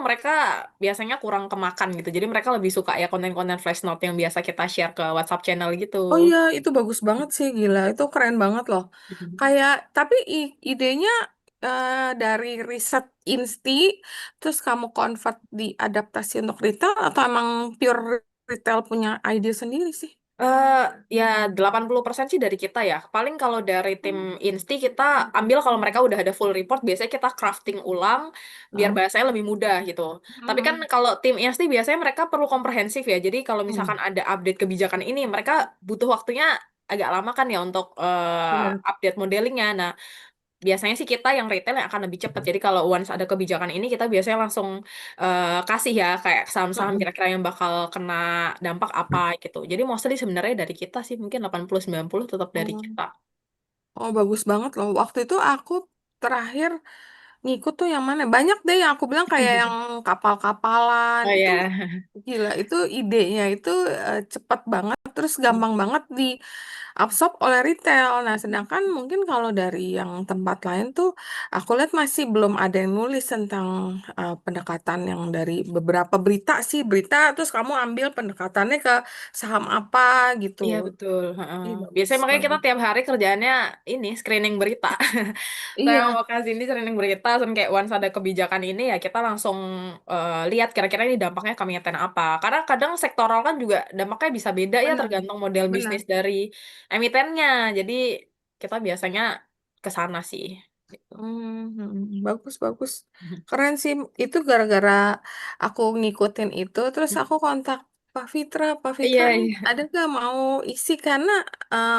mereka biasanya kurang kemakan gitu. Jadi mereka lebih suka ya konten-konten flash note yang biasa kita share ke WhatsApp channel gitu. Oh iya, itu bagus banget sih, gila. Itu keren banget loh. Mhm. Kayak, tapi idenya dari riset Insti, terus kamu convert diadaptasi untuk retail, atau emang pure retail punya ide sendiri sih? Eh ya 80% sih dari kita ya. Paling kalau dari tim Insti kita ambil kalau mereka udah ada full report, biasanya kita crafting ulang biar Hah? bahasanya lebih mudah gitu. Tapi kan Hmm. kalau tim Insti biasanya mereka perlu komprehensif ya. Jadi kalau misalkan Hmm. ada update kebijakan ini, mereka butuh waktunya agak lama kan ya untuk Bener. update modelingnya. Nah, biasanya sih kita yang retail yang akan lebih cepat. Jadi kalau once ada kebijakan ini kita biasanya langsung kasih ya kayak saham-saham Mm-mm. kira-kira yang bakal kena dampak apa gitu. Jadi mostly sebenarnya dari kita sih mungkin 80-90 tetap dari Oh, kita. oh, bagus banget loh. Waktu itu aku terakhir ngikut tuh yang mana? Banyak deh yang aku bilang kayak yang kapal-kapalan Oh itu. ya. Gila, itu idenya itu cepat banget, terus gampang banget diabsorb oleh retail. Nah, sedangkan mungkin kalau dari yang tempat lain tuh, aku lihat masih belum ada yang nulis tentang pendekatan yang dari beberapa berita sih, berita, terus kamu ambil pendekatannya ke saham apa gitu. Iya betul. Heeh. Ih, bagus, Biasanya makanya kita bagus. tiap hari kerjaannya ini screening berita. Saya Iya, mau kasih ini screening berita, dan kayak once ada kebijakan ini ya kita langsung lihat kira-kira ini dampaknya ke emiten apa. Karena kadang sektoral kan juga dampaknya bisa beda ya benar, tergantung model bisnis benar. dari emitennya. Jadi kita biasanya ke sana sih. Gitu. Bagus, bagus. Keren sih. Itu gara-gara aku ngikutin itu, terus aku kontak Pak Fitra. Pak Fitra Iya, nih, iya. ada gak mau isi? Karena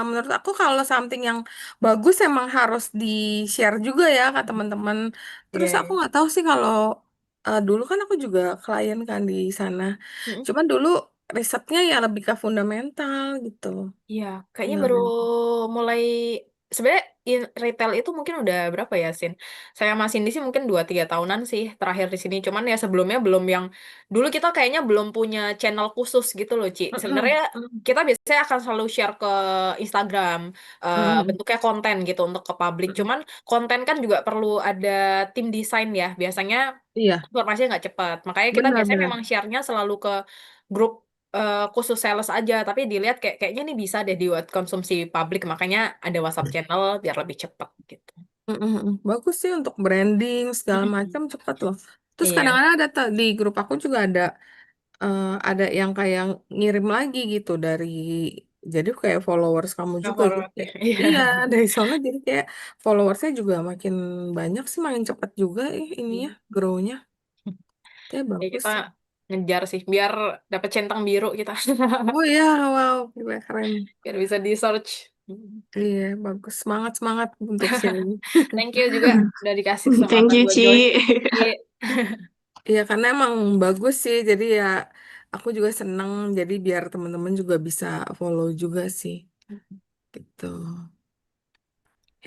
menurut aku kalau something yang bagus emang harus di-share juga ya ke teman-teman. Iya, Terus aku iya. nggak tahu sih kalau dulu kan aku juga klien kan di sana. Mm. Cuman dulu risetnya ya lebih ke fundamental gitu. Iya, kayaknya baru Nah, mulai sebenarnya retail itu mungkin udah berapa ya, Sin? Saya sama Cindy sih mungkin 2-3 tahunan sih terakhir di sini. Cuman ya sebelumnya belum yang dulu kita kayaknya belum punya channel khusus gitu loh, Ci. Sebenarnya mm-mm, mm, kita biasanya akan selalu share ke Instagram mm, bentuknya konten gitu untuk ke publik. mm. Cuman konten kan juga perlu ada tim desain ya. Biasanya Iya, informasinya nggak cepat. Makanya kita biasanya benar-benar. memang share-nya selalu ke grup khusus sales aja, tapi dilihat kayaknya nih bisa deh dibuat konsumsi publik, makanya ada WhatsApp channel biar lebih cepat gitu. Bagus sih untuk branding segala Mm-mm. macam cepat loh. Terus Iya, kadang-kadang ada di grup aku juga ada yang kayak ngirim lagi gitu dari, jadi kayak followers kamu juga favorit gitu ya. kayak, Iya. iya, dari sana jadi kayak followersnya juga makin banyak sih, makin cepat juga ini ya grow-nya. Kayak Ya bagus kita sih. ngejar sih biar dapat centang biru kita. Oh iya, wow, gila, keren. Biar bisa di search. Mm. Iya, bagus, semangat semangat untuk sharing. Thank you juga udah dikasih Thank kesempatan you, buat join. Ci. Iya. Iya, karena emang bagus sih. Jadi ya aku juga seneng. Jadi biar teman-teman juga bisa follow juga sih. Gitu.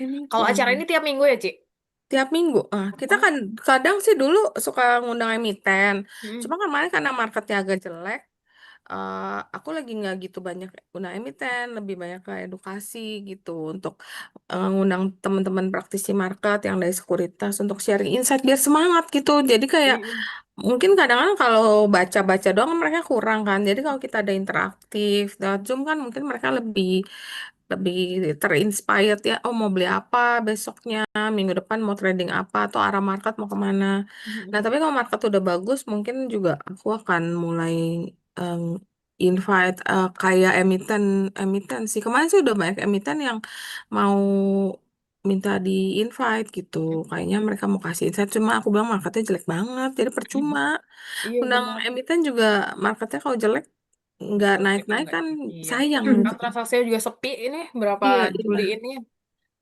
Ini Kalau acara ini tiap minggu ya, Ci? tiap minggu. Kita Oh. kan kadang sih dulu suka ngundang emiten. Mm. Cuma kemarin karena marketnya agak jelek, eh, aku lagi nggak gitu banyak undang emiten, lebih banyak ke edukasi gitu untuk ngundang teman-teman praktisi market yang dari sekuritas untuk sharing insight biar semangat gitu. Jadi kayak Mm. mungkin kadang-kadang kalau baca-baca doang mereka kurang kan. Jadi kalau kita ada interaktif lewat Zoom kan mungkin mereka lebih lebih terinspired ya. Oh, mau beli apa besoknya, minggu depan mau trading apa, atau arah market mau kemana. Nah, Mm. tapi kalau market udah bagus, mungkin juga aku akan mulai em, invite kayak emiten emiten sih. Kemarin sih udah banyak emiten yang mau minta di invite gitu. Kayaknya mereka mau kasih insight, cuma aku bilang marketnya jelek banget, jadi percuma. Iya Undang benar. emiten juga marketnya kalau jelek nggak Prospeknya naik-naik nggak. kan Iya. sayang Sekarang gitu. transaksinya juga sepi ini berapa Iya, Juli iya. ini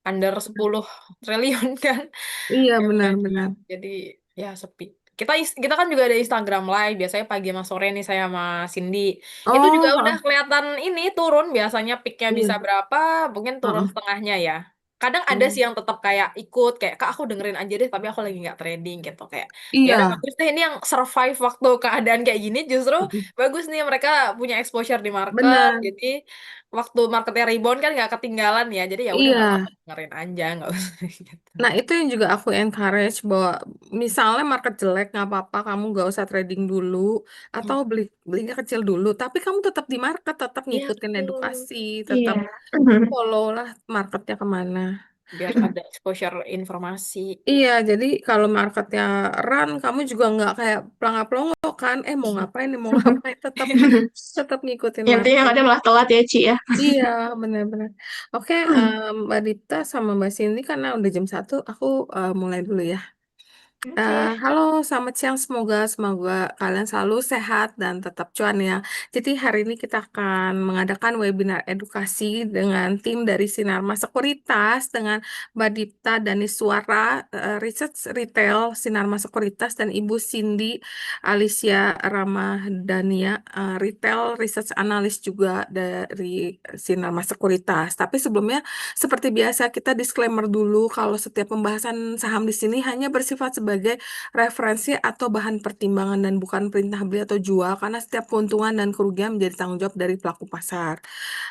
under 10 triliun kan. Iya, Ya benar-benar. benar-benar. Jadi ya sepi. Kita kan juga ada Instagram Live biasanya pagi sama sore nih saya sama Cindy. Itu juga Oh, udah kelihatan ini turun biasanya peaknya bisa iya. berapa, mungkin turun Heeh. setengahnya ya. Kadang ada Oh, sih yang tetap kayak ikut kayak Kak aku dengerin aja deh tapi aku lagi nggak trading gitu kayak ya udah iya. bagus deh ini yang survive waktu keadaan kayak gini justru Mm-mm. bagus nih mereka punya exposure di market Benar. jadi waktu marketnya rebound kan nggak ketinggalan ya jadi ya udah Iya. nggak apa-apa dengerin aja nggak usah gitu. Nah, itu yang juga aku encourage bahwa misalnya market jelek nggak apa-apa, kamu nggak usah trading dulu atau belinya kecil dulu, tapi kamu tetap di market, tetap Iya ngikutin betul. edukasi, Iya. tetap follow lah marketnya kemana. Biar ada exposure informasi. Iya, jadi kalau marketnya run, kamu juga nggak kayak pelangap-pelongo kan, mau ngapain, mau ngapain, tetap tetap ngikutin Yang penting yang market. ada malah telat ya, Ci ya. Iya, benar-benar. Oke, Mbak Dita sama Mbak Cindy, karena udah jam 1, aku mulai dulu ya. Oke. Halo, selamat siang. Semoga kalian selalu sehat dan tetap cuan ya. Jadi hari ini kita akan mengadakan webinar edukasi dengan tim dari Sinarma Sekuritas dengan Mbak Dipta Daniswara, Research Retail Sinarma Sekuritas, dan Ibu Cindy Alicia Ramadhania, Retail Research Analyst juga dari Sinarma Sekuritas. Tapi sebelumnya, seperti biasa, kita disclaimer dulu kalau setiap pembahasan saham di sini hanya bersifat sebagai referensi atau bahan pertimbangan dan bukan perintah beli atau jual, karena setiap keuntungan dan kerugian menjadi tanggung jawab dari pelaku pasar.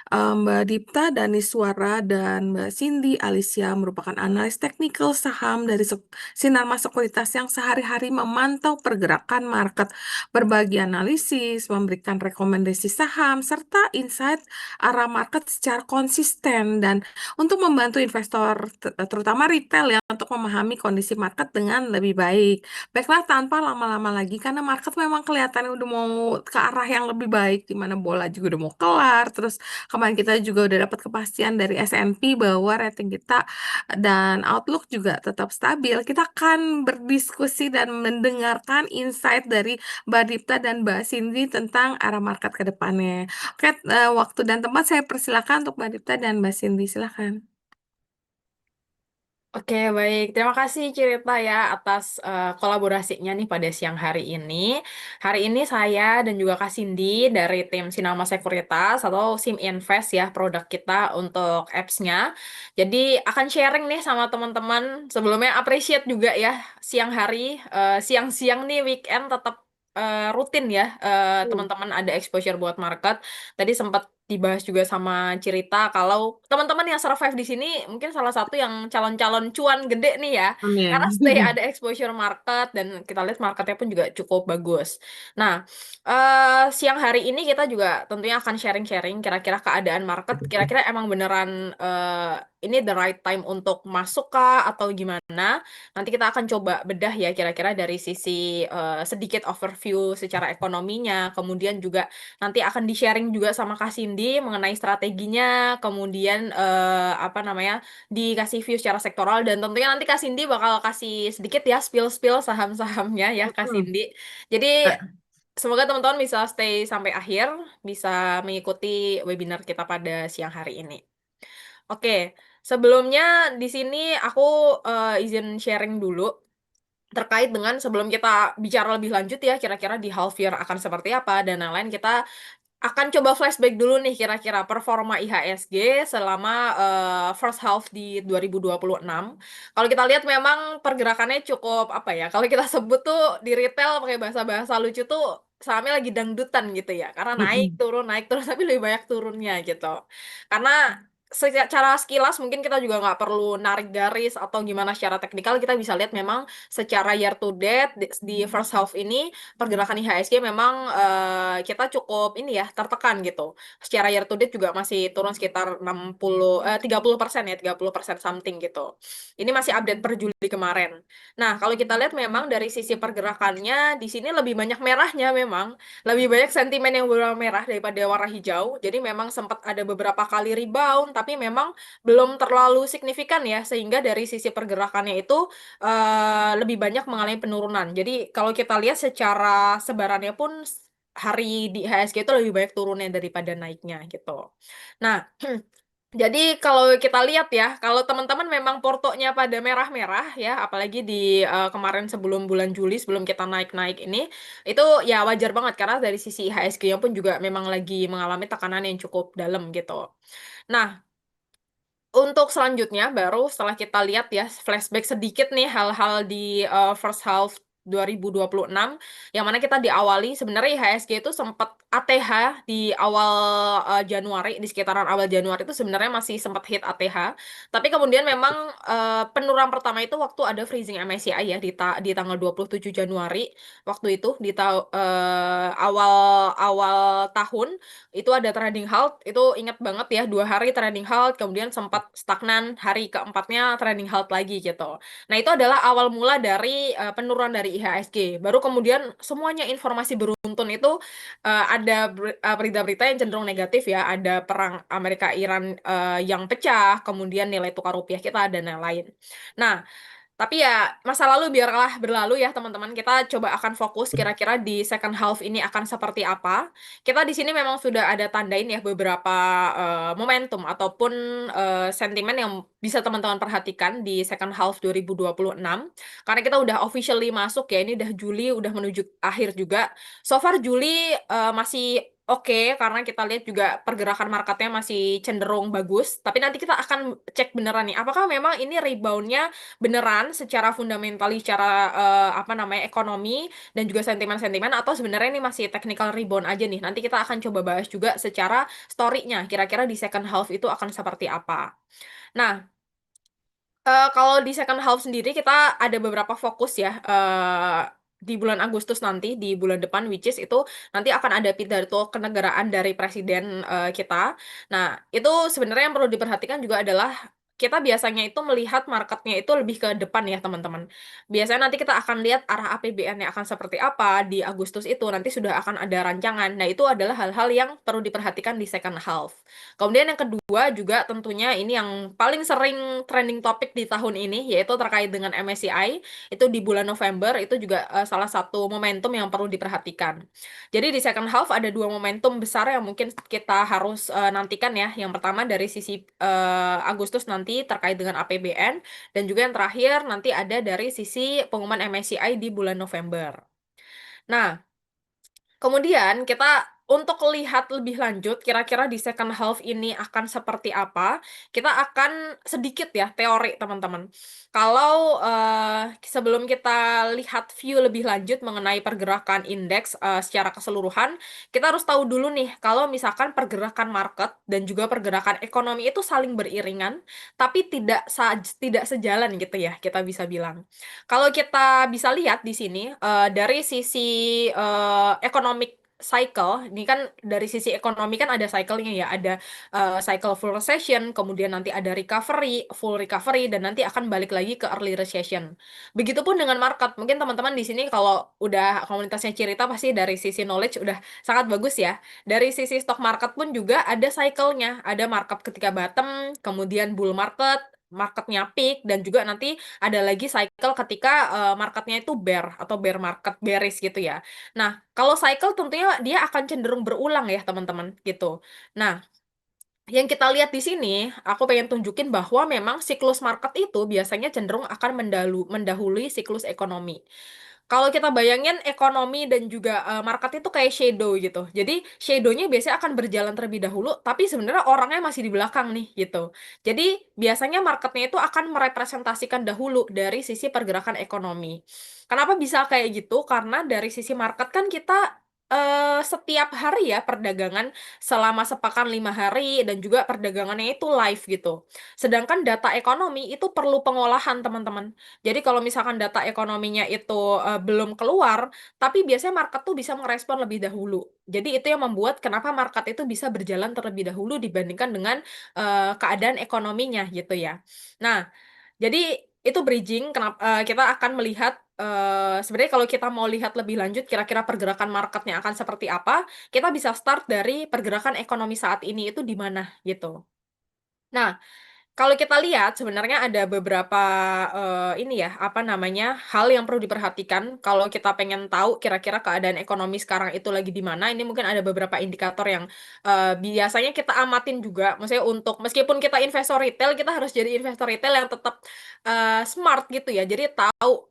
Mbak Dipta Daniswara dan Mbak Cindy Alicia merupakan analis teknikal saham dari Sinarmas Sekuritas yang sehari-hari memantau pergerakan market, berbagi analisis, memberikan rekomendasi saham, serta insight arah market secara konsisten dan untuk membantu investor terutama retail ya untuk memahami kondisi market dengan lebih baik. Baiklah, tanpa lama-lama lagi karena market memang kelihatan udah mau ke arah yang lebih baik, di mana bola juga udah mau kelar. Terus kemarin kita juga udah dapat kepastian dari S&P bahwa rating kita dan outlook juga tetap stabil. Kita akan berdiskusi dan mendengarkan insight dari Mbak Dipta dan Mbak Cindy tentang arah market ke depannya. Oke, waktu dan tempat saya persilakan untuk Mbak Dipta dan Mbak Cindy. Silakan. Oke, baik. Terima kasih Cerita ya atas kolaborasinya nih pada siang hari ini. Hari ini saya dan juga Kak Cindy dari tim Sinama Sekuritas atau SIM Invest ya produk kita untuk apps-nya. Jadi akan sharing nih sama teman-teman. Sebelumnya appreciate juga ya siang hari, siang-siang nih weekend tetap rutin ya teman-teman ada exposure buat market. Tadi sempat dibahas juga sama Cerita kalau teman-teman yang survive di sini mungkin salah satu yang calon-calon cuan gede nih ya. Karena Amin. stay ada exposure market dan kita lihat marketnya pun juga cukup bagus. Nah, siang hari ini kita juga tentunya akan sharing-sharing kira-kira keadaan market, kira-kira emang beneran ini the right time untuk masuk kah atau gimana? Nanti kita akan coba bedah ya kira-kira dari sisi sedikit overview secara ekonominya, kemudian juga nanti akan di-sharing juga sama Kak Cindy mengenai strateginya, kemudian apa namanya, dikasih view secara sektoral dan tentunya nanti Kak Cindy bakal kasih sedikit ya spill-spill saham-sahamnya ya Kak Hmm. Cindy. Jadi semoga teman-teman bisa stay sampai akhir, bisa mengikuti webinar kita pada siang hari ini. Oke, sebelumnya di sini aku izin sharing dulu terkait dengan sebelum kita bicara lebih lanjut ya kira-kira di half year akan seperti apa dan lain-lain kita akan coba flashback dulu nih kira-kira performa IHSG selama first half di 2026. Kalau kita lihat memang pergerakannya cukup apa ya? Kalau kita sebut tuh di retail pakai bahasa-bahasa lucu tuh sahamnya lagi dangdutan gitu ya. Karena naik turun tapi lebih banyak turunnya gitu. Karena secara sekilas mungkin kita juga nggak perlu narik garis atau gimana secara teknikal kita bisa lihat memang secara year to date di first half ini pergerakan IHSG memang kita cukup ini ya tertekan gitu. Secara year to date juga masih turun sekitar 30% ya 30% something gitu. Ini masih update per Juli kemarin. Nah, kalau kita lihat memang dari sisi pergerakannya di sini lebih banyak merahnya memang. Lebih banyak sentimen yang berwarna merah daripada warna hijau. Jadi memang sempat ada beberapa kali rebound tapi memang belum terlalu signifikan ya sehingga dari sisi pergerakannya itu lebih banyak mengalami penurunan. Jadi kalau kita lihat secara sebarannya pun hari di HSG itu lebih banyak turunnya daripada naiknya gitu. Nah, jadi kalau kita lihat ya, kalau teman-teman memang portonya pada merah-merah ya, apalagi di kemarin sebelum bulan Juli sebelum kita naik-naik ini, itu ya wajar banget karena dari sisi IHSG-nya pun juga memang lagi mengalami tekanan yang cukup dalam gitu. Nah, untuk selanjutnya baru setelah kita lihat ya flashback sedikit nih hal-hal di first half 2026, yang mana kita diawali sebenarnya IHSG itu sempat ATH di awal Januari, di sekitaran awal Januari itu sebenarnya masih sempat hit ATH, tapi kemudian memang penurunan pertama itu waktu ada freezing MSCI ya di tanggal 27 Januari waktu itu awal awal tahun itu ada trading halt, itu ingat banget ya, 2 hari trading halt, kemudian sempat stagnan, hari keempatnya trading halt lagi gitu. Nah, itu adalah awal mula dari penurunan dari IHSG. Baru kemudian semuanya informasi beruntun itu ada berita-berita yang cenderung negatif ya. Ada perang Amerika-Iran yang pecah, kemudian nilai tukar rupiah kita dan lain-lain. Nah, tapi ya masa lalu biarlah berlalu ya teman-teman. Kita coba akan fokus kira-kira di second half ini akan seperti apa. Kita di sini memang sudah ada tandain ya beberapa momentum ataupun sentimen yang bisa teman-teman perhatikan di second half 2026. Karena kita udah officially masuk ya, ini udah Juli, udah menuju akhir juga. So far Juli masih oke, karena kita lihat juga pergerakan marketnya masih cenderung bagus. Tapi nanti kita akan cek beneran nih, apakah memang ini reboundnya beneran secara fundamental, secara apa namanya ekonomi dan juga sentimen-sentimen, atau sebenarnya ini masih technical rebound aja nih. Nanti kita akan coba bahas juga secara story-nya, kira-kira di second half itu akan seperti apa. Nah, kalau di second half sendiri kita ada beberapa fokus ya di bulan Agustus nanti, di bulan depan, which is itu nanti akan ada pidato kenegaraan dari presiden kita. Nah, itu sebenarnya yang perlu diperhatikan juga adalah kita biasanya itu melihat marketnya itu lebih ke depan ya teman-teman. Biasanya nanti kita akan lihat arah APBN-nya akan seperti apa di Agustus itu, nanti sudah akan ada rancangan. Nah, itu adalah hal-hal yang perlu diperhatikan di second half. Kemudian yang kedua juga tentunya ini yang paling sering trending topik di tahun ini, yaitu terkait dengan MSCI. Itu di bulan November, itu juga salah satu momentum yang perlu diperhatikan. Jadi di second half ada 2 momentum besar yang mungkin kita harus nantikan ya. Yang pertama dari sisi Agustus nanti terkait dengan APBN, dan juga yang terakhir nanti ada dari sisi pengumuman MSCI di bulan November. Nah, kemudian kita untuk lihat lebih lanjut kira-kira di second half ini akan seperti apa, kita akan sedikit ya teori teman-teman. Kalau sebelum kita lihat view lebih lanjut mengenai pergerakan indeks secara keseluruhan, kita harus tahu dulu nih kalau misalkan pergerakan market dan juga pergerakan ekonomi itu saling beriringan, tapi tidak sejalan gitu ya, kita bisa bilang. Kalau kita bisa lihat di sini dari sisi economic cycle, ini kan dari sisi ekonomi kan ada cycle-nya ya, ada cycle full recession, kemudian nanti ada recovery, full recovery, dan nanti akan balik lagi ke early recession. Begitupun dengan market, mungkin teman-teman di sini kalau udah komunitasnya Cirita pasti dari sisi knowledge udah sangat bagus ya. Dari sisi stock market pun juga ada cycle-nya, ada market ketika bottom, kemudian bull market, marketnya peak, dan juga nanti ada lagi cycle ketika marketnya itu bear atau bear market, bearish gitu ya. Nah, kalau cycle tentunya dia akan cenderung berulang ya teman-teman gitu. Nah, yang kita lihat di sini, aku pengen tunjukin bahwa memang siklus market itu biasanya cenderung akan mendahului siklus ekonomi. Kalau kita bayangin ekonomi dan juga market itu kayak shadow gitu. Jadi shadow-nya biasanya akan berjalan terlebih dahulu, tapi sebenarnya orangnya masih di belakang nih gitu. Jadi biasanya marketnya itu akan merepresentasikan dahulu dari sisi pergerakan ekonomi. Kenapa bisa kayak gitu? Karena dari sisi market kan kita setiap hari ya perdagangan selama sepekan 5 hari, dan juga perdagangannya itu live gitu. Sedangkan data ekonomi itu perlu pengolahan teman-teman. Jadi kalau misalkan data ekonominya itu belum keluar, tapi biasanya market tuh bisa merespon lebih dahulu. Jadi itu yang membuat kenapa market itu bisa berjalan terlebih dahulu dibandingkan dengan keadaan ekonominya gitu ya. Nah, jadi itu bridging kenapa kita akan melihat sebenarnya kalau kita mau lihat lebih lanjut kira-kira pergerakan marketnya akan seperti apa, kita bisa start dari pergerakan ekonomi saat ini itu di mana gitu. Nah, kalau kita lihat sebenarnya ada beberapa ini ya, apa namanya, hal yang perlu diperhatikan kalau kita pengen tahu kira-kira keadaan ekonomi sekarang itu lagi di mana. Ini mungkin ada beberapa indikator yang biasanya kita amatin juga. Maksudnya untuk meskipun kita investor retail, kita harus jadi investor retail yang tetap smart gitu ya. Jadi tahu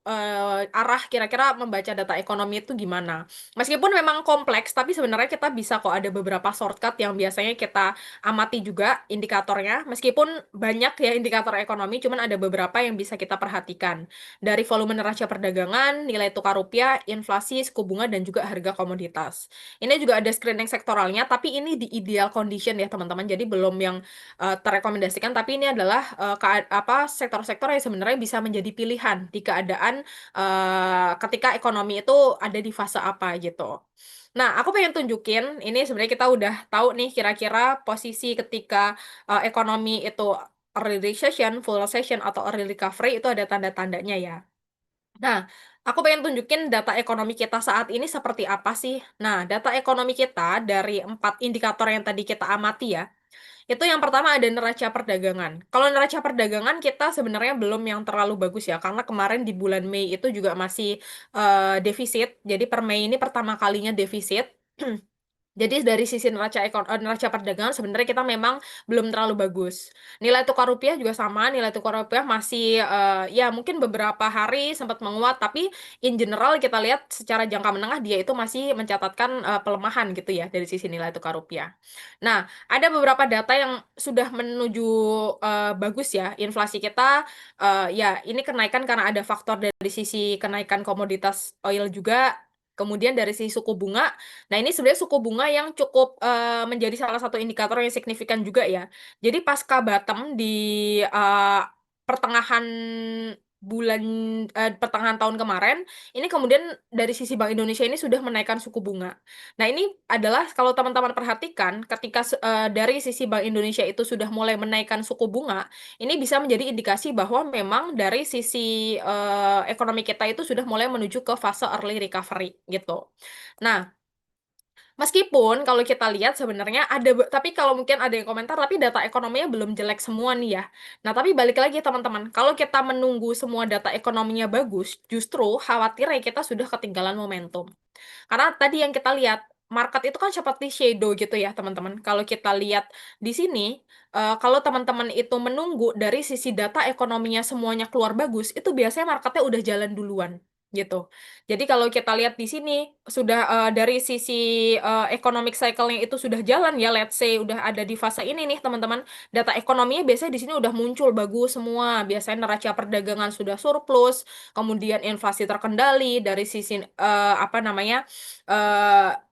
arah kira-kira membaca data ekonomi itu gimana. Meskipun memang kompleks, tapi sebenarnya kita bisa kok ada beberapa shortcut yang biasanya kita amati juga indikatornya. Meskipun banyak banyak ya indikator ekonomi, cuman ada beberapa yang bisa kita perhatikan. Dari volume neraca perdagangan, nilai tukar rupiah, inflasi, suku bunga, dan juga harga komoditas. Ini juga ada screening sektoralnya, tapi ini di ideal condition ya teman-teman. Jadi belum yang terrekomendasikan, tapi ini adalah sektor-sektor yang sebenarnya bisa menjadi pilihan di keadaan ketika ekonomi itu ada di fase apa gitu. Nah, aku pengen tunjukin, ini sebenarnya kita udah tahu nih kira-kira posisi ketika ekonomi itu early recession, full recession, atau early recovery itu ada tanda-tandanya ya. Nah, aku pengen tunjukin data ekonomi kita saat ini seperti apa sih. Nah, data ekonomi kita dari 4 indikator yang tadi kita amati ya, itu yang pertama ada neraca perdagangan. Kalau neraca perdagangan kita sebenarnya belum yang terlalu bagus ya, karena kemarin di bulan Mei itu juga masih defisit. Jadi per Mei ini pertama kalinya defisit. Jadi dari sisi neraca perdagangan sebenarnya kita memang belum terlalu bagus. Nilai tukar rupiah juga sama, nilai tukar rupiah masih ya mungkin beberapa hari sempat menguat, tapi in general kita lihat secara jangka menengah dia itu masih mencatatkan pelemahan gitu ya dari sisi nilai tukar rupiah. Nah, ada beberapa data yang sudah menuju bagus ya. Inflasi kita ya ini kenaikan karena ada faktor dari sisi kenaikan komoditas oil juga. Kemudian dari sisi suku bunga. Nah, ini sebenarnya suku bunga yang cukup menjadi salah satu indikator yang signifikan juga ya. Jadi pasca bottom di eh, pertengahan bulan pertengahan tahun kemarin, ini kemudian dari sisi Bank Indonesia ini sudah menaikkan suku bunga. Nah, ini adalah kalau teman-teman perhatikan ketika dari sisi Bank Indonesia itu sudah mulai menaikkan suku bunga, ini bisa menjadi indikasi bahwa memang dari sisi ekonomi kita itu sudah mulai menuju ke fase early recovery gitu. Nah, meskipun kalau kita lihat sebenarnya ada, tapi kalau mungkin ada yang komentar, tapi data ekonominya belum jelek semua nih ya. Nah, tapi balik lagi teman-teman, kalau kita menunggu semua data ekonominya bagus, justru khawatirnya kita sudah ketinggalan momentum. Karena tadi yang kita lihat, market itu kan seperti shadow gitu ya teman-teman. Kalau kita lihat di sini, kalau teman-teman itu menunggu dari sisi data ekonominya semuanya keluar bagus, itu biasanya marketnya udah jalan duluan gitu. Jadi kalau kita lihat di sini sudah dari sisi economic cycle-nya itu sudah jalan ya, let's say udah ada di fase ini nih teman-teman. Data ekonominya biasanya di sini udah muncul bagus semua. Biasanya neraca perdagangan sudah surplus, kemudian inflasi terkendali dari sisi apa namanya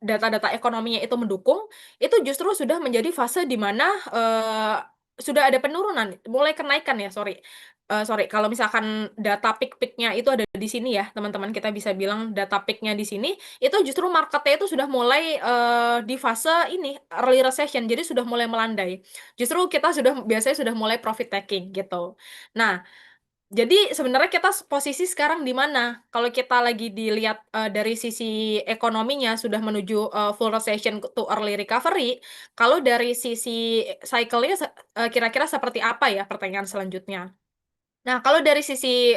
data-data ekonominya itu mendukung, itu justru sudah menjadi fase di mana sudah ada penurunan, mulai kenaikan ya, sorry. Sorry, kalau misalkan data peak-peaknya itu ada di sini ya, teman-teman, kita bisa bilang data peaknya di sini, itu justru marketnya itu sudah mulai di fase ini, early recession, jadi sudah mulai melandai. Justru kita sudah biasanya sudah mulai profit taking gitu. Nah, jadi sebenarnya kita posisi sekarang di mana? Kalau kita lagi dilihat dari sisi ekonominya sudah menuju full recession to early recovery, kalau dari sisi cycle-nya kira-kira seperti apa ya pertanyaan selanjutnya? Nah, kalau dari sisi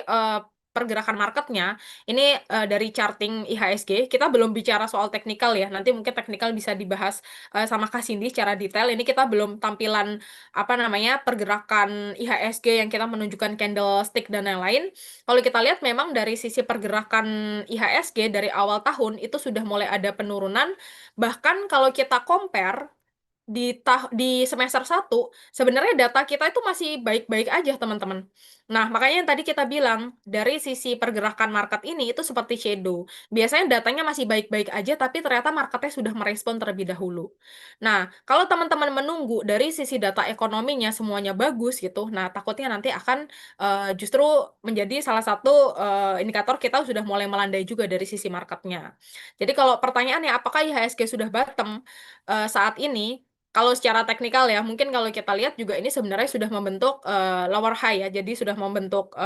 pergerakan marketnya, ini dari charting IHSG, kita belum bicara soal teknikal ya. Nanti mungkin teknikal bisa dibahas sama Kak Cindy secara detail. Ini kita belum tampilan apa namanya pergerakan IHSG yang kita menunjukkan candlestick dan lain-lain. Kalau kita lihat memang dari sisi pergerakan IHSG dari awal tahun itu sudah mulai ada penurunan. Bahkan kalau kita compare di semester 1 sebenarnya data kita itu masih baik-baik aja teman-teman. Nah, makanya yang tadi kita bilang dari sisi pergerakan market ini itu seperti shadow. Biasanya datanya masih baik-baik aja tapi ternyata marketnya sudah merespon terlebih dahulu. Nah, kalau teman-teman menunggu dari sisi data ekonominya semuanya bagus gitu, nah takutnya nanti akan justru menjadi salah satu indikator kita sudah mulai melandai juga dari sisi marketnya. Jadi kalau pertanyaannya apakah IHSG sudah bottom saat ini? Kalau secara teknikal ya, mungkin kalau kita lihat juga ini sebenarnya sudah membentuk lower high ya, jadi sudah membentuk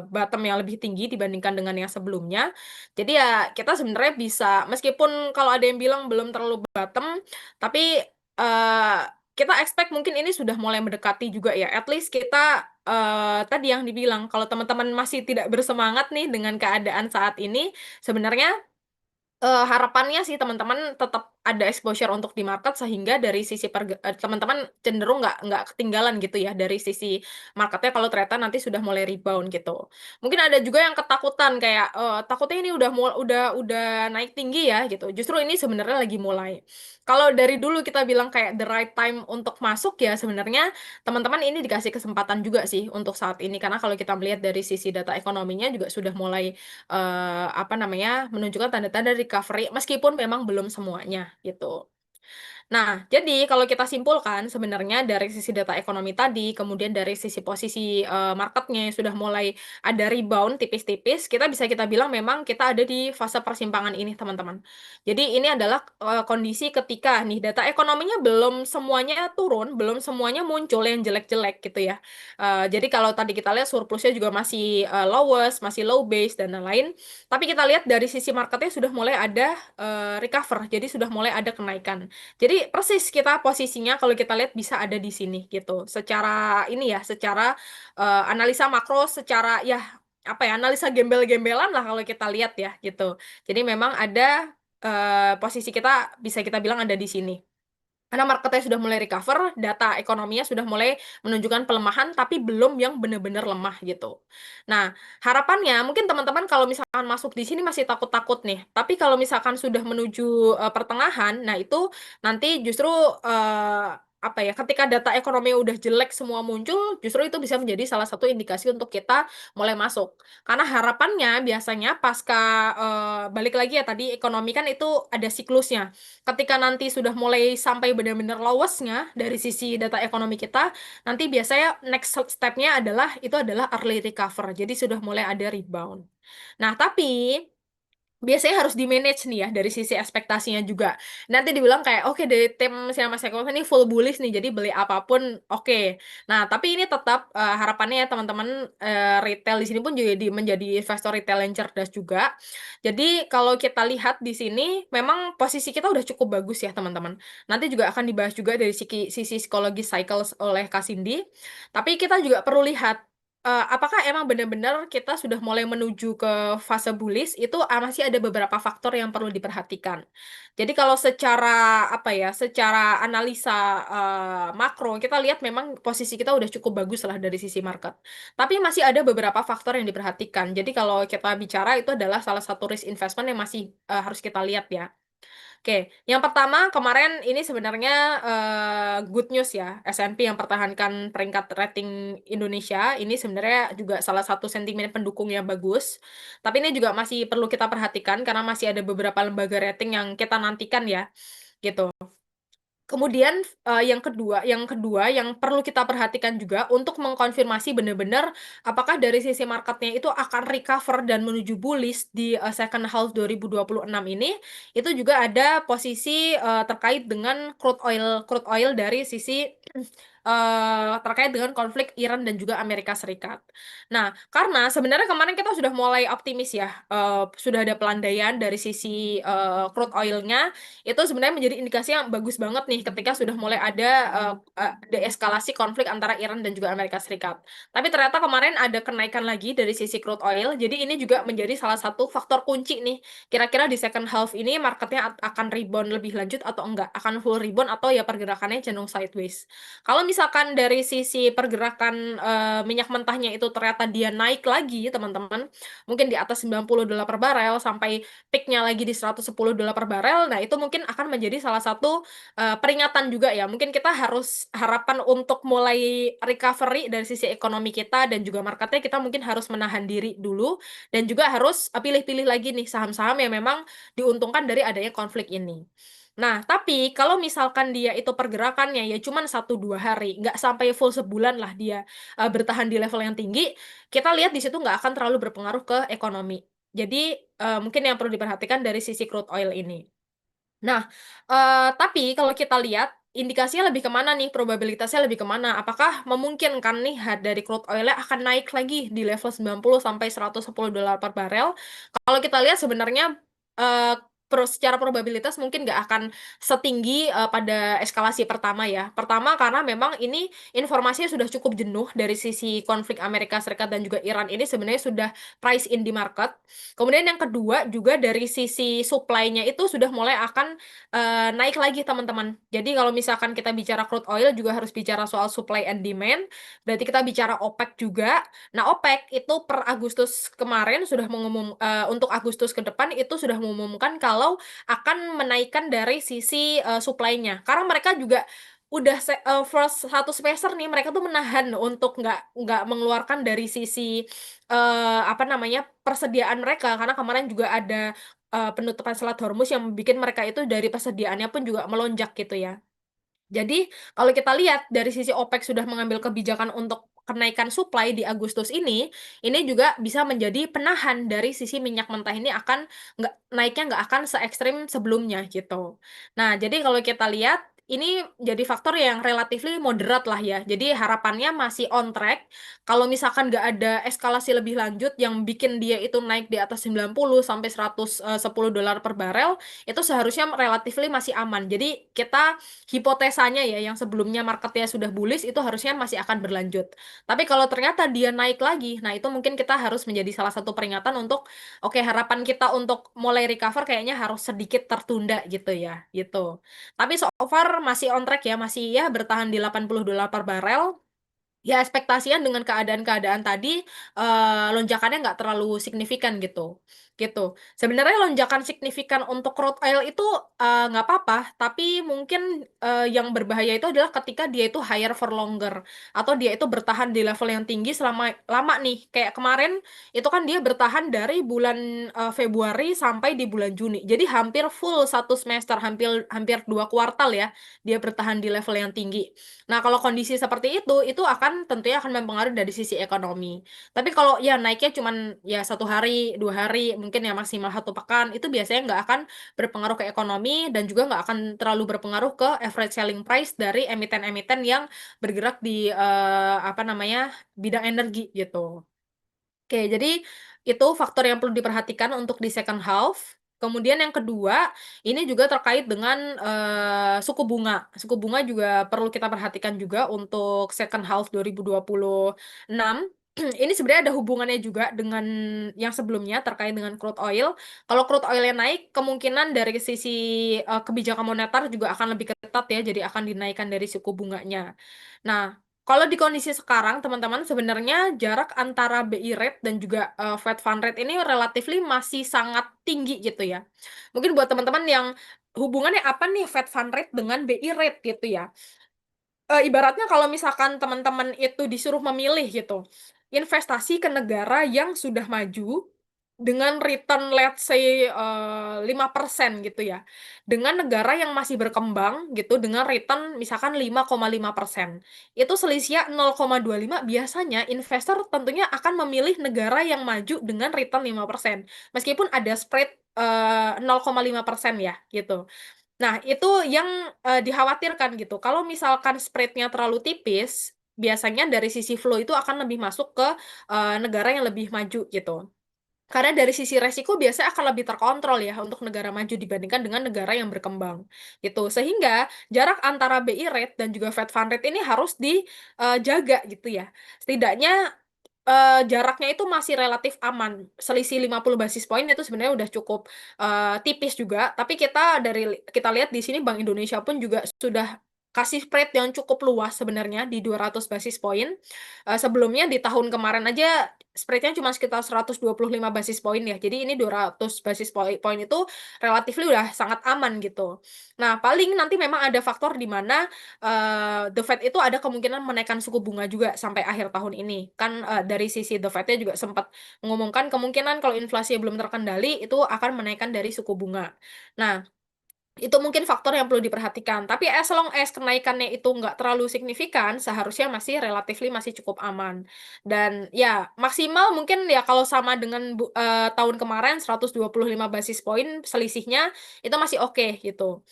bottom yang lebih tinggi dibandingkan dengan yang sebelumnya. Jadi ya kita sebenarnya bisa, meskipun kalau ada yang bilang belum terlalu bottom, tapi eh, kita expect mungkin ini sudah mulai mendekati juga ya. At least kita tadi yang dibilang, kalau teman-teman masih tidak bersemangat nih dengan keadaan saat ini, sebenarnya harapannya sih teman-teman tetap ada exposure untuk di market sehingga dari sisi teman-teman cenderung nggak ketinggalan gitu ya dari sisi marketnya kalau ternyata nanti sudah mulai rebound gitu. Mungkin ada juga yang ketakutan kayak takutnya ini udah naik tinggi ya gitu. Justru ini sebenarnya lagi mulai. Kalau dari dulu kita bilang kayak the right time untuk masuk ya sebenarnya teman-teman ini dikasih kesempatan juga sih untuk saat ini karena kalau kita melihat dari sisi data ekonominya juga sudah mulai apa namanya menunjukkan tanda-tanda recovery meskipun memang belum semuanya gitu. Nah, jadi kalau kita simpulkan sebenarnya dari sisi data ekonomi tadi, kemudian dari sisi posisi marketnya yang sudah mulai ada rebound tipis-tipis, kita bilang memang kita ada di fase persimpangan ini, teman-teman. Jadi ini adalah kondisi ketika nih data ekonominya belum semuanya turun, belum semuanya muncul yang jelek-jelek gitu ya. Jadi kalau tadi kita lihat surplusnya juga masih lowest, masih low base dan lain-lain, tapi kita lihat dari sisi marketnya sudah mulai ada recover, jadi sudah mulai ada kenaikan. Jadi persis kita posisinya kalau kita lihat bisa ada di sini gitu. Secara ini ya, secara analisa makro, secara ya apa ya, analisa gembel-gembelan lah kalau kita lihat ya gitu. Jadi memang ada posisi kita bisa kita bilang ada di sini. Karena marketnya sudah mulai recover, data ekonominya sudah mulai menunjukkan pelemahan, tapi belum yang benar-benar lemah gitu. Nah, harapannya mungkin teman-teman kalau misalkan masuk di sini masih takut-takut nih. Tapi kalau misalkan sudah menuju pertengahan, nah itu nanti justru apa ya, ketika data ekonomi udah jelek semua muncul, justru itu bisa menjadi salah satu indikasi untuk kita mulai masuk. Karena harapannya biasanya pasca balik lagi ya tadi ekonomi kan itu ada siklusnya ketika nanti sudah mulai sampai benar-benar lowestnya dari sisi data ekonomi kita, nanti biasanya next step-nya adalah itu adalah early recover. Jadi sudah mulai ada rebound. Nah, tapi biasanya harus di-manage nih ya dari sisi ekspektasinya juga. Nanti dibilang kayak oke dari tim Sinama Sektor ini full bullish nih jadi beli apapun oke. Nah, tapi ini tetap harapannya ya teman-teman retail di sini pun juga menjadi investor retail yang cerdas juga. Jadi kalau kita lihat di sini memang posisi kita udah cukup bagus ya teman-teman. Nanti juga akan dibahas juga dari sisi psikologi cycles oleh Kak Cindy. Tapi kita juga perlu lihat apakah emang benar-benar kita sudah mulai menuju ke fase bullish itu masih ada beberapa faktor yang perlu diperhatikan. Jadi kalau secara apa ya, secara analisa makro kita lihat memang posisi kita udah cukup bagus lah dari sisi market. Tapi masih ada beberapa faktor yang diperhatikan. Jadi kalau kita bicara itu adalah salah satu risk investment yang masih harus kita lihat ya. Oke, yang pertama kemarin ini sebenarnya good news ya, S&P yang pertahankan peringkat rating Indonesia ini sebenarnya juga salah satu sentimen pendukung yang bagus. Tapi ini juga masih perlu kita perhatikan karena masih ada beberapa lembaga rating yang kita nantikan ya, gitu. Kemudian yang kedua yang perlu kita perhatikan juga untuk mengkonfirmasi benar-benar apakah dari sisi marketnya itu akan recover dan menuju bullish di second half 2026 ini, itu juga ada posisi terkait dengan crude oil dari sisi terkait dengan konflik Iran dan juga Amerika Serikat. Nah, karena sebenarnya kemarin kita sudah mulai optimis ya, sudah ada pelandaian dari sisi crude oilnya itu sebenarnya menjadi indikasi yang bagus banget nih ketika sudah mulai ada deeskalasi konflik antara Iran dan juga Amerika Serikat. Tapi ternyata kemarin ada kenaikan lagi dari sisi crude oil, jadi ini juga menjadi salah satu faktor kunci nih. Kira-kira di second half ini marketnya akan rebound lebih lanjut atau enggak? Akan full rebound atau ya pergerakannya cenderung sideways. Kalau misalkan dari sisi pergerakan minyak mentahnya itu ternyata dia naik lagi, teman-teman, mungkin di atas $90 per barel sampai peaknya lagi di $110 per barel. Nah, itu mungkin akan menjadi salah satu peringatan juga ya. Mungkin kita harus harapan untuk mulai recovery dari sisi ekonomi kita dan juga marketnya kita mungkin harus menahan diri dulu dan juga harus pilih-pilih lagi nih saham-saham yang memang diuntungkan dari adanya konflik ini. Nah, tapi kalau misalkan dia itu pergerakannya ya cuman 1-2 hari, nggak sampai full sebulan lah dia bertahan di level yang tinggi, kita lihat di situ nggak akan terlalu berpengaruh ke ekonomi. Jadi mungkin yang perlu diperhatikan dari sisi crude oil ini. Nah, tapi kalau kita lihat indikasinya lebih kemana nih, probabilitasnya lebih kemana? Apakah memungkinkan nih dari crude oil-nya akan naik lagi di level 90 sampai $110 per barel? Kalau kita lihat sebenarnya secara probabilitas mungkin nggak akan setinggi pada eskalasi pertama ya. Pertama karena memang ini informasinya sudah cukup jenuh dari sisi konflik Amerika Serikat dan juga Iran ini sebenarnya sudah price in di market. Kemudian yang kedua juga dari sisi supply-nya itu sudah mulai akan naik lagi teman-teman. Jadi kalau misalkan kita bicara crude oil juga harus bicara soal supply and demand. Berarti kita bicara OPEC juga. Nah, OPEC itu per Agustus kemarin sudah untuk Agustus ke depan itu sudah mengumumkan kalau akan menaikkan dari sisi supply-nya. Karena mereka juga udah first satu semester nih mereka tuh menahan untuk nggak mengeluarkan dari sisi apa namanya persediaan mereka karena kemarin juga ada penutupan Selat Hormuz yang bikin mereka itu dari persediaannya pun juga melonjak gitu ya. Jadi, kalau kita lihat dari sisi OPEC sudah mengambil kebijakan untuk kenaikan supply di Agustus ini juga bisa menjadi penahan dari sisi minyak mentah ini akan naiknya nggak akan se ekstrim sebelumnya gitu. Nah, jadi kalau kita lihat ini jadi faktor yang relatifly moderat lah ya. Jadi harapannya masih on track. Kalau misalkan nggak ada eskalasi lebih lanjut yang bikin dia itu naik di atas 90 sampai 110 dolar per barel, itu seharusnya relatifly masih aman. Jadi kita hipotesanya ya yang sebelumnya marketnya sudah bullish itu harusnya masih akan berlanjut. Tapi kalau ternyata dia naik lagi, nah itu mungkin kita harus menjadi salah satu peringatan untuk oke harapan kita untuk mulai recover kayaknya harus sedikit tertunda gitu ya, gitu. Tapi so far masih on track ya, masih ya bertahan di 80 dolar per barel. Ya ekspektasinya dengan keadaan-keadaan tadi lonjakannya nggak terlalu signifikan gitu gitu sebenarnya lonjakan signifikan untuk crude oil itu nggak apa-apa tapi mungkin yang berbahaya itu adalah ketika dia itu higher for longer atau dia itu bertahan di level yang tinggi selama lama nih kayak kemarin itu kan dia bertahan dari bulan Februari sampai di bulan Juni jadi hampir full satu semester hampir hampir 2 kuartal ya dia bertahan di level yang tinggi. Nah, kalau kondisi seperti itu akan tentunya akan mempengaruhi dari sisi ekonomi. Tapi kalau ya naiknya cuman ya 1 hari, 2 hari, mungkin ya maksimal 1 pekan, itu biasanya nggak akan berpengaruh ke ekonomi dan juga nggak akan terlalu berpengaruh ke average selling price dari emiten-emiten yang bergerak di apa namanya bidang energi gitu. Oke, jadi itu faktor yang perlu diperhatikan untuk di second half. Kemudian yang kedua, ini juga terkait dengan suku bunga. Suku bunga juga perlu kita perhatikan juga untuk second half 2026. Ini sebenarnya ada hubungannya juga dengan yang sebelumnya terkait dengan crude oil. Kalau crude oilnya naik, kemungkinan dari sisi kebijakan moneter juga akan lebih ketat ya, jadi akan dinaikkan dari suku bunganya. Nah, kalau di kondisi sekarang, teman-teman, sebenarnya jarak antara BI rate dan juga Fed Fund rate ini relatifly masih sangat tinggi gitu ya. Mungkin buat teman-teman yang hubungannya apa nih Fed Fund rate dengan BI rate gitu ya. Ibaratnya kalau misalkan teman-teman itu disuruh memilih gitu, investasi ke negara yang sudah maju dengan return let's say 5% gitu ya. Dengan negara yang masih berkembang gitu dengan return misalkan 5,5%. Itu selisihnya 0,25 biasanya investor tentunya akan memilih negara yang maju dengan return 5%. Meskipun ada spread 0,5% ya gitu. Nah, itu yang dikhawatirkan gitu. Kalau misalkan spread-nya terlalu tipis, biasanya dari sisi flow itu akan lebih masuk ke negara yang lebih maju gitu. Karena dari sisi resiko biasanya akan lebih terkontrol ya untuk negara maju dibandingkan dengan negara yang berkembang gitu. Sehingga jarak antara BI rate dan juga Fed Fund rate ini harus dijaga gitu ya. Setidaknya jaraknya itu masih relatif aman. Selisih 50 basis poin itu sebenarnya udah cukup tipis juga. Tapi kita lihat di sini Bank Indonesia pun juga sudah kasih spread yang cukup luas sebenarnya di 200 basis poin. Sebelumnya di tahun kemarin aja spreadnya cuma sekitar 125 basis poin ya. Jadi ini 200 basis poin itu relatif udah sangat aman gitu. Nah, paling nanti memang ada faktor di mana The Fed itu ada kemungkinan menaikkan suku bunga juga sampai akhir tahun ini. Kan dari sisi The Fed-nya juga sempat mengumumkan kemungkinan kalau inflasi belum terkendali itu akan menaikkan dari suku bunga. Nah, itu mungkin faktor yang perlu diperhatikan. Tapi as long as kenaikannya itu nggak terlalu signifikan, seharusnya masih relatively masih cukup aman. Dan ya maksimal mungkin ya kalau sama dengan tahun kemarin 125 basis poin selisihnya itu masih oke gitu.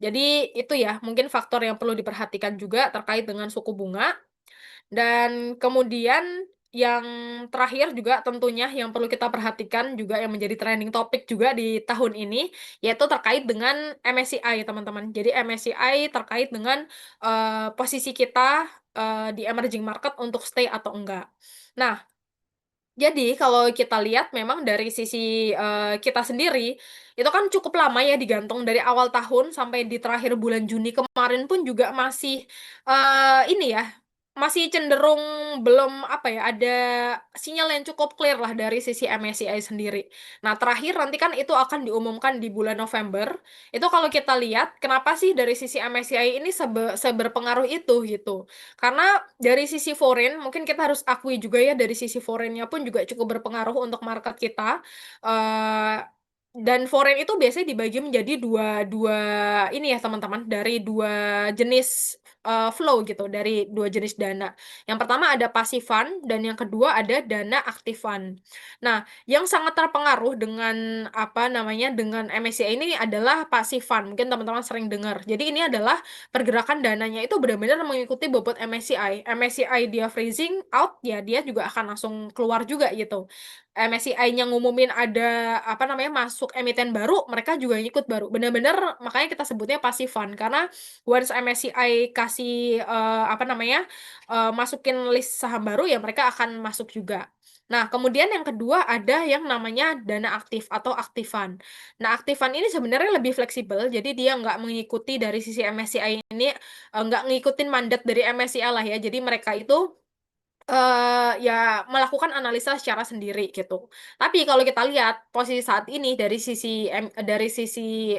Jadi itu ya mungkin faktor yang perlu diperhatikan juga terkait dengan suku bunga. Dan kemudian yang terakhir juga tentunya yang perlu kita perhatikan juga yang menjadi trending topik juga di tahun ini yaitu terkait dengan MSCI teman-teman. Jadi MSCI terkait dengan posisi kita di emerging market untuk stay atau enggak. Nah, jadi kalau kita lihat memang dari sisi kita sendiri itu kan cukup lama ya digantung dari awal tahun sampai di terakhir bulan Juni kemarin pun juga masih ini ya masih cenderung belum apa ya ada sinyal yang cukup clear lah dari sisi MSCI sendiri. Nah, terakhir nanti kan itu akan diumumkan di bulan November. Itu kalau kita lihat kenapa sih dari sisi MSCI ini seberpengaruh itu gitu. Karena dari sisi foreign, mungkin kita harus akui juga ya dari sisi foreignnya pun juga cukup berpengaruh untuk market kita. Eh, dan foreign itu biasanya dibagi menjadi dua dua ini ya teman-teman dari dua jenis flow gitu dari dua jenis dana. Yang pertama ada passive fund dan yang kedua ada dana active fund. Nah, yang sangat terpengaruh dengan apa namanya dengan MSCI ini adalah passive fund. Mungkin teman-teman sering dengar. Jadi ini adalah pergerakan dananya itu benar-benar mengikuti bobot MSCI. MSCI dia freezing out, ya dia juga akan langsung keluar juga gitu. MSCI-nya ngumumin ada apa namanya masuk emiten baru, mereka juga ngikut baru. Benar-benar makanya kita sebutnya passive fund karena once MSCI kasih apa namanya masukin list saham baru ya mereka akan masuk juga. Nah, kemudian yang kedua ada yang namanya dana aktif atau aktifan. Nah, aktifan ini sebenarnya lebih fleksibel, jadi dia nggak mengikuti dari sisi MSCI ini, nggak ngikutin mandat dari MSCI lah ya. Jadi mereka itu ya melakukan analisa secara sendiri gitu. Tapi kalau kita lihat posisi saat ini dari sisi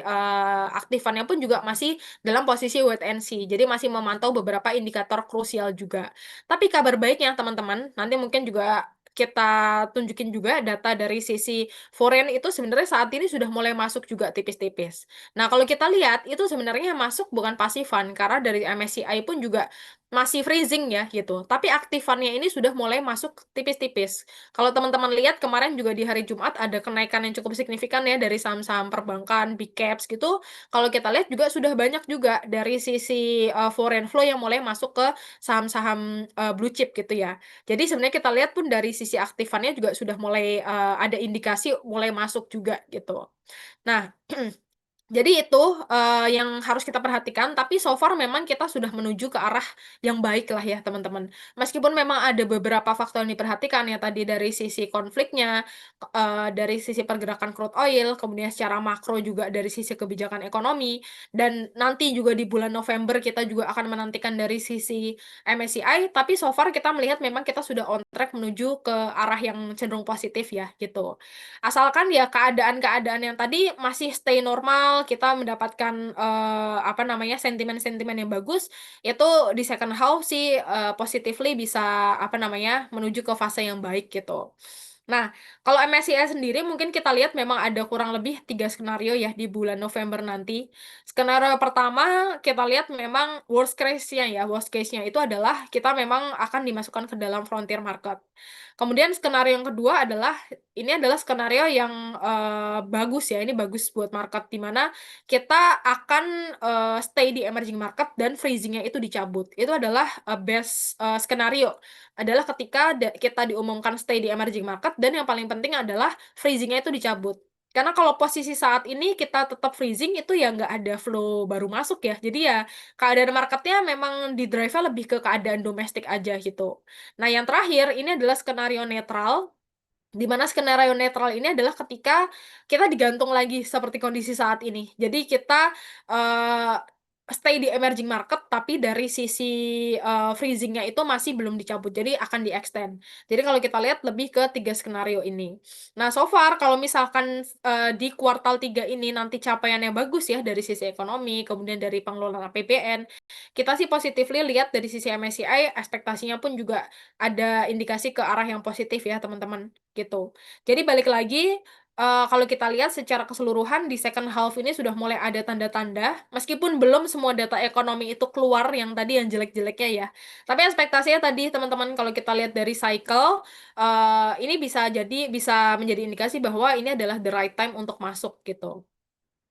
aktifannya pun juga masih dalam posisi wait and see. Jadi masih memantau beberapa indikator krusial juga. Tapi kabar baiknya teman-teman, nanti mungkin juga kita tunjukin juga data dari sisi foreign itu sebenarnya saat ini sudah mulai masuk juga tipis-tipis. Nah, kalau kita lihat itu sebenarnya yang masuk bukan pasifan karena dari MSCI pun juga masih freezing ya gitu. Tapi aktifannya ini sudah mulai masuk tipis-tipis. Kalau teman-teman lihat kemarin juga di hari Jumat ada kenaikan yang cukup signifikan ya dari saham-saham perbankan, big caps gitu. Kalau kita lihat juga sudah banyak juga dari sisi foreign flow yang mulai masuk ke saham-saham blue chip gitu ya. Jadi sebenarnya kita lihat pun dari sisi aktifannya juga sudah mulai ada indikasi mulai masuk juga gitu. Nah, jadi itu yang harus kita perhatikan, tapi so far memang kita sudah menuju ke arah yang baik lah ya teman-teman. Meskipun memang ada beberapa faktor yang diperhatikan ya tadi dari sisi konfliknya, dari sisi pergerakan crude oil, kemudian secara makro juga dari sisi kebijakan ekonomi, dan nanti juga di bulan November kita juga akan menantikan dari sisi MSCI, tapi so far kita melihat memang kita sudah on track menuju ke arah yang cenderung positif ya gitu. Asalkan ya keadaan-keadaan yang tadi masih stay normal, kita mendapatkan apa namanya sentimen-sentimen yang bagus, itu di second half sih positively bisa apa namanya menuju ke fase yang baik gitu. Nah, kalau MSCI sendiri mungkin kita lihat memang ada kurang lebih 3 skenario ya di bulan November nanti. Skenario pertama kita lihat memang worst case-nya ya, worst case-nya itu adalah kita memang akan dimasukkan ke dalam frontier market. Kemudian skenario yang kedua adalah ini adalah skenario yang bagus ya, ini bagus buat market di mana kita akan stay di emerging market dan freezingnya itu dicabut. Itu adalah best skenario adalah ketika kita diumumkan stay di emerging market dan yang paling penting adalah freezingnya itu dicabut. Karena kalau posisi saat ini kita tetap freezing itu ya nggak ada flow baru masuk ya. Jadi ya keadaan marketnya memang di drive-nya lebih ke keadaan domestik aja gitu. Nah, yang terakhir ini adalah skenario netral, di mana skenario netral ini adalah ketika kita digantung lagi seperti kondisi saat ini. Jadi kita eh, stay di emerging market, tapi dari sisi freezingnya itu masih belum dicabut. Jadi akan di-extend. Jadi kalau kita lihat lebih ke 3 skenario ini. Nah, so far kalau misalkan di kuartal 3 ini nanti capaiannya bagus ya dari sisi ekonomi, kemudian dari pengelolaan APBN, kita sih positively lihat dari sisi MSCI, ekspektasinya pun juga ada indikasi ke arah yang positif ya teman-teman gitu. Jadi balik lagi kalau kita lihat secara keseluruhan di second half ini sudah mulai ada tanda-tanda meskipun belum semua data ekonomi itu keluar yang tadi yang jelek-jeleknya ya. Tapi ekspektasinya tadi teman-teman kalau kita lihat dari cycle ini bisa menjadi indikasi bahwa ini adalah the right time untuk masuk gitu.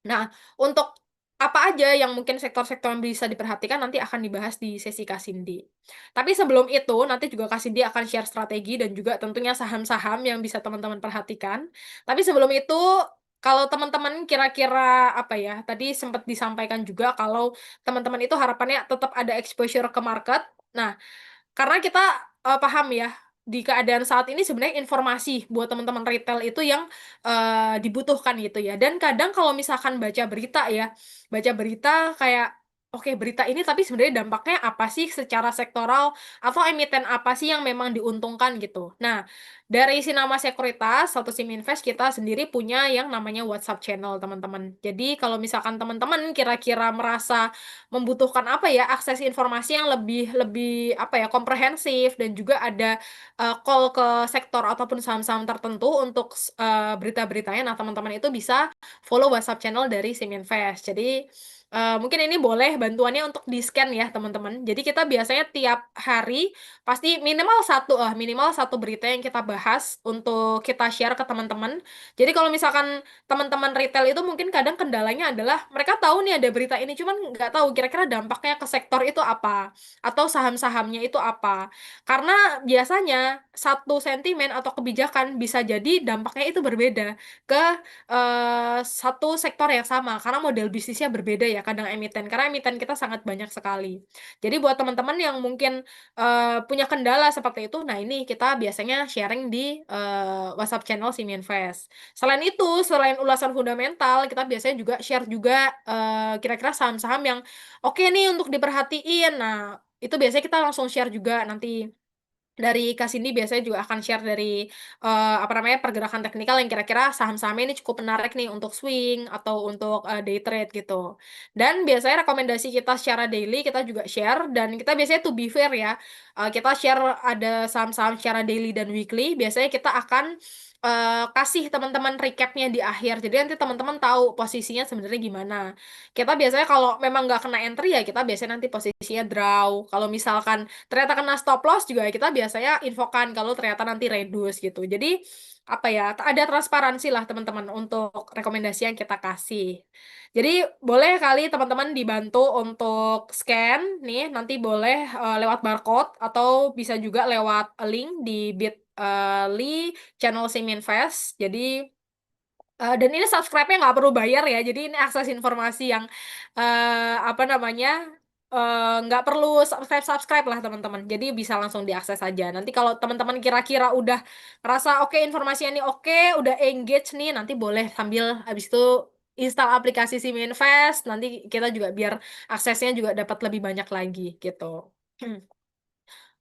Nah, untuk apa aja yang mungkin sektor-sektor yang bisa diperhatikan nanti akan dibahas di sesi Kak Cindy. Tapi sebelum itu, nanti juga Kak Cindy akan share strategi dan juga tentunya saham-saham yang bisa teman-teman perhatikan. Tapi sebelum itu, kalau teman-teman kira-kira apa ya, tadi sempat disampaikan juga kalau teman-teman itu harapannya tetap ada exposure ke market. Nah, karena kita paham ya, di keadaan saat ini sebenarnya informasi buat teman-teman retail itu yang dibutuhkan gitu ya. Dan kadang kalau misalkan baca berita kayak oke berita ini tapi sebenarnya dampaknya apa sih secara sektoral atau emiten apa sih yang memang diuntungkan gitu. Nah, dari Sinama Sekuritas atau Siminvest kita sendiri punya yang namanya WhatsApp channel teman-teman. Jadi kalau misalkan teman-teman kira-kira merasa membutuhkan apa ya akses informasi yang lebih lebih apa ya komprehensif dan juga ada call ke sektor ataupun saham-saham tertentu untuk berita-beritanya. Nah, teman-teman itu bisa follow WhatsApp channel dari Siminvest. Jadi mungkin ini boleh bantuannya untuk di-scan ya teman-teman. Jadi kita biasanya tiap hari pasti minimal satu berita yang kita bahas untuk kita share ke teman-teman. Jadi kalau misalkan teman-teman retail itu mungkin kadang kendalanya adalah mereka tahu nih ada berita ini, cuman nggak tahu kira-kira dampaknya ke sektor itu apa, atau saham-sahamnya itu apa. Karena biasanya satu sentimen atau kebijakan bisa jadi dampaknya itu berbeda ke satu sektor yang sama, karena model bisnisnya berbeda ya kadang emiten, karena emiten kita sangat banyak sekali. Jadi buat teman-teman yang mungkin punya kendala seperti itu, nah ini kita biasanya sharing di WhatsApp channel Siminvest. Selain itu, selain ulasan fundamental, kita biasanya juga share juga kira-kira saham-saham yang oke nih untuk diperhatiin. Nah, itu biasanya kita langsung share juga nanti dari Kak Cindy biasanya juga akan share dari apa namanya pergerakan teknikal yang kira-kira saham-sahamnya ini cukup menarik nih untuk swing atau untuk day trade gitu. Dan biasanya rekomendasi kita secara daily kita juga share dan kita biasanya to be fair ya, kita share ada saham-saham secara daily dan weekly. Biasanya kita akan kasih teman-teman recapnya di akhir. Jadi nanti teman-teman tahu posisinya sebenarnya gimana. Kita biasanya kalau memang nggak kena entry ya kita biasanya nanti posisinya draw. Kalau misalkan ternyata kena stop loss juga kita biasanya infokan kalau ternyata nanti reduce gitu. Jadi apa ya, ada transparansi lah teman-teman untuk rekomendasi yang kita kasih. Jadi boleh kali teman-teman dibantu untuk scan nih, nanti boleh lewat barcode atau bisa juga lewat link di Bitly channel Siminvest. Jadi dan ini subscribe-nya nggak perlu bayar ya. Jadi ini akses informasi yang apa namanya nggak perlu subscribe lah teman-teman. Jadi bisa langsung diakses aja. Nanti kalau teman-teman kira-kira udah ngerasa oke informasi ini oke, udah engage nih, nanti boleh sambil habis itu install aplikasi Siminvest. Nanti kita juga biar aksesnya juga dapat lebih banyak lagi gitu.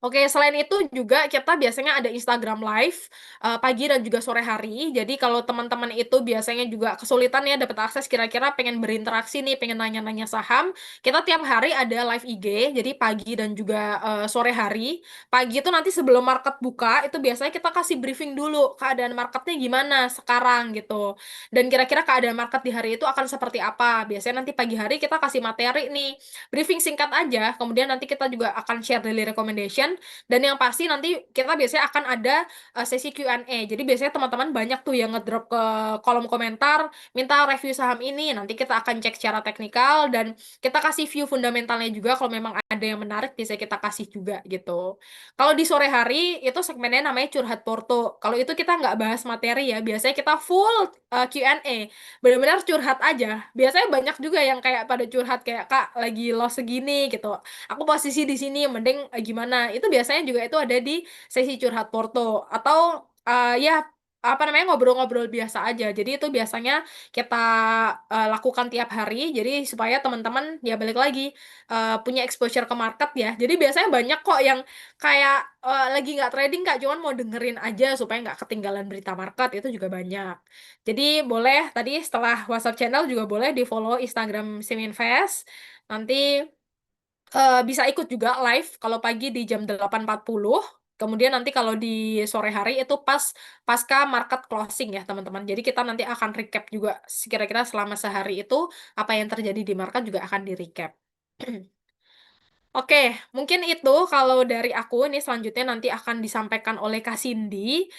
Oke, selain itu juga kita biasanya ada Instagram Live pagi dan juga sore hari. Jadi kalau teman-teman itu biasanya juga kesulitan ya dapat akses kira-kira pengen berinteraksi nih, pengen nanya-nanya saham, kita tiap hari ada live IG. Jadi pagi dan juga sore hari. Pagi itu nanti sebelum market buka, itu biasanya kita kasih briefing dulu keadaan marketnya gimana sekarang gitu. Dan kira-kira keadaan market di hari itu akan seperti apa. Biasanya nanti pagi hari kita kasih materi nih, briefing singkat aja. Kemudian nanti kita juga akan share daily recommendation dan yang pasti nanti kita biasanya akan ada sesi Q&A. Jadi biasanya teman-teman banyak tuh yang ngedrop ke kolom komentar, minta review saham ini. Nanti kita akan cek secara teknikal dan kita kasih view fundamentalnya juga. Kalau memang ada yang menarik bisa kita kasih juga gitu. Kalau di sore hari itu segmennya namanya curhat Porto. Kalau itu kita nggak bahas materi ya. Biasanya kita full Q&A. Benar-benar curhat aja. Biasanya banyak juga yang kayak pada curhat kayak Kak lagi loss segini gitu. Aku posisi di sini mending gimana. Itu biasanya juga itu ada di sesi curhat Porto atau ya apa namanya ngobrol-ngobrol biasa aja. Jadi itu biasanya kita lakukan tiap hari. Jadi supaya teman-teman ya balik lagi punya exposure ke market ya. Jadi biasanya banyak kok yang kayak lagi nggak trading Kak, cuman mau dengerin aja supaya nggak ketinggalan berita market itu juga banyak. Jadi boleh tadi setelah WhatsApp channel juga boleh di follow Instagram Siminvest. Nanti bisa ikut juga live kalau pagi di jam 8.40. Kemudian nanti kalau di sore hari itu pas pasca market closing ya teman-teman. Jadi kita nanti akan recap juga kira-kira selama sehari itu apa yang terjadi di market juga akan di recap. Oke, mungkin itu kalau dari aku ini selanjutnya nanti akan disampaikan oleh Kak Cindy.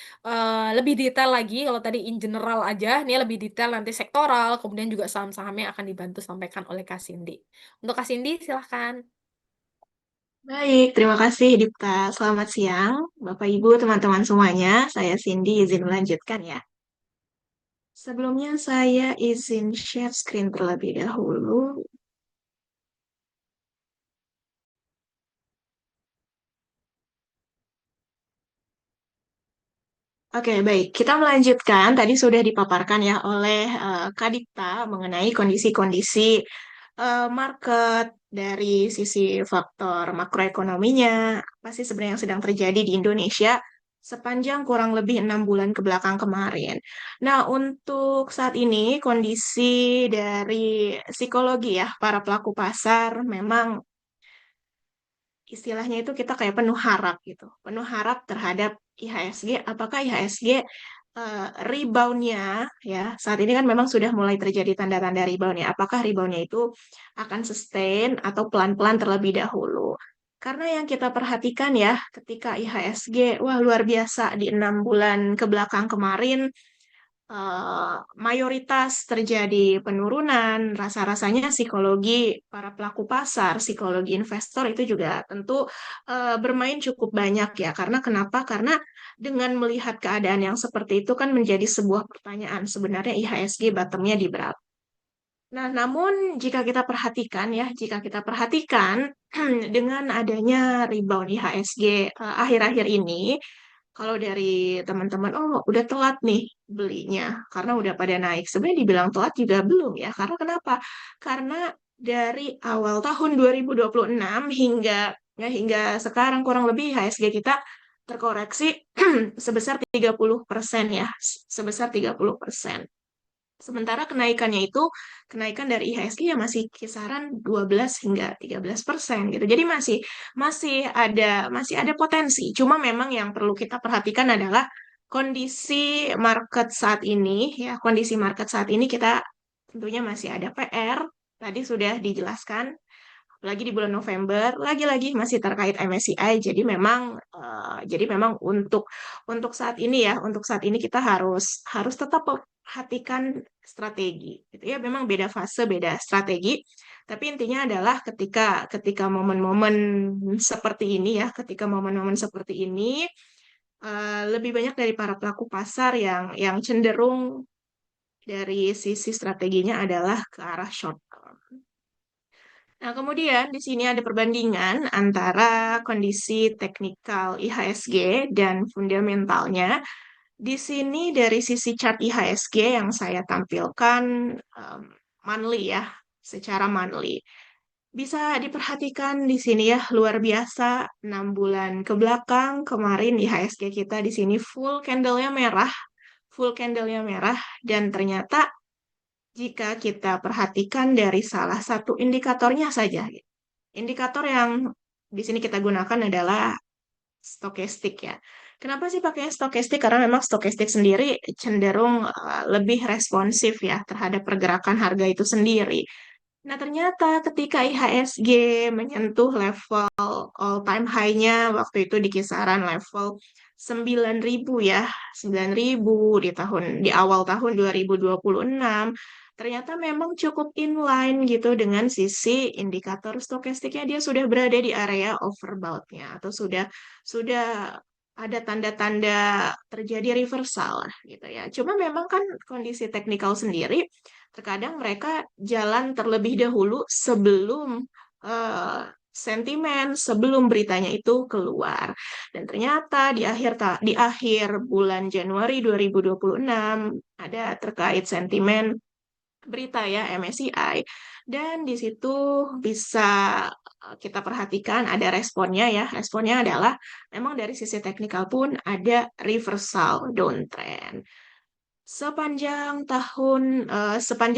Lebih detail lagi, kalau tadi in general aja, ini lebih detail nanti sektoral, kemudian juga saham-sahamnya akan dibantu sampaikan oleh Kak Cindy. Untuk Kak Cindy, silahkan. Baik, terima kasih Dipta. Selamat siang, Bapak Ibu, teman-teman semuanya. Saya Cindy, izin melanjutkan ya. Sebelumnya saya izin share screen terlebih dahulu. Oke, baik. Kita melanjutkan. Tadi sudah dipaparkan ya oleh Kak Dipta mengenai kondisi-kondisi market dari sisi faktor makroekonominya. Apa sih sebenarnya yang sedang terjadi di Indonesia sepanjang kurang lebih 6 bulan ke belakang kemarin. Nah, untuk saat ini kondisi dari psikologi ya para pelaku pasar memang istilahnya itu kita kayak penuh harap gitu. Penuh harap terhadap IHSG. Apakah IHSG reboundnya ya saat ini kan memang sudah mulai terjadi tanda-tanda reboundnya. Apakah reboundnya itu akan sustain atau pelan-pelan terlebih dahulu? Karena yang kita perhatikan ya ketika IHSG wah luar biasa di 6 bulan ke belakang kemarin mayoritas terjadi penurunan, rasa-rasanya psikologi para pelaku pasar, psikologi investor itu juga tentu bermain cukup banyak ya. Karena kenapa? Karena dengan melihat keadaan yang seperti itu kan menjadi sebuah pertanyaan sebenarnya IHSG bottomnya di berapa. Nah, namun jika kita perhatikan dengan adanya rebound IHSG akhir-akhir ini, kalau dari teman-teman, oh udah telat nih belinya karena udah pada naik. Sebenarnya dibilang telat juga belum ya. Karena kenapa? Karena dari awal tahun 2026 hingga sekarang kurang lebih IHSG kita terkoreksi sebesar 30% ya, sebesar 30%. Sementara kenaikannya itu kenaikan dari IHSG ya masih kisaran 12 hingga 13% gitu. Jadi masih ada potensi. Cuma memang yang perlu kita perhatikan adalah kondisi market saat ini ya, kondisi market saat ini kita tentunya masih ada PR. Tadi sudah dijelaskan lagi di bulan November, lagi-lagi masih terkait MSCI. Jadi memang untuk saat ini ya, untuk saat ini kita harus harus tetap perhatikan strategi. Gitu ya, memang beda fase, beda strategi. Tapi intinya adalah ketika ketika momen-momen seperti ini ya, ketika momen-momen seperti ini lebih banyak dari para pelaku pasar yang cenderung dari sisi strateginya adalah ke arah short term. Nah, kemudian di sini ada perbandingan antara kondisi teknikal IHSG dan fundamentalnya. Di sini dari sisi chart IHSG yang saya tampilkan um, monthly ya, secara monthly. Bisa diperhatikan di sini ya, luar biasa 6 bulan ke belakang kemarin IHSG kita di sini full candle-nya merah dan ternyata jika kita perhatikan dari salah satu indikatornya saja. Indikator yang di sini kita gunakan adalah stokastik ya. Kenapa sih pakai stokastik? Karena memang stokastik sendiri cenderung lebih responsif ya terhadap pergerakan harga itu sendiri. Nah, ternyata ketika IHSG menyentuh level all-time high-nya waktu itu di kisaran level 9.000 ya, 9.000 di awal tahun 2026, ternyata memang cukup inline gitu dengan sisi indikator stokastiknya dia sudah berada di area overbought-nya atau sudah ada tanda-tanda terjadi reversal lah gitu ya. Cuma memang kan kondisi teknikal sendiri terkadang mereka jalan terlebih dahulu sebelum sentimen, sebelum beritanya itu keluar. Dan ternyata di akhir bulan Januari 2026 ada terkait sentimen berita ya MSCI dan di situ bisa kita perhatikan ada responnya ya. Responnya adalah memang dari sisi teknikal pun ada reversal downtrend. Sepanjang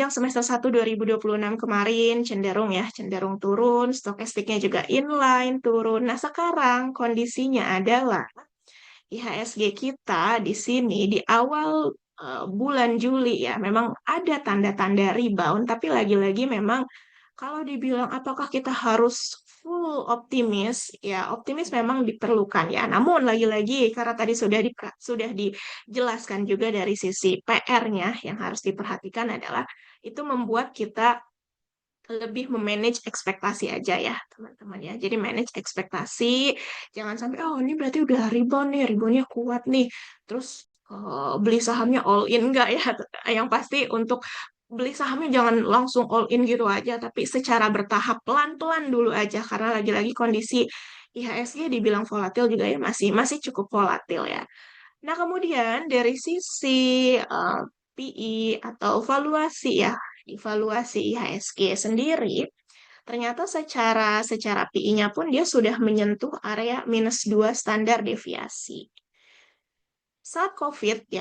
semester 1 2026 kemarin cenderung turun, stokastiknya juga inline turun. Nah, sekarang kondisinya adalah IHSG kita di sini di awal bulan Juli ya, memang ada tanda-tanda rebound, tapi lagi-lagi memang kalau dibilang apakah kita harus full optimis, ya optimis memang diperlukan ya. Namun lagi-lagi karena tadi sudah dijelaskan juga dari sisi PR-nya yang harus diperhatikan adalah itu membuat kita lebih memanage ekspektasi aja ya teman-teman ya. Jadi manage ekspektasi, jangan sampai oh ini berarti udah rebound nih, reboundnya kuat nih. Terus beli sahamnya all in enggak ya? Yang pasti untuk beli sahamnya jangan langsung all in gitu aja, tapi secara bertahap pelan-pelan dulu aja karena lagi-lagi kondisi IHSG dibilang volatil juga ya masih masih cukup volatil ya. Nah, kemudian dari sisi PE atau valuasi ya, evaluasi IHSG sendiri, ternyata secara PI-nya pun dia sudah menyentuh area -2 standar deviasi. Saat COVID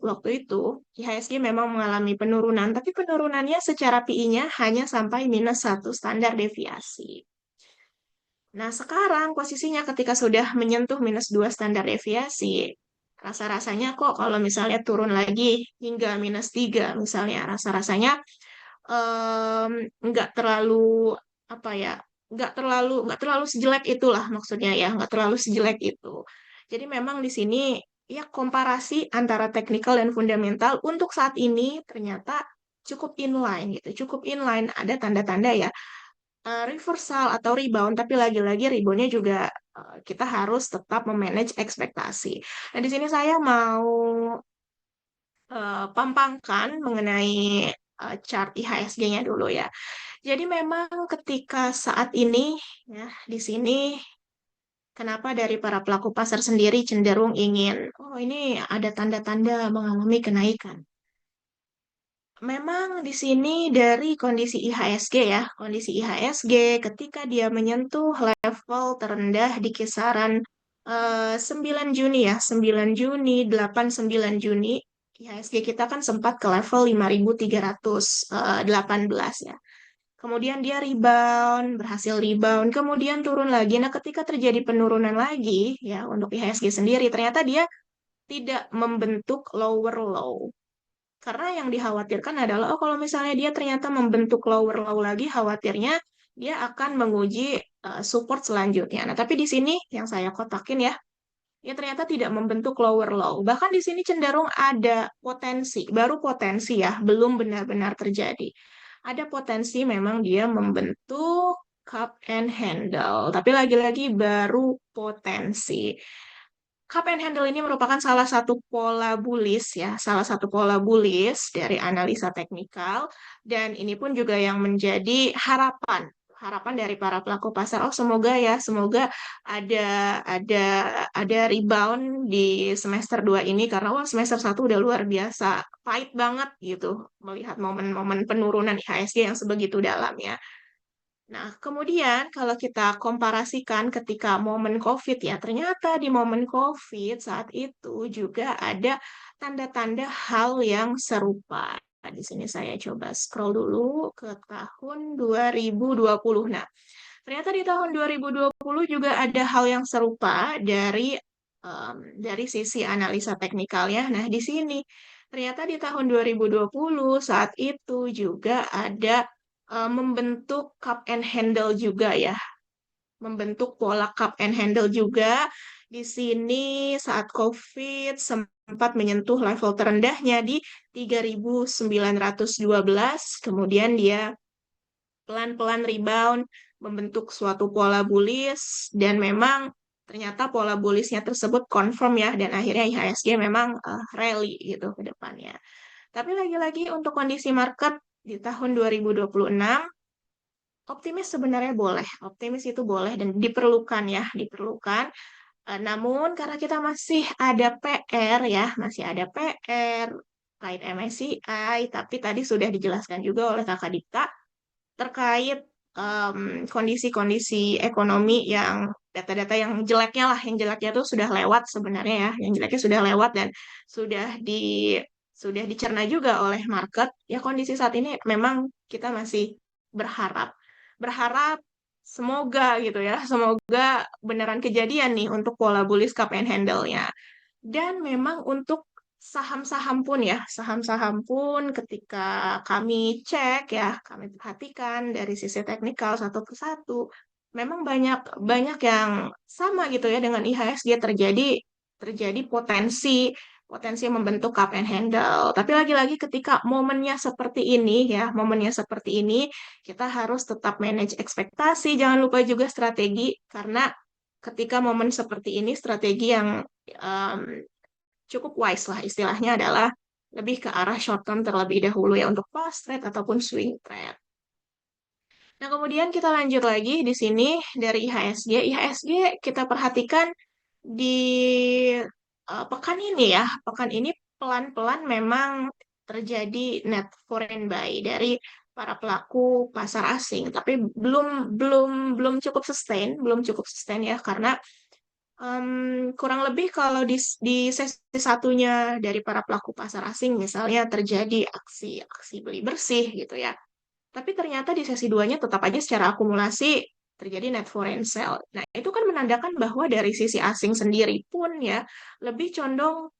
waktu itu, IHSG memang mengalami penurunan, tapi penurunannya secara PI-nya hanya sampai -1 standar deviasi. Nah, sekarang posisinya ketika sudah menyentuh -2 standar deviasi, rasa-rasanya kok kalau misalnya turun lagi hingga -3, misalnya rasa-rasanya em, nggak terlalu apa ya, nggak terlalu sejelek itulah maksudnya ya, nggak terlalu sejelek itu. Jadi memang di sini ya komparasi antara teknikal dan fundamental untuk saat ini ternyata cukup inline gitu, cukup inline. Ada tanda-tanda ya reversal atau rebound, tapi lagi-lagi reboundnya juga kita harus tetap memanage ekspektasi. Nah, di sini saya mau pampangkan mengenai chart IHSG-nya dulu ya. Jadi memang ketika saat ini ya di sini kenapa dari para pelaku pasar sendiri cenderung ingin oh ini ada tanda-tanda mengalami kenaikan. Memang di sini dari kondisi IHSG ya, kondisi IHSG ketika dia menyentuh level terendah di kisaran 9 Juni ya, 9 Juni, 8 9 Juni, IHSG kita kan sempat ke level 5.318 ya. Kemudian dia rebound, berhasil rebound, kemudian turun lagi. Nah, ketika terjadi penurunan lagi ya untuk IHSG sendiri, ternyata dia tidak membentuk lower low. Karena yang dikhawatirkan adalah, oh kalau misalnya dia ternyata membentuk lower low lagi, khawatirnya dia akan menguji support selanjutnya. Nah, tapi di sini yang saya kotakin ya, dia ternyata tidak membentuk lower low. Bahkan di sini cenderung ada potensi, baru potensi ya, belum benar-benar terjadi. Ada potensi memang dia membentuk cup and handle, tapi lagi-lagi baru potensi. Cup and handle ini merupakan salah satu pola bullish ya, salah satu pola bullish dari analisa teknikal dan ini pun juga yang menjadi harapan dari para pelaku pasar. Oh, semoga ya, semoga ada ada ada rebound di semester 2 ini karena wah semester 1 udah luar biasa, pahit banget gitu melihat momen-momen penurunan IHSG yang sebegitu dalam ya. Nah, kemudian kalau kita komparasikan ketika momen COVID ya, ternyata di momen COVID saat itu juga ada tanda-tanda hal yang serupa. Nah, di sini saya coba scroll dulu ke tahun 2020. Nah, ternyata di tahun 2020 juga ada hal yang serupa dari sisi analisa teknikalnya. Nah, di sini ternyata di tahun 2020 saat itu juga ada membentuk cup and handle juga ya, membentuk pola cup and handle juga. Di sini saat COVID sempat menyentuh level terendahnya di 3.912, kemudian dia pelan-pelan rebound, membentuk suatu pola bullish, dan memang ternyata pola bullishnya tersebut confirm ya, dan akhirnya IHSG memang rally gitu ke depannya. Tapi lagi-lagi untuk kondisi market di tahun 2026, optimis sebenarnya boleh, optimis itu boleh dan diperlukan ya, diperlukan. Namun karena kita masih ada PR ya, masih ada PR terkait MSCI, tapi tadi sudah dijelaskan juga oleh Kakak Dipta terkait kondisi-kondisi ekonomi yang data-data yang jeleknya lah, yang jeleknya itu sudah lewat sebenarnya ya, yang jeleknya sudah lewat dan sudah sudah dicerna juga oleh market. Ya kondisi saat ini memang kita masih berharap, berharap semoga gitu ya, semoga beneran kejadian nih untuk pola bullish cup and handle-nya. Dan memang untuk saham-saham pun ya, saham-saham pun ketika kami cek ya, kami perhatikan dari sisi teknikal satu persatu, memang banyak banyak yang sama gitu ya dengan IHSG terjadi terjadi potensi potensi membentuk cup and handle. Tapi lagi-lagi ketika momennya seperti ini ya, momennya seperti ini, kita harus tetap manage ekspektasi, jangan lupa juga strategi karena ketika momen seperti ini strategi yang um, cukup wise lah istilahnya adalah lebih ke arah short term terlebih dahulu ya untuk fast trade ataupun swing trade. Nah, kemudian kita lanjut lagi di sini dari IHSG. IHSG kita perhatikan di pekan ini ya, pekan ini pelan-pelan memang terjadi net foreign buy dari para pelaku pasar asing, tapi belum belum belum cukup sustain, belum cukup sustain ya karena kurang lebih kalau di sesi satunya dari para pelaku pasar asing misalnya terjadi aksi beli bersih gitu ya. Tapi ternyata di sesi duanya tetap aja secara akumulasi terjadi net foreign sale. Nah, itu kan menandakan bahwa dari sisi asing sendiri pun ya lebih condong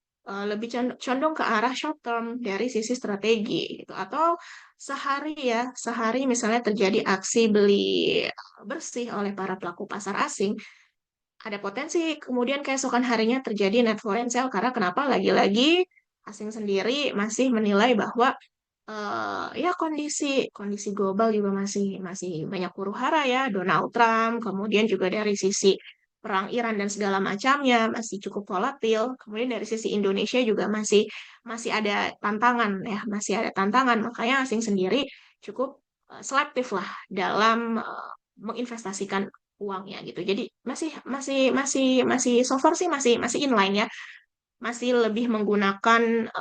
ke arah short term dari sisi strategi gitu. Atau sehari ya, sehari misalnya terjadi aksi beli bersih oleh para pelaku pasar asing, ada potensi kemudian keesokan harinya terjadi net foreign sale karena kenapa lagi-lagi asing sendiri masih menilai bahwa ya kondisi kondisi global juga masih masih banyak huru-hara ya Donald Trump kemudian juga dari sisi perang Iran dan segala macamnya masih cukup volatil kemudian dari sisi Indonesia juga masih masih ada tantangan ya masih ada tantangan makanya asing sendiri cukup selektif lah dalam menginvestasikan uangnya gitu jadi masih masih masih masih so far sih masih masih inline ya masih lebih menggunakan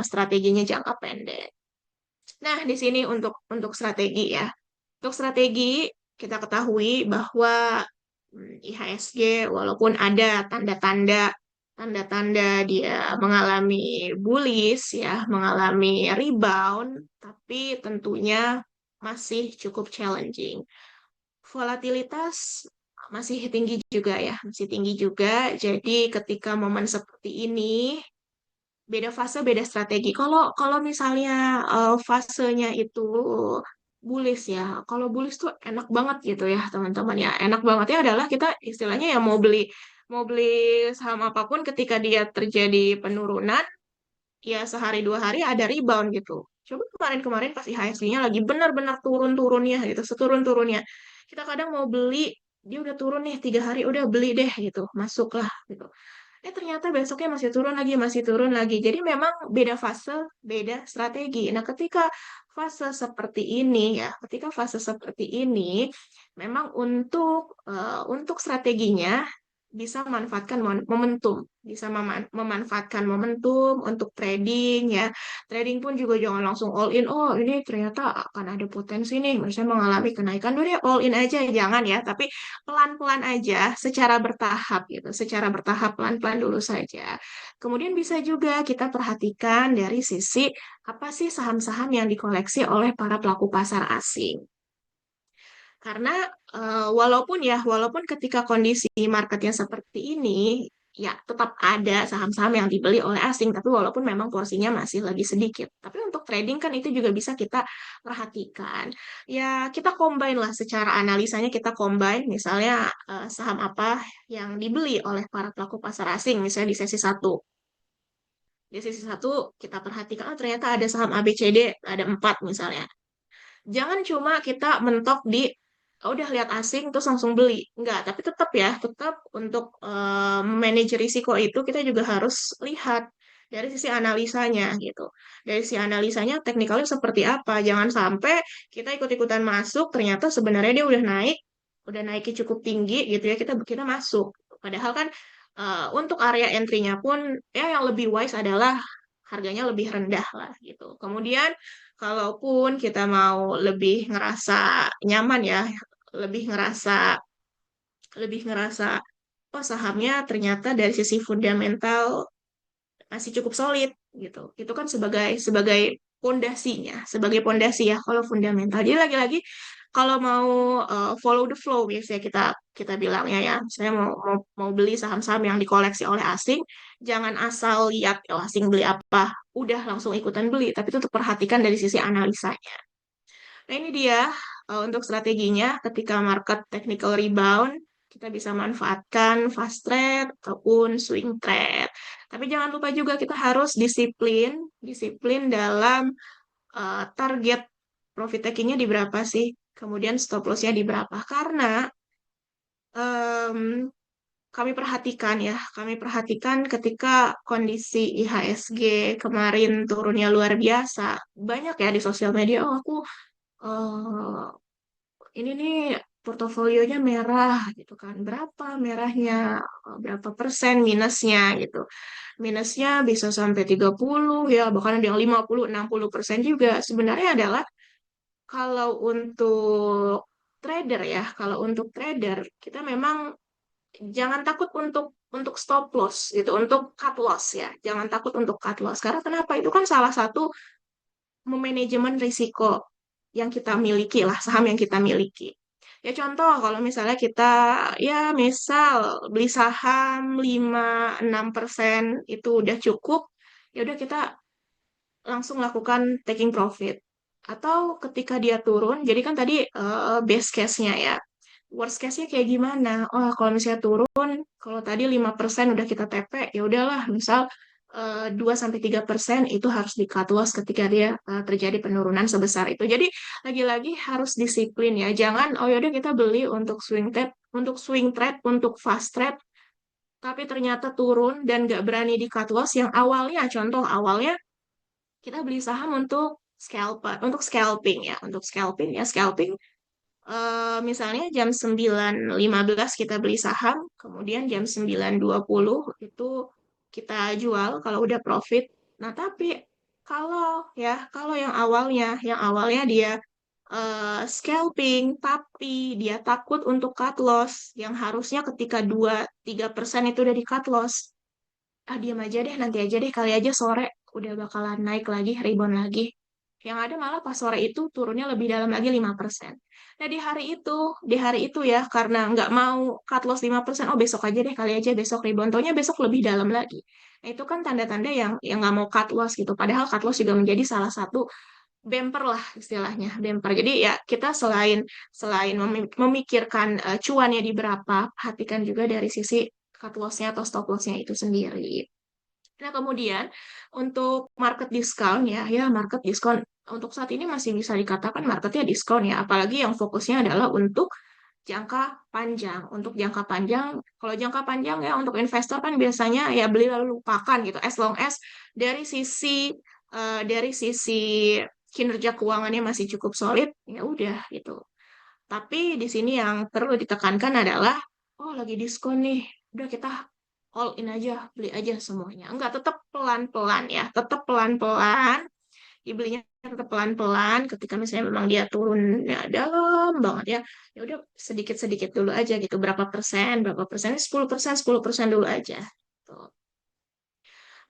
strateginya jangka pendek. Nah, di sini untuk strategi ya. Untuk strategi kita ketahui bahwa IHSG walaupun ada tanda-tanda dia mengalami bullish ya, mengalami rebound, tapi tentunya masih cukup challenging. Volatilitas masih tinggi juga ya, masih tinggi juga. Jadi ketika momen seperti ini beda fase beda strategi. Kalau kalau misalnya fasenya itu bullish ya. Kalau bullish tuh enak banget gitu ya, teman-teman ya. Enak bangetnya adalah kita istilahnya ya mau beli saham apapun ketika dia terjadi penurunan, ya sehari dua hari ada rebound gitu. Coba kemarin-kemarin pas IHSG-nya lagi benar-benar turun-turunnya gitu, seturun-turunnya. Kita kadang mau beli, dia udah turun nih 3 hari, udah beli deh gitu, masuklah gitu ternyata besoknya masih turun lagi. Jadi memang beda fase, beda strategi. Nah, ketika fase seperti ini ya, ketika fase seperti ini, memang untuk strateginya bisa memanfaatkan momentum, bisa memanfaatkan momentum untuk trading ya. Trading pun juga jangan langsung all in. Oh, ini ternyata akan ada potensi nih, misalnya mengalami kenaikan. Udah deh, all in aja, jangan ya. Tapi pelan-pelan aja, secara bertahap gitu, secara bertahap pelan-pelan dulu saja. Kemudian bisa juga kita perhatikan dari sisi apa sih saham-saham yang dikoleksi oleh para pelaku pasar asing. Karena walaupun ketika kondisi marketnya seperti ini, ya tetap ada saham-saham yang dibeli oleh asing, tapi walaupun memang porsinya masih lebih sedikit. Tapi untuk trading kan itu juga bisa kita perhatikan. Ya kita combine lah secara analisanya kita combine, misalnya saham apa yang dibeli oleh para pelaku pasar asing, misalnya di sesi satu. Di sesi satu kita perhatikan, oh ternyata ada saham ABCD, ada 4 misalnya. Jangan cuma kita mentok di "Oh, udah lihat asing terus langsung beli. Enggak, tapi tetap ya, tetap untuk manage risiko itu kita juga harus lihat dari sisi analisanya gitu. Dari sisi analisanya teknikalnya seperti apa. Jangan sampai kita ikut-ikutan masuk ternyata sebenarnya dia udah naiknya cukup tinggi gitu ya kita kita masuk. Padahal kan untuk area entry-nya pun ya yang lebih wise adalah harganya lebih rendah lah gitu. Kemudian kalaupun kita mau lebih ngerasa nyaman ya, lebih ngerasa lebih ngerasa oh sahamnya ternyata dari sisi fundamental masih cukup solid gitu. Itu kan sebagai sebagai pondasi ya kalau fundamental. Jadi lagi-lagi Kalau mau follow the flow biasanya kita kita bilangnya ya, misalnya mau beli saham-saham yang dikoleksi oleh asing, jangan asal lihat oh, asing beli apa, udah langsung ikutan beli, tapi tetap perhatikan dari sisi analisanya. Nah, ini dia untuk strateginya ketika market technical rebound, kita bisa manfaatkan fast trade ataupun swing trade. Tapi jangan lupa juga kita harus disiplin, disiplin dalam target profit takingnya di berapa sih, kemudian stop lossnya di berapa. Karena em, kami perhatikan ketika kondisi IHSG kemarin turunnya luar biasa, banyak ya di sosial media, oh aku eh, ini nih portofolionya merah gitu kan. Berapa merahnya, berapa persen minusnya gitu. Minusnya bisa sampai 30 ya, bahkan ada yang 50-60% juga. Sebenarnya adalah kalau untuk trader ya, kalau untuk trader kita memang jangan takut untuk stop loss gitu, untuk cut loss ya. Jangan takut untuk cut loss. Karena kenapa? Itu kan salah satu memanajemen risiko yang kita miliki lah, saham yang kita miliki. Ya contoh kalau misalnya kita ya misal beli saham 5-6% itu udah cukup, ya udah kita langsung lakukan taking profit. Atau ketika dia turun, jadi kan tadi base case-nya ya. Worst case-nya kayak gimana? Oh, kalau misalnya turun, kalau tadi 5% udah kita TP, ya udahlah, misal 2-3% itu harus di cut loss ketika dia terjadi penurunan sebesar itu. Jadi lagi-lagi harus disiplin ya. Jangan oh yaudah kita beli untuk swing trade, untuk fast trade, tapi ternyata turun dan nggak berani di cut loss yang awalnya, contoh awalnya kita beli saham untuk scalping ya, untuk scalping misalnya jam 9.15 kita beli saham, kemudian jam 9.20 itu kita jual kalau udah profit. Nah, tapi kalau yang awalnya dia scalping, tapi dia takut untuk cut loss, yang harusnya ketika 2-3% itu udah di cut loss, ah diam aja deh, nanti aja deh, kali aja sore udah bakalan naik lagi, rebound lagi. Yang ada malah pas sore itu turunnya lebih dalam lagi 5%. Nah di hari itu ya, karena nggak mau cut loss 5%, oh besok aja deh, kali aja besok rebound. Taunya besok lebih dalam lagi. Nah itu kan tanda-tanda yang nggak mau cut loss gitu. Padahal cut loss juga menjadi salah satu bumper lah istilahnya, bumper. Jadi ya kita selain selain memikirkan cuannya di berapa, perhatikan juga dari sisi cut loss-nya atau stop loss-nya itu sendiri. Nah, kemudian untuk market discount ya market discount untuk saat ini masih bisa dikatakan marketnya diskon ya, apalagi yang fokusnya adalah untuk jangka panjang. Untuk jangka panjang, kalau jangka panjang ya untuk investor kan biasanya ya beli lalu lupakan gitu. As long as dari sisi kinerja keuangannya masih cukup solid, ya udah gitu. Tapi di sini yang perlu ditekankan adalah, oh lagi diskon nih, udah kita all in aja, beli aja semuanya. Enggak, tetap pelan-pelan ya, tetap pelan-pelan, dibelinya tetap pelan-pelan. Ketika misalnya memang dia turunnya dalam banget ya, ya udah sedikit-sedikit dulu aja gitu, berapa persen, 10%, 10% dulu aja. Tuh.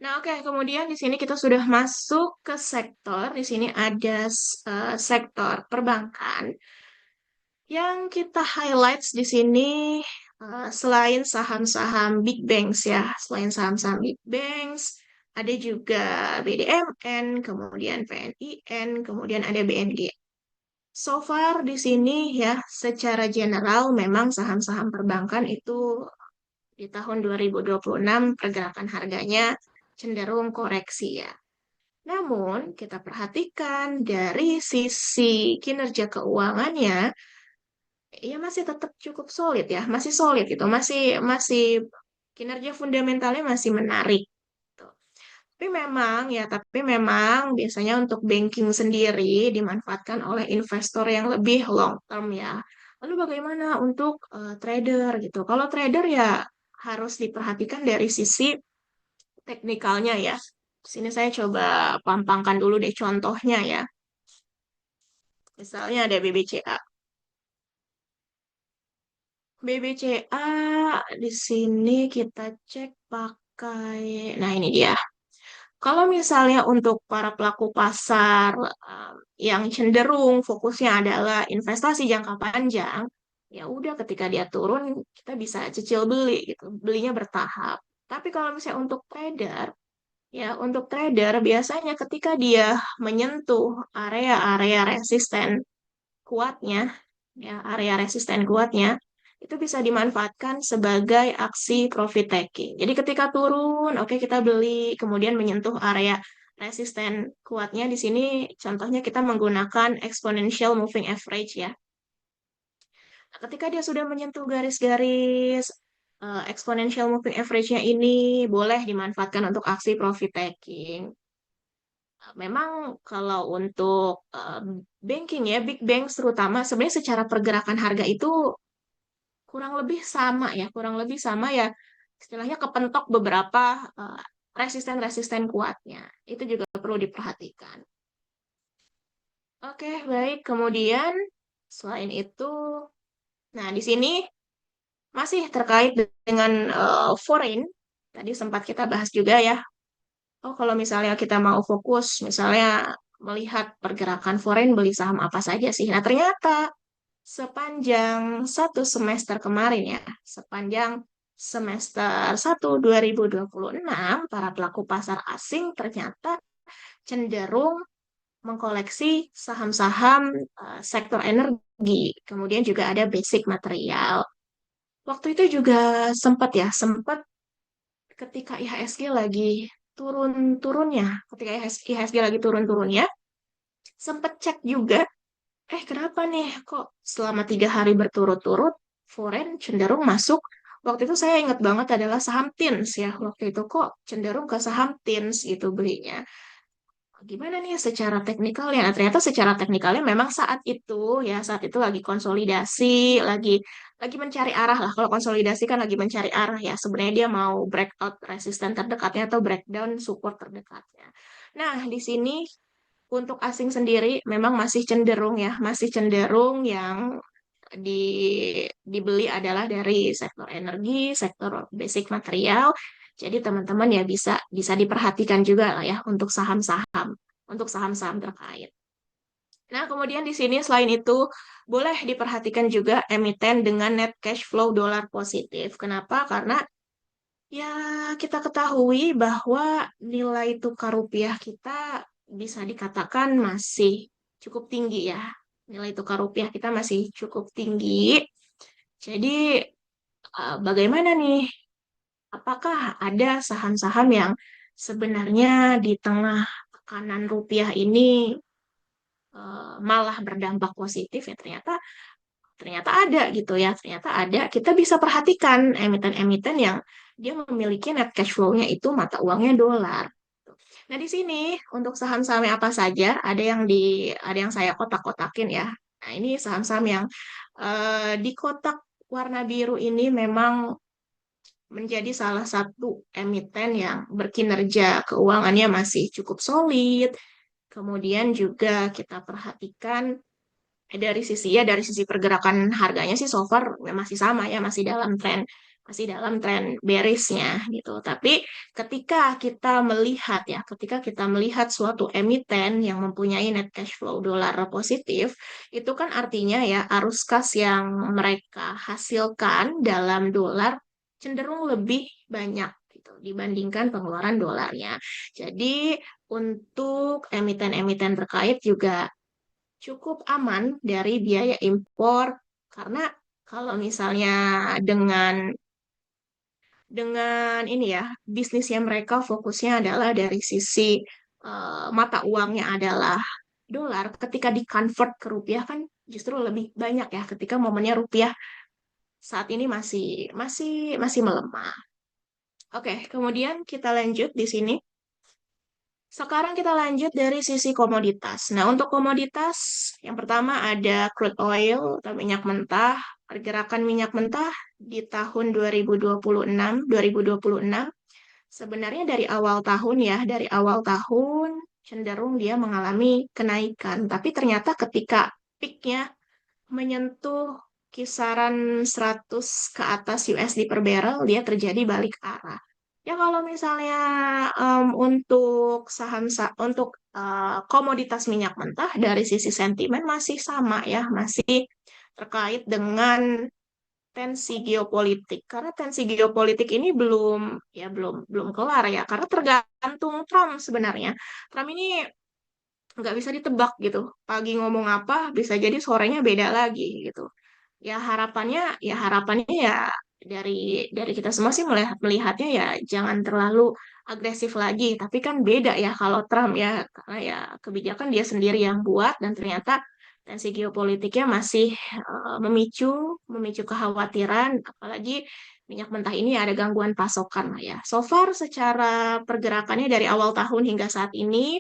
Nah, oke, kemudian di sini kita sudah masuk ke sektor. Di sini ada sektor perbankan. Yang kita highlights di sini selain saham-saham big banks ya, selain saham-saham big banks, ada juga BDMN, kemudian PNIN, kemudian ada BNG. So far di sini ya, secara general memang saham-saham perbankan itu di tahun 2026 pergerakan harganya cenderung koreksi ya. Namun, kita perhatikan dari sisi kinerja keuangannya, ya masih tetap cukup solid ya, masih solid gitu, masih masih kinerja fundamentalnya masih menarik. Gitu. Tapi memang biasanya untuk banking sendiri dimanfaatkan oleh investor yang lebih long term ya. Lalu bagaimana untuk trader gitu? Kalau trader ya harus diperhatikan dari sisi teknikalnya ya. Sini saya coba pampangkan dulu deh contohnya ya. Misalnya ada BBCA. BBCA di sini kita cek pakai, nah ini dia. Kalau misalnya untuk para pelaku pasar yang cenderung fokusnya adalah investasi jangka panjang, ya udah ketika dia turun kita bisa cicil beli gitu, belinya bertahap. Tapi kalau misalnya untuk trader, ya untuk trader biasanya ketika dia menyentuh area-area resisten kuatnya, ya area resisten kuatnya itu bisa dimanfaatkan sebagai aksi profit taking. Jadi ketika turun, oke kita beli, kemudian menyentuh area resisten kuatnya di sini contohnya kita menggunakan exponential moving average ya. Nah, ketika dia sudah menyentuh garis-garis exponential moving average-nya ini boleh dimanfaatkan untuk aksi profit taking. Memang kalau untuk banking ya, big banks terutama sebenarnya secara pergerakan harga itu kurang lebih sama ya, kurang lebih sama ya. Istilahnya kepentok beberapa resisten-resisten kuatnya. Itu juga perlu diperhatikan. Oke, baik. Kemudian selain itu, nah di sini masih terkait dengan foreign. Tadi sempat kita bahas juga ya. Oh, kalau misalnya kita mau fokus, misalnya melihat pergerakan foreign beli saham apa saja sih. Nah, ternyata sepanjang satu semester kemarin ya, sepanjang semester 1 2026, para pelaku pasar asing ternyata cenderung mengkoleksi saham-saham sektor energi, kemudian juga ada basic material. Waktu itu juga sempat ya, sempat ketika IHSG lagi turun-turunnya, ketika IHSG lagi turun-turunnya, sempat cek juga, kenapa nih kok selama 3 hari berturut-turut foreign cenderung masuk. Waktu itu saya ingat banget adalah saham TINS ya. Waktu itu kok cenderung ke saham TINS gitu belinya. Gimana nih secara teknikalnya? Nah, ternyata secara teknikalnya memang saat itu lagi konsolidasi, lagi mencari arah lah. Kalau konsolidasi kan lagi mencari arah ya. Sebenarnya dia mau breakout resisten terdekatnya atau breakdown support terdekatnya. Nah, di sini untuk asing sendiri memang masih cenderung ya, masih cenderung yang di, dibeli adalah dari sektor energi, sektor basic material. Jadi teman-teman ya bisa bisa diperhatikan juga lah ya untuk saham-saham terkait. Nah, kemudian di sini selain itu boleh diperhatikan juga emiten dengan net cash flow dolar positif. Kenapa? Karena ya kita ketahui bahwa nilai tukar rupiah kita bisa dikatakan masih cukup tinggi ya. Nilai tukar rupiah kita masih cukup tinggi. Jadi bagaimana nih? Apakah ada saham-saham yang sebenarnya di tengah tekanan rupiah ini malah berdampak positif ya ternyata ternyata ada gitu ya ternyata ada kita bisa perhatikan emiten-emiten yang dia memiliki net cash flow-nya itu mata uangnya dolar. Nah di sini untuk saham-sahamnya apa saja ada yang saya kotak-kotakin ya. Nah ini saham-saham yang di kotak warna biru ini memang menjadi salah satu emiten yang berkinerja keuangannya masih cukup solid. Kemudian juga kita perhatikan dari sisi pergerakan harganya sih so far masih sama ya masih dalam tren bearishnya gitu. Tapi ketika kita melihat suatu emiten yang mempunyai net cash flow dolar positif, itu kan artinya ya arus kas yang mereka hasilkan dalam dolar cenderung lebih banyak gitu dibandingkan pengeluaran dolarnya. Jadi untuk emiten-emiten terkait juga cukup aman dari biaya impor karena kalau misalnya dengan ini ya bisnisnya mereka fokusnya adalah dari sisi mata uangnya adalah dolar ketika di convert ke rupiah kan justru lebih banyak ya ketika momennya rupiah saat ini masih masih masih melemah. Oke, kemudian kita lanjut di sini. Sekarang kita lanjut dari sisi komoditas. Nah, untuk komoditas, yang pertama ada crude oil atau minyak mentah. Pergerakan minyak mentah di tahun 2026 sebenarnya dari awal tahun ya, dari awal tahun cenderung dia mengalami kenaikan. Tapi ternyata ketika peaknya menyentuh kisaran 100 ke atas USD per barrel, dia terjadi balik arah. Ya kalau misalnya untuk untuk komoditas minyak mentah dari sisi sentimen masih sama ya, masih terkait dengan tensi geopolitik. Karena tensi geopolitik ini belum kelar ya, karena tergantung Trump sebenarnya. Trump ini nggak bisa ditebak gitu. Pagi ngomong apa, bisa jadi sorenya beda lagi gitu. Ya harapannya ya dari dari kita semua sih melihatnya ya jangan terlalu agresif lagi. Tapi kan beda ya kalau Trump ya, karena ya kebijakan dia sendiri yang buat dan ternyata tensi geopolitiknya masih memicu memicu kekhawatiran, apalagi minyak mentah ini ada gangguan pasokan lah ya. So far secara pergerakannya dari awal tahun hingga saat ini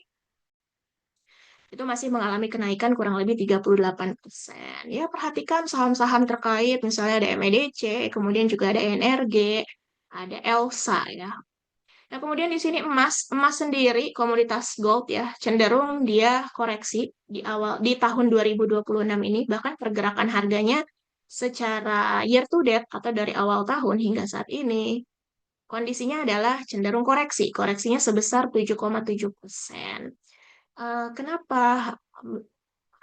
itu masih mengalami kenaikan kurang lebih 38%. Ya, perhatikan saham-saham terkait, misalnya ada MEDC, kemudian juga ada NRG, ada ELSA ya. Nah, kemudian di sini emas sendiri komoditas gold ya, cenderung dia koreksi di tahun 2026 ini, bahkan pergerakan harganya secara year to date atau dari awal tahun hingga saat ini kondisinya adalah cenderung koreksi, koreksinya sebesar 7,7%. Kenapa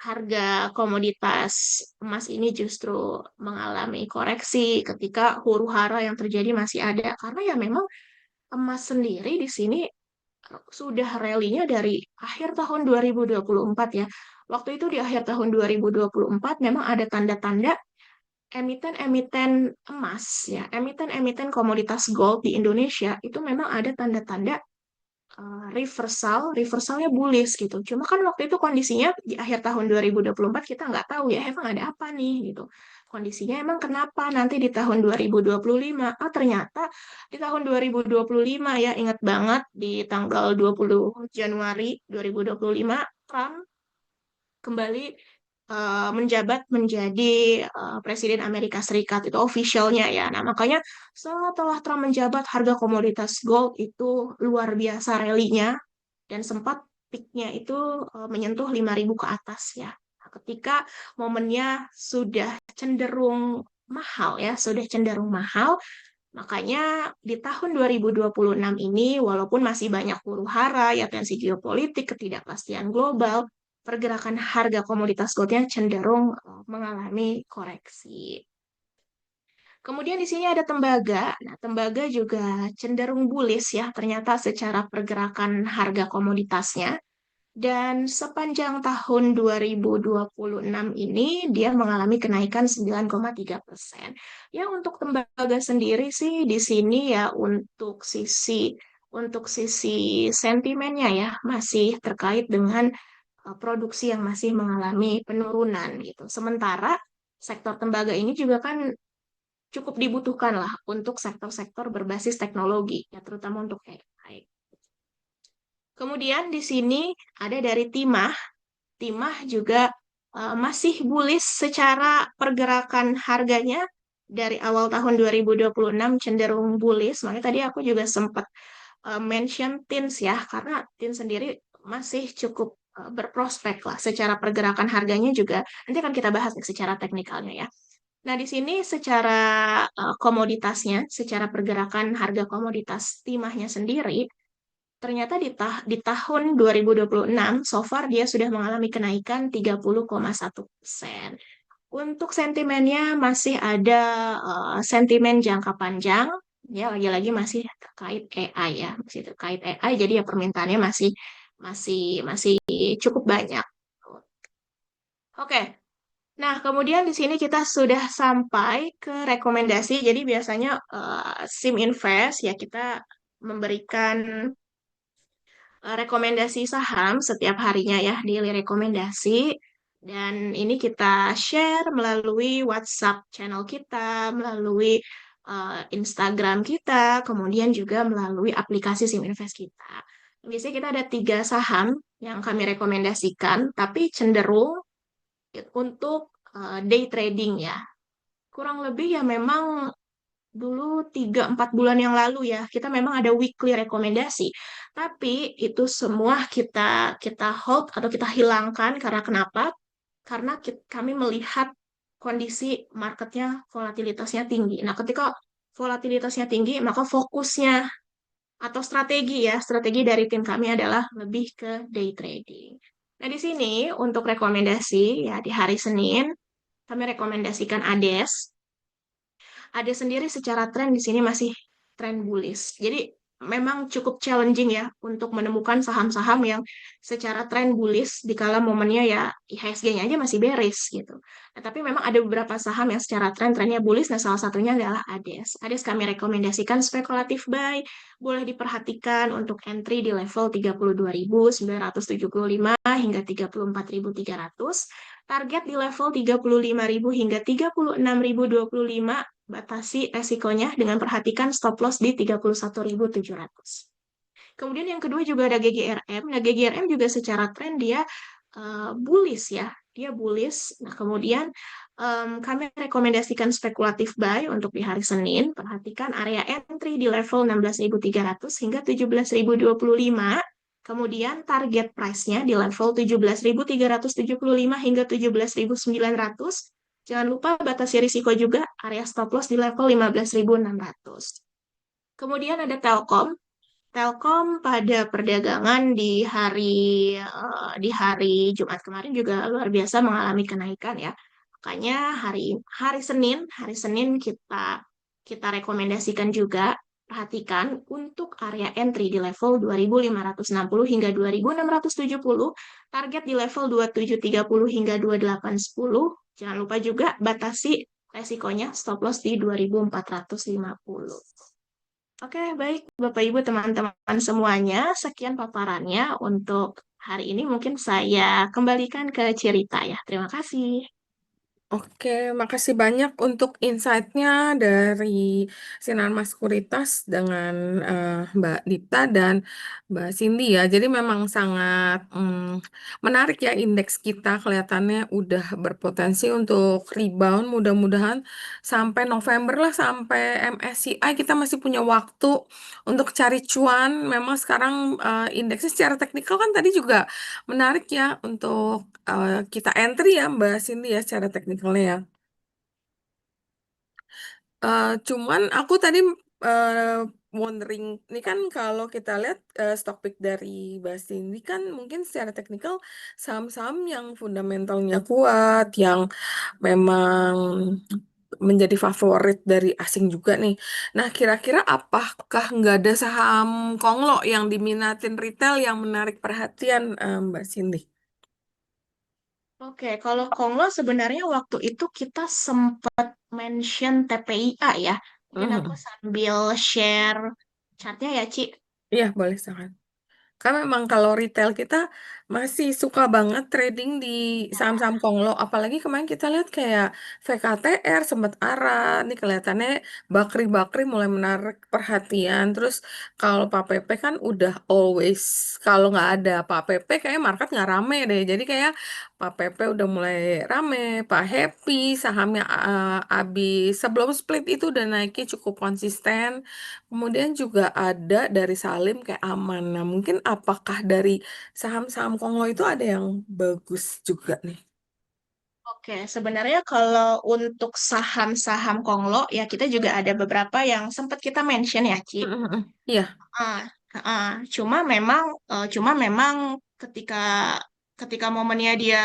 harga komoditas emas ini justru mengalami koreksi ketika huru-hara yang terjadi masih ada? Karena ya memang emas sendiri di sini sudah rally-nya dari akhir tahun 2024 ya. Waktu itu di akhir tahun 2024 memang ada tanda-tanda emiten-emiten emas ya, emiten-emiten komoditas gold di Indonesia itu memang ada tanda-tanda reversalnya bullish gitu. Cuma kan waktu itu kondisinya di akhir tahun 2024 kita nggak tahu ya emang ada apa nih gitu. Kondisinya emang kenapa nanti di tahun 2025? Ah ternyata di tahun 2025 ya ingat banget di tanggal 20 Januari 2025 Trump kembali menjabat menjadi Presiden Amerika Serikat itu officialnya ya. Nah, makanya setelah Trump menjabat harga komoditas gold itu luar biasa rally-nya dan sempat peak-nya itu menyentuh 5.000 ke atas ya. Nah, ketika momennya sudah cenderung mahal ya, sudah cenderung mahal, makanya di tahun 2026 ini, walaupun masih banyak huru-hara, ya tensi geopolitik, ketidakpastian global, pergerakan harga komoditas goldnya cenderung mengalami koreksi. Kemudian di sini ada tembaga. Nah, tembaga juga cenderung bullish ya, ternyata secara pergerakan harga komoditasnya. Dan sepanjang tahun 2026 ini dia mengalami kenaikan 9,3%. Ya untuk tembaga sendiri sih di sini ya untuk sisi sentimennya ya masih terkait dengan produksi yang masih mengalami penurunan gitu. Sementara sektor tembaga ini juga kan cukup dibutuhkan lah untuk sektor-sektor berbasis teknologi ya terutama untuk AI. Kemudian di sini ada dari timah. Timah juga masih bullish secara pergerakan harganya dari awal tahun 2026 cenderung bullish. Makanya tadi aku juga sempat mention TINS ya, karena TINS sendiri masih cukup berprospek lah secara pergerakan harganya juga. Nanti akan kita bahas nih secara teknikalnya ya. Nah, di sini secara komoditasnya, secara pergerakan harga komoditas timahnya sendiri, ternyata di tahun 2026, so far dia sudah mengalami kenaikan 30,1%. Untuk sentimennya masih ada sentimen jangka panjang, ya lagi-lagi masih terkait AI ya, masih terkait AI, jadi ya permintaannya masih masih masih cukup banyak. Oke, nah kemudian di sini kita sudah sampai ke rekomendasi. Jadi biasanya SIM Invest ya kita memberikan rekomendasi saham setiap harinya ya, daily rekomendasi. Dan ini kita share melalui WhatsApp channel kita, melalui Instagram kita, kemudian juga melalui aplikasi SIM Invest kita. Biasanya kita ada 3 saham yang kami rekomendasikan, tapi cenderung untuk day trading ya. Kurang lebih ya memang dulu 3-4 bulan yang lalu ya, kita memang ada weekly rekomendasi. Tapi itu semua kita kita hold atau kita hilangkan karena kenapa? Karena kami melihat kondisi marketnya volatilitasnya tinggi. Nah, ketika volatilitasnya tinggi, maka fokusnya atau strategi ya. Strategi dari tim kami adalah lebih ke day trading. Nah, di sini untuk rekomendasi ya di hari Senin kami rekomendasikan ADES. Ada sendiri secara tren di sini masih tren bullish. Jadi memang cukup challenging ya untuk menemukan saham-saham yang secara tren bullish di kala momennya ya IHSG-nya aja masih bearish gitu. Nah, tapi memang ada beberapa saham yang secara trennya bullish. Nah, salah satunya adalah ADES. ADES kami rekomendasikan spekulatif buy. Boleh diperhatikan untuk entry di level 32.975 hingga 34.300. Target di level 35.000 hingga 36.025, batasi resikonya dengan perhatikan stop loss di 31.700. Kemudian yang kedua juga ada GGRM. Nah, GGRM juga secara tren dia bullish ya. Dia bullish. Nah, kemudian kami rekomendasikan spekulatif buy untuk di hari Senin. Perhatikan area entry di level 16.300 hingga 17.025. Kemudian target price-nya di level 17.375 hingga 17.900. Jangan lupa batasi risiko juga area stop loss di level 15.600. Kemudian ada Telkom. Telkom pada perdagangan di hari Jumat kemarin juga luar biasa mengalami kenaikan ya. Makanya hari Senin kita kita rekomendasikan juga perhatikan untuk area entry di level 2.560 hingga 2.670, target di level 2.730 hingga 2.810. Jangan lupa juga batasi resikonya stop loss di 2.450. Oke, baik Bapak Ibu teman-teman semuanya, sekian paparannya untuk hari ini. Mungkin saya kembalikan ke cerita ya. Terima kasih. Oke, makasih banyak untuk insight-nya dari Sinar Maskuritas dengan Mbak Dita dan Mbak Cindy ya. Jadi memang sangat menarik ya indeks kita kelihatannya udah berpotensi untuk rebound. Mudah-mudahan sampai November lah, sampai MSCI kita masih punya waktu untuk cari cuan. Memang sekarang indeksnya secara teknikal kan tadi juga menarik ya untuk kita entry ya Mbak Cindy ya secara teknikalnya ya. Cuman aku tadi eh, wondering, ini kan kalau kita lihat stock pick dari Mbak Cindy kan mungkin secara teknikal saham-saham yang fundamentalnya kuat, yang memang menjadi favorit dari asing juga nih. Nah, kira-kira apakah nggak ada saham Konglo yang diminatin retail yang menarik perhatian Mbak Cindy? Oke, kalau Konglo sebenarnya waktu itu kita sempat mention TPIA ya. Mungkin aku Mhm. sambil share chartnya ya, Ci. Iya, boleh sangat. Karena memang kalau retail kita masih suka banget trading di saham-saham Konglo. Apalagi kemarin kita lihat kayak VKTR sempat arah. Nih kelihatannya Bakri-Bakri mulai menarik perhatian. Terus kalau Pak Pepe kan udah always. Kalau nggak ada Pak Pepe kayak market nggak rame deh. Jadi kayak Pak Pepe udah mulai rame. Pak Happy sahamnya abis sebelum split itu udah naiknya cukup konsisten. Kemudian juga ada dari Salim kayak aman. Nah, mungkin apakah dari saham-saham Kongo itu ada yang bagus juga nih? Oke, sebenarnya kalau untuk saham-saham Konglo ya kita juga ada beberapa yang sempat kita mention ya, Ci. Mm-mm. Iya, Ah, cuma memang ketika ketika momennya dia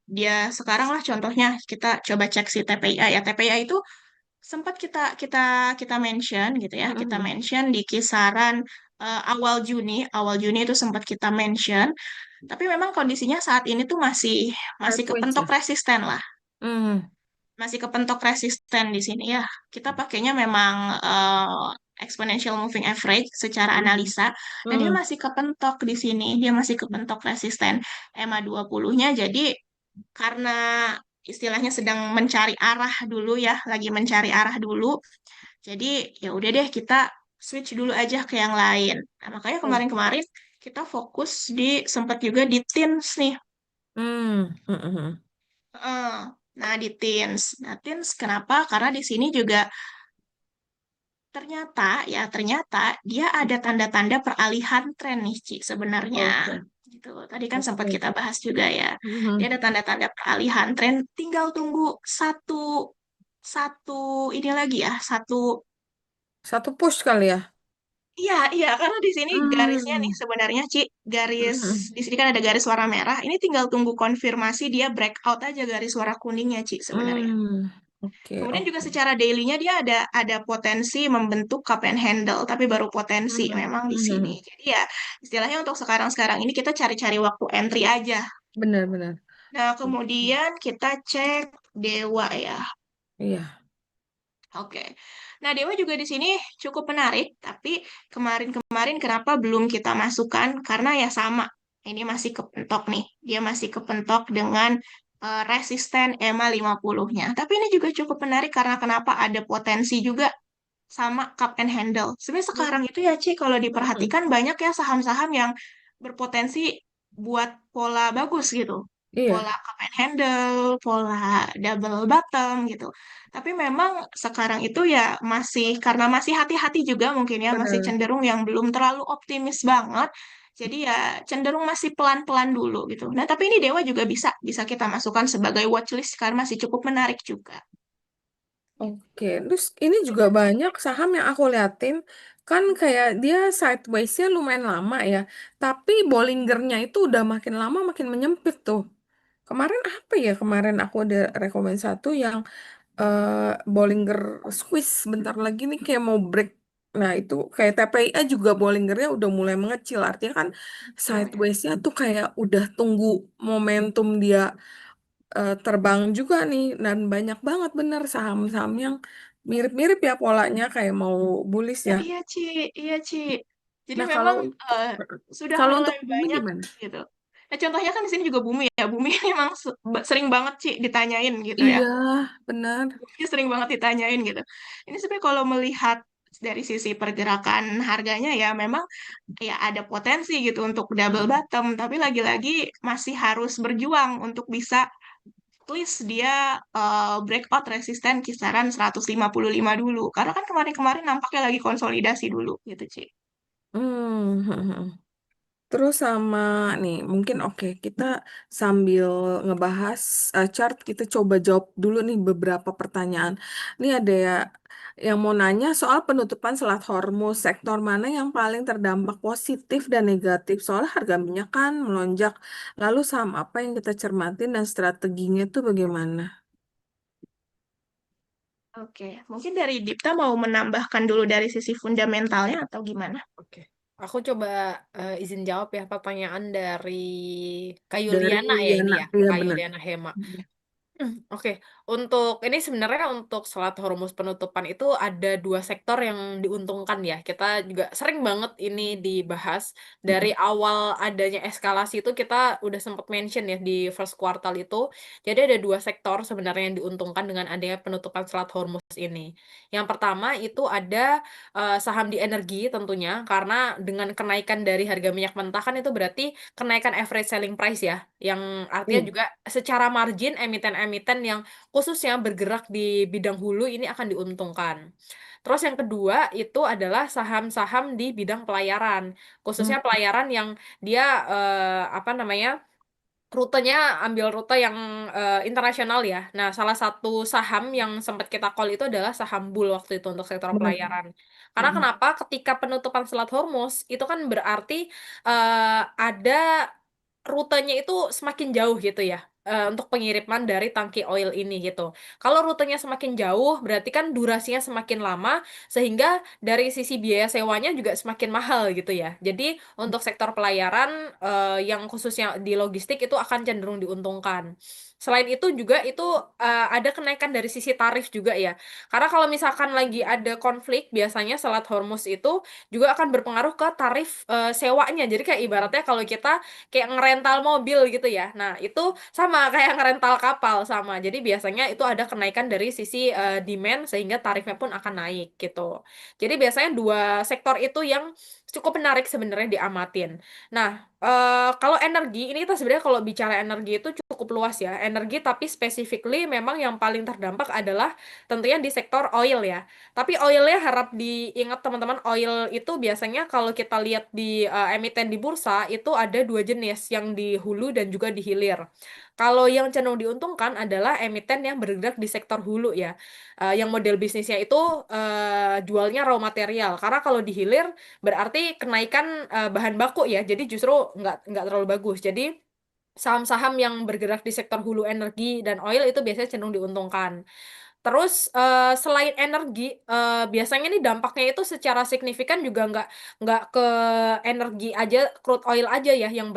dia sekarang lah contohnya kita coba cek si TPIA ya. TPIA itu sempat kita kita kita mention gitu ya. Kita mm-mm. mention di kisaran awal Juni itu sempat kita mention. Tapi memang kondisinya saat ini tuh masih masih Sideways kepentok ya. resisten lah. Hmm. Masih kepentok resisten di sini ya. Kita pakainya memang exponential moving average secara Mm-mm. analisa. Nah, dia Hmm. masih kepentok di sini. Dia masih kepentok resisten EMA 20-nya. Jadi karena istilahnya sedang mencari arah dulu ya, lagi mencari arah dulu. Jadi ya udah deh kita switch dulu aja ke yang lain. Nah, makanya Oh. kemarin-kemarin kita fokus di sempat juga di teens nih. Hmm. Mm-mm. Eh, Nah, di teens. Nah, teens kenapa? Karena di sini juga ternyata dia ada tanda-tanda peralihan tren nih, Ci, sebenarnya. Oke. Gitu. Tadi kan sempat Oke. kita bahas juga ya. Dia Mhm. ada tanda-tanda peralihan tren. Tinggal tunggu satu satu ini lagi ya, satu Satu push kali ya. Iya, iya, karena di sini garisnya nih Hmm. sebenarnya, Ci, garis Mhm. di sini kan ada garis warna merah. Ini tinggal tunggu konfirmasi dia breakout aja garis warna kuningnya, Ci, sebenarnya. Oke, Kemudian juga oke. secara daily-nya dia ada potensi membentuk cup and handle, tapi baru potensi Mhm. memang di sini. Mhm. Jadi ya istilahnya untuk sekarang-sekarang ini kita cari-cari waktu entry aja. Benar-benar. Nah, kemudian kita cek dewa ya. Iya. Oke. Nah, dewa juga di sini cukup menarik, tapi kemarin-kemarin kenapa belum kita masukkan? Karena ya sama. Ini masih kepentok nih. Dia masih kepentok dengan resisten EMA 50-nya. Tapi ini juga cukup menarik karena kenapa ada potensi juga sama cup and handle. Sebenarnya sekarang itu ya, Ci, kalau Mhm. diperhatikan banyak ya saham-saham yang berpotensi buat pola bagus gitu. Pola Iya, cup and handle, pola double bottom gitu. Tapi memang sekarang itu ya masih karena masih hati-hati juga mungkin ya, masih benar. cenderung yang belum terlalu optimis banget. Jadi ya cenderung masih pelan-pelan dulu gitu. Nah, tapi ini Dewa juga bisa kita masukkan sebagai watchlist karena masih cukup menarik juga. Oke, terus ini juga banyak saham yang aku liatin kan kayak dia sideways-nya lumayan lama ya, tapi Bollingernya itu udah makin lama makin menyempit tuh. Kemarin apa ya? Kemarin aku ada rekomend satu yang Bollinger Squeeze bentar lagi nih kayak mau break. Nah, itu kayak TPIA juga Bollingernya udah mulai mengecil. Artinya kan Betul ya. sideways-nya tuh kayak udah tunggu momentum dia terbang juga nih. Dan banyak banget bener saham-saham yang mirip-mirip ya polanya kayak mau bullish ya. Iya, Ci. Iya, Ci. Jadi Nah, memang sudah kalau mulai untuk bumi banyak gimana? gitu. Nah, contohnya kan di sini juga Bumi ya. Bumi ini memang sering banget, Ci, ditanyain gitu ya. Iya, benar. Bumi sering banget ditanyain gitu. Ini sebenarnya kalau melihat dari sisi pergerakan harganya ya memang ya ada potensi gitu untuk double bottom. Tapi lagi-lagi masih harus berjuang untuk bisa at least dia breakout resisten kisaran 155 dulu. Karena kan kemarin-kemarin nampaknya lagi konsolidasi dulu gitu, Ci. Hmm. Terus sama nih, mungkin oke kita sambil ngebahas chart, kita coba jawab dulu nih beberapa pertanyaan. Ini ada ya yang mau nanya soal penutupan Selat Hormuz, sektor mana yang paling terdampak positif dan negatif? Soal harga minyak kan melonjak, lalu saham apa yang kita cermatin dan strateginya itu bagaimana? Oke, mungkin dari Dipta mau menambahkan dulu dari sisi fundamentalnya atau gimana? Oke. Aku coba izin jawab ya pertanyaan dari Dari Kayuliana ya ini Yana, ya, iya benar. Kayuliana Hema. Oke, untuk ini sebenarnya untuk Selat Hormuz penutupan itu ada dua sektor yang diuntungkan ya. Kita juga sering banget ini dibahas dari Mm-mm. awal adanya eskalasi itu kita udah sempat mention ya di first quartal itu. Jadi ada dua sektor sebenarnya yang diuntungkan dengan adanya penutupan Selat Hormuz ini. Yang pertama itu ada saham di energi tentunya karena dengan kenaikan dari harga minyak mentah kan itu berarti kenaikan average selling price ya, yang artinya Iya. juga secara margin emiten-emiten yang khususnya bergerak di bidang hulu ini akan diuntungkan. Terus yang kedua itu adalah saham-saham di bidang pelayaran, khususnya Mm. pelayaran yang dia apa namanya, rutenya ambil rute yang internasional ya. Nah, salah satu saham yang sempat kita call itu adalah saham Bull waktu itu untuk sektor Benar. pelayaran. Karena Mm-mm. kenapa? Ketika penutupan Selat Hormuz itu kan berarti ada rutenya itu semakin jauh gitu ya. Untuk pengiriman dari tangki oil ini gitu. Kalau rutenya semakin jauh, berarti kan durasinya semakin lama, sehingga dari sisi biaya sewanya juga semakin mahal gitu ya. Jadi untuk sektor pelayaran yang khususnya di logistik itu akan cenderung diuntungkan. Selain itu juga itu ada kenaikan dari sisi tarif juga ya. Karena kalau misalkan lagi ada konflik, biasanya Selat Hormuz itu juga akan berpengaruh ke tarif sewanya. Jadi kayak ibaratnya kalau kita kayak ngerental mobil gitu ya. Nah, itu sama kayak ngerental kapal sama. Jadi biasanya itu ada kenaikan dari sisi demand sehingga tarifnya pun akan naik gitu. Jadi biasanya dua sektor itu yang cukup menarik sebenarnya diamatin. Nah, kalau energi ini kita sebenarnya kalau bicara energi itu cukup luas ya. Energi tapi specifically memang yang paling terdampak adalah tentunya di sektor oil ya. Tapi oilnya harap diingat teman-teman, oil itu biasanya kalau kita lihat di emiten di bursa itu ada dua jenis, yang di hulu dan juga di hilir. Kalau yang cenderung diuntungkan adalah emiten yang bergerak di sektor hulu ya. Yang model bisnisnya itu jualnya raw material. Karena kalau di hilir berarti kenaikan bahan baku ya. Jadi justru nggak terlalu bagus. Jadi saham-saham yang bergerak di sektor hulu energi dan oil itu biasanya cenderung diuntungkan. Terus selain energi, biasanya nih dampaknya itu secara signifikan juga nggak ke energi aja, crude oil aja ya yang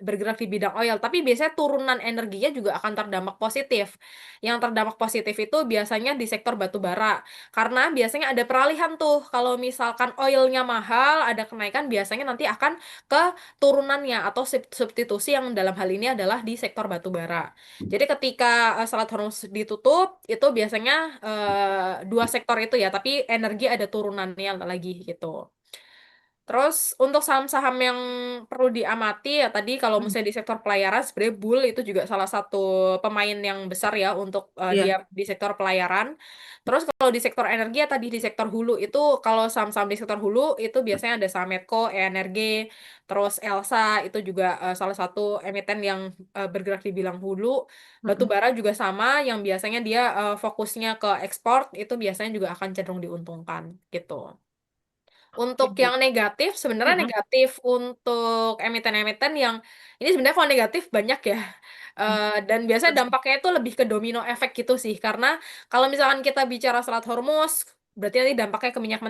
bergerak di bidang oil, tapi biasanya turunan energinya juga akan terdampak positif. Yang terdampak positif itu biasanya di sektor batu bara, karena biasanya ada peralihan tuh. Kalau misalkan oilnya mahal, ada kenaikan, biasanya nanti akan ke turunannya atau substitusi yang dalam hal ini adalah di sektor batu bara. Jadi ketika Selat Hormuz ditutup, itu biasanya dua sektor itu ya, tapi energi ada turunannya lagi gitu. Terus untuk saham-saham yang perlu diamati ya tadi kalau Hmm. misalnya di sektor pelayaran sebenarnya Bull itu juga salah satu pemain yang besar ya untuk dia Iya. di sektor pelayaran. Terus kalau di sektor energi ya tadi di sektor hulu itu kalau saham-saham di sektor hulu itu biasanya ada saham Medco, ENRG, terus Elsa itu juga salah satu emiten yang bergerak di bidang hulu. Batu Mm-mm. bara juga sama yang biasanya dia fokusnya ke ekspor itu biasanya juga akan cenderung diuntungkan gitu. Untuk Oke. yang negatif, sebenarnya Mm-mm. negatif untuk emiten-emiten yang ini sebenarnya kalau negatif banyak ya. Dan biasanya dampaknya itu lebih ke domino efek gitu sih. Karena kalau misalkan kita bicara Selat Hormuz, berarti nanti dampaknya ke minyak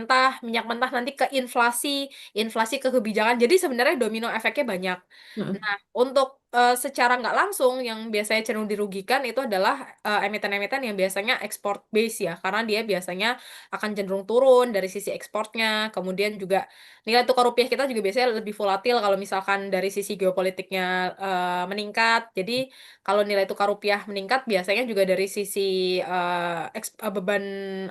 mentah nanti ke inflasi, inflasi ke kebijakan. Jadi sebenarnya domino efeknya banyak. Mm-mm. Nah, untuk secara nggak langsung yang biasanya cenderung dirugikan itu adalah emiten-emiten yang biasanya export base ya, karena dia biasanya akan cenderung turun dari sisi ekspornya. Kemudian juga nilai tukar rupiah kita juga biasanya lebih volatil kalau misalkan dari sisi geopolitiknya meningkat. Jadi kalau nilai tukar rupiah meningkat biasanya juga dari sisi beban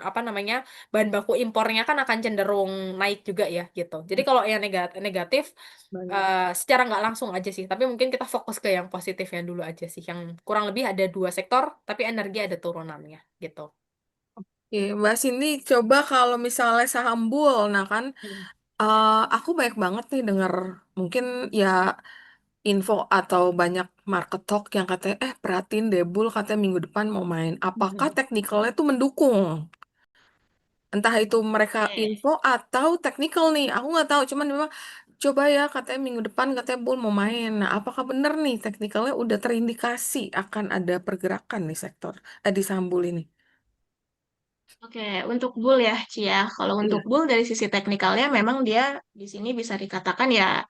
apa namanya bahan baku impornya kan akan cenderung naik juga ya gitu. Jadi kalau yang negatif Baik. secara nggak langsung aja sih, tapi mungkin kita fokus ke yang positifnya dulu aja sih, yang kurang lebih ada dua sektor, tapi energi ada turunannya gitu. Oke, Mbak Cindy, coba kalau misalnya saham Bull, nah kan Hmm. aku banyak banget nih denger mungkin ya info atau banyak market talk yang katanya, perhatiin deh Bull katanya minggu depan mau main. Apakah Mhm. teknikalnya tuh mendukung? Entah itu mereka Oke. info atau technical nih, aku nggak tahu. Cuman memang coba ya katanya minggu depan katanya Bull mau main. Nah, apakah benar nih teknikalnya udah terindikasi akan ada pergerakan nih sektor di saham Bull ini? Oke, untuk bull ya, Ci ya. Kalau untuk Iya. bull dari sisi teknikalnya memang dia di sini bisa dikatakan ya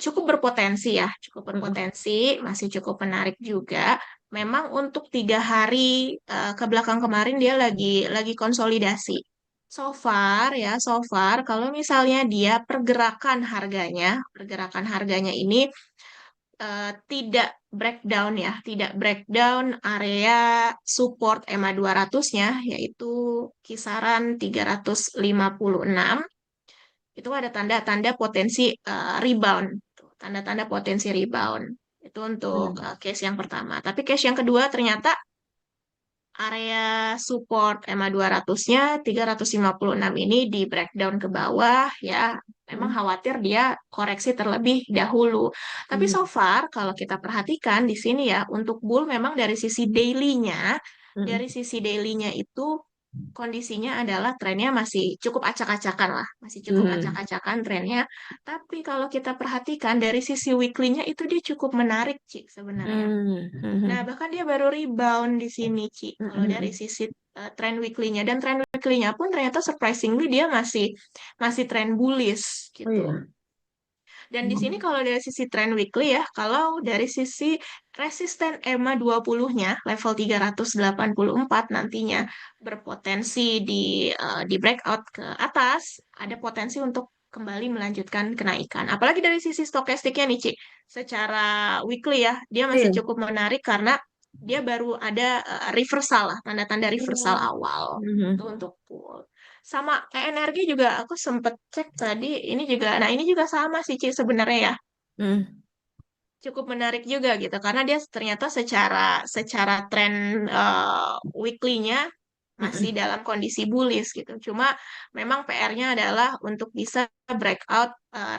cukup berpotensi ya, cukup Mm-mm. berpotensi, masih cukup menarik juga. Memang untuk 3 hari ke belakang kemarin dia lagi konsolidasi. So far ya, so far kalau misalnya dia pergerakan harganya ini tidak breakdown ya, tidak breakdown area support EMA 200-nya, yaitu kisaran 356. Itu ada tanda-tanda potensi rebound. Tanda-tanda potensi rebound. Itu untuk Hmm. case yang pertama. Tapi case yang kedua ternyata area support EMA 200-nya 356 ini di breakdown ke bawah ya. Memang Mm-mm. khawatir dia koreksi terlebih dahulu. Tapi so Mm-mm. far kalau kita perhatikan di sini ya untuk bull memang Mm-mm. dari sisi daily-nya itu kondisinya adalah trennya masih cukup acak-acakan lah, masih cukup Mm-mm. acak-acakan trennya. Tapi kalau kita perhatikan dari sisi weekly-nya itu dia cukup menarik, Ci, sebenarnya. Nah, Mm-mm. bahkan dia baru rebound di sini, Ci. Kalau dari Mm-mm. sisi trend weekly-nya dan trend weekly-nya pun ternyata surprisingly dia masih masih trend bullish Oh gitu. iya. Dan di sini Mm. kalau dari sisi trend weekly ya, kalau dari sisi resisten EMA 20-nya level 384 nantinya berpotensi di breakout ke atas, ada potensi untuk kembali melanjutkan kenaikan. Apalagi dari sisi stokastiknya nih, Ci. Secara weekly ya, dia masih Iya. cukup menarik karena dia baru ada reversal lah, tanda-tanda reversal awal. Itu Mm-mm. untuk pool. Sama energi juga aku sempet cek tadi, ini juga, nah ini juga sama sih Ci sebenarnya ya, Mm. cukup menarik juga gitu, karena dia ternyata secara secara tren weekly-nya masih Mm-mm. dalam kondisi bullish gitu. Cuma memang PR-nya adalah untuk bisa breakout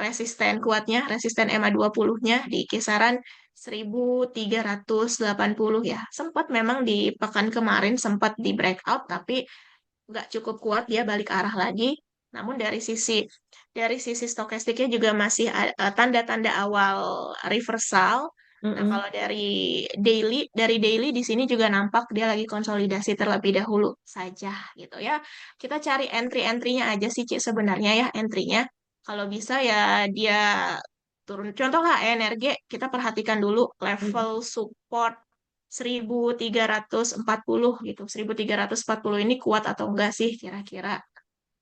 resisten kuatnya, resisten EMA 20-nya di kisaran 1380 ya. Sempat memang di pekan kemarin sempat di breakout, tapi nggak cukup kuat, dia balik arah lagi. Namun dari sisi stokastiknya juga masih tanda-tanda awal reversal. Nah, Mm-mm. kalau dari daily di sini juga nampak dia lagi konsolidasi terlebih dahulu saja gitu ya. Kita cari entry-entry-nya aja sih Ci sebenarnya ya entry-nya. Kalau bisa ya dia turun. Contoh HNRG kita perhatikan dulu Mm-mm. level support 1340 gitu. 1340 ini kuat atau enggak sih kira-kira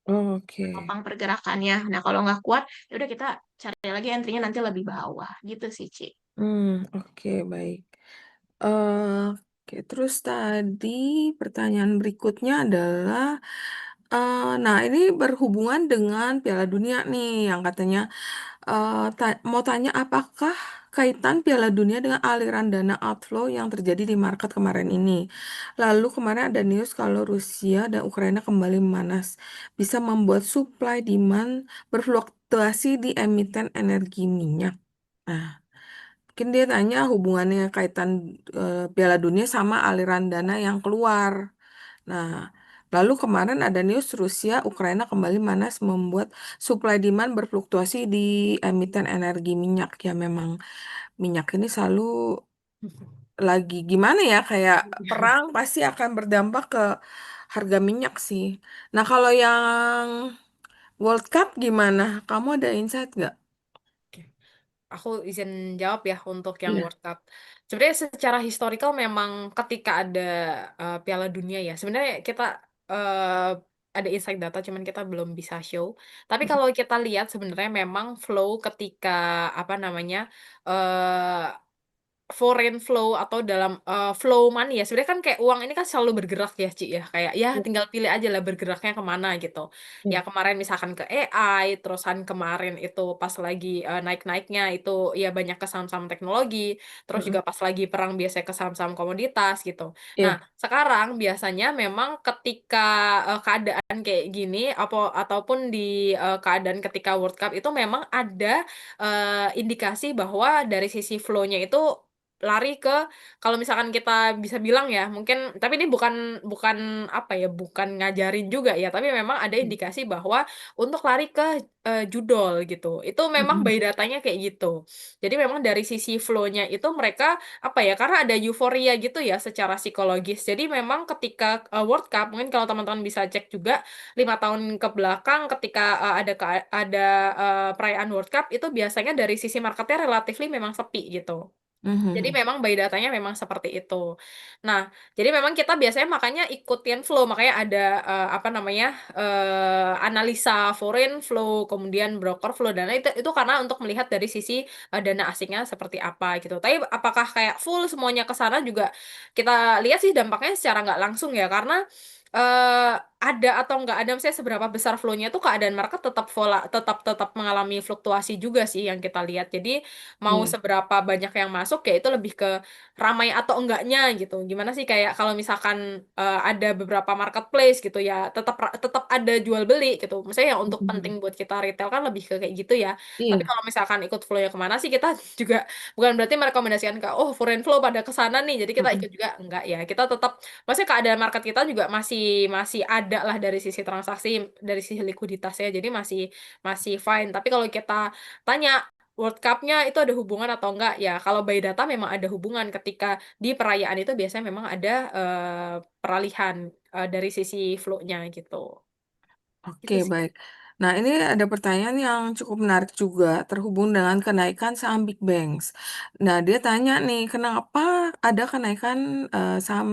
Oke. menopang pergerakannya. Nah, kalau nggak kuat, ya udah kita cari lagi entry-nya nanti lebih bawah gitu sih, Ci. Oke, baik. Oke, terus tadi pertanyaan berikutnya adalah, nah ini berhubungan dengan Piala Dunia nih, yang katanya mau tanya apakah kaitan Piala Dunia dengan aliran dana outflow yang terjadi di market kemarin ini. Lalu kemarin ada news kalau Rusia dan Ukraina kembali memanas, bisa membuat supply demand berfluktuasi di emiten energi minyak. Nah, mungkin dia tanya hubungannya kaitan Piala Dunia sama aliran dana yang keluar. Nah, lalu kemarin ada news Rusia, Ukraina kembali manas membuat supply demand berfluktuasi di emiten energi minyak. Ya memang minyak ini selalu lagi gimana ya, kayak perang pasti akan berdampak ke harga minyak sih. Nah, kalau yang World Cup gimana? Kamu ada insight nggak? Oke. Aku izin jawab ya untuk yang Iya. World Cup. Sebenarnya secara historical memang ketika ada Piala Dunia ya, sebenarnya kita eh, ada insight data, cuman kita belum bisa show. Tapi kalau kita lihat sebenarnya memang flow ketika apa namanya foreign flow atau dalam flow money ya sebenarnya kan kayak uang ini kan selalu bergerak ya Ci ya kayak ya Iya. tinggal pilih aja lah bergeraknya kemana gitu ya Iya. kemarin misalkan ke AI terusan kemarin itu pas lagi naik-naiknya itu ya banyak ke saham-saham teknologi terus Mm-mm. juga pas lagi perang biasanya ke saham-saham komoditas gitu nah Iya. sekarang biasanya memang ketika keadaan kayak gini ataupun di keadaan ketika World Cup itu memang ada indikasi bahwa dari sisi flow-nya itu lari ke kalau misalkan kita bisa bilang ya mungkin tapi ini bukan bukan apa ya bukan ngajarin juga ya tapi memang ada indikasi bahwa untuk lari ke judol gitu itu memang Mm-mm. by datanya kayak gitu jadi memang dari sisi flow-nya itu mereka apa ya karena ada euforia gitu ya secara psikologis jadi memang ketika World Cup mungkin kalau teman-teman bisa cek juga 5 tahun ke belakang ketika ada perayaan World Cup itu biasanya dari sisi marketnya relatifly memang sepi gitu jadi Mhm. memang by datanya memang seperti itu. Nah, jadi memang kita biasanya makanya ikutin flow, makanya ada apa namanya analisa foreign flow, kemudian broker flow dana itu karena untuk melihat dari sisi dana asingnya seperti apa gitu. Tapi apakah kayak full semuanya ke sana juga kita lihat sih dampaknya secara nggak langsung ya karena eh ada atau nggak ada misalnya seberapa besar flow-nya itu keadaan market tetap tetap tetap mengalami fluktuasi juga sih yang kita lihat. Jadi mau Iya. seberapa banyak yang masuk ya itu lebih ke ramai atau enggaknya gitu. Gimana sih kayak kalau misalkan ada beberapa marketplace gitu ya, tetap tetap ada jual beli gitu. Misalnya yang untuk penting Mhm. buat kita retail kan lebih ke kayak gitu ya. Tapi Iya. kalau misalkan ikut flow-nya kemana sih kita juga bukan berarti merekomendasikan ke oh foreign flow pada ke sana nih. Jadi kita ikut Mhm. juga enggak ya. Kita tetap maksudnya keadaan market kita juga masih masih ada lah dari sisi transaksi, dari sisi likuiditasnya. Jadi masih masih fine. Tapi kalau kita tanya World Cup-nya itu ada hubungan atau enggak? Ya, kalau by data memang ada hubungan ketika di perayaan itu biasanya memang ada peralihan dari sisi flow-nya gitu. Oke, Gitu sih. baik. Nah, ini ada pertanyaan yang cukup menarik juga terhubung dengan kenaikan saham Big Banks. Nah, dia tanya nih, kenapa ada kenaikan saham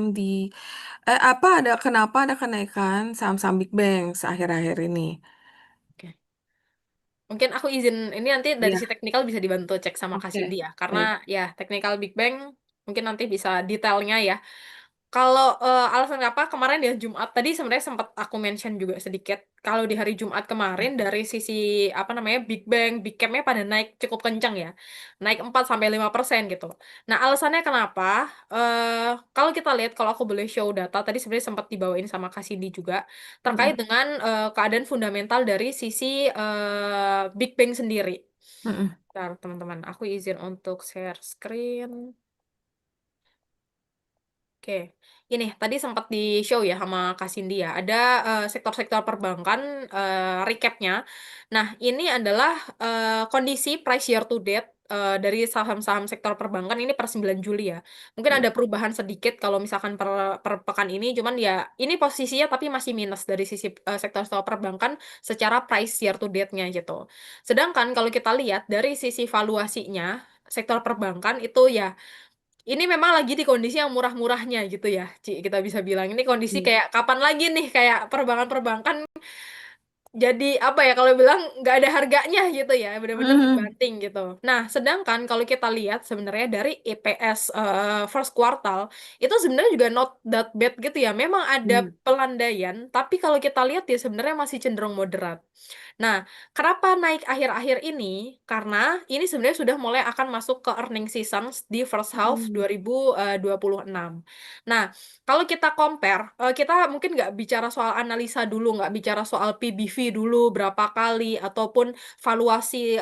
kenapa ada kenaikan saham-saham Big Banks akhir-akhir ini? Oke. Mungkin aku izin ini nanti dari si Iya, teknikal bisa dibantu cek sama Kak oke. Cindy ya. Karena Baik. ya teknikal Big Bang mungkin nanti bisa detailnya ya. Kalau alasan apa kemarin ya Jumat tadi sebenarnya sempat aku mention juga sedikit. Kalau di hari Jumat kemarin dari sisi apa namanya Big Bang, Big Cap-nya pada naik cukup kencang ya. Naik 4 sampai 5% gitu. Nah, alasannya kenapa? Kalau kita lihat kalau aku boleh show data tadi sebenarnya sempat dibawain sama Kasidi juga terkait Mm-mm. dengan keadaan fundamental dari sisi Big Bang sendiri. Mm-mm. Bentar, teman-teman, aku izin untuk share screen. Oke, ini tadi sempat di show ya sama Kak Cindy ya. Ada sektor-sektor perbankan recapnya. Nah, ini adalah kondisi price year to date dari saham-saham sektor perbankan ini per 9 Juli ya. Mungkin ada perubahan sedikit kalau misalkan per pekan ini, cuman ya ini posisinya tapi masih minus dari sisi sektor-sektor perbankan secara price year to date-nya gitu. Sedangkan kalau kita lihat dari sisi valuasinya, sektor perbankan itu ya ini memang lagi di kondisi yang murah-murahnya gitu ya, Ci, kita bisa bilang. Ini kondisi Iya. kayak kapan lagi nih kayak perbankan-perbankan jadi apa ya kalau bilang nggak ada harganya gitu ya, benar-benar Mm-mm. dibanting gitu. Nah, sedangkan kalau kita lihat sebenarnya dari EPS first quartal itu sebenarnya juga not that bad gitu ya. Memang ada Iya. pelandaian, tapi kalau kita lihat ya sebenarnya masih cenderung moderat. Nah, kenapa naik akhir-akhir ini? Karena ini sebenarnya sudah mulai akan masuk ke earning season di first half Mm. 2026. Nah, kalau kita compare, kita mungkin nggak bicara soal analisa dulu, nggak bicara soal PBV dulu berapa kali, ataupun valuasi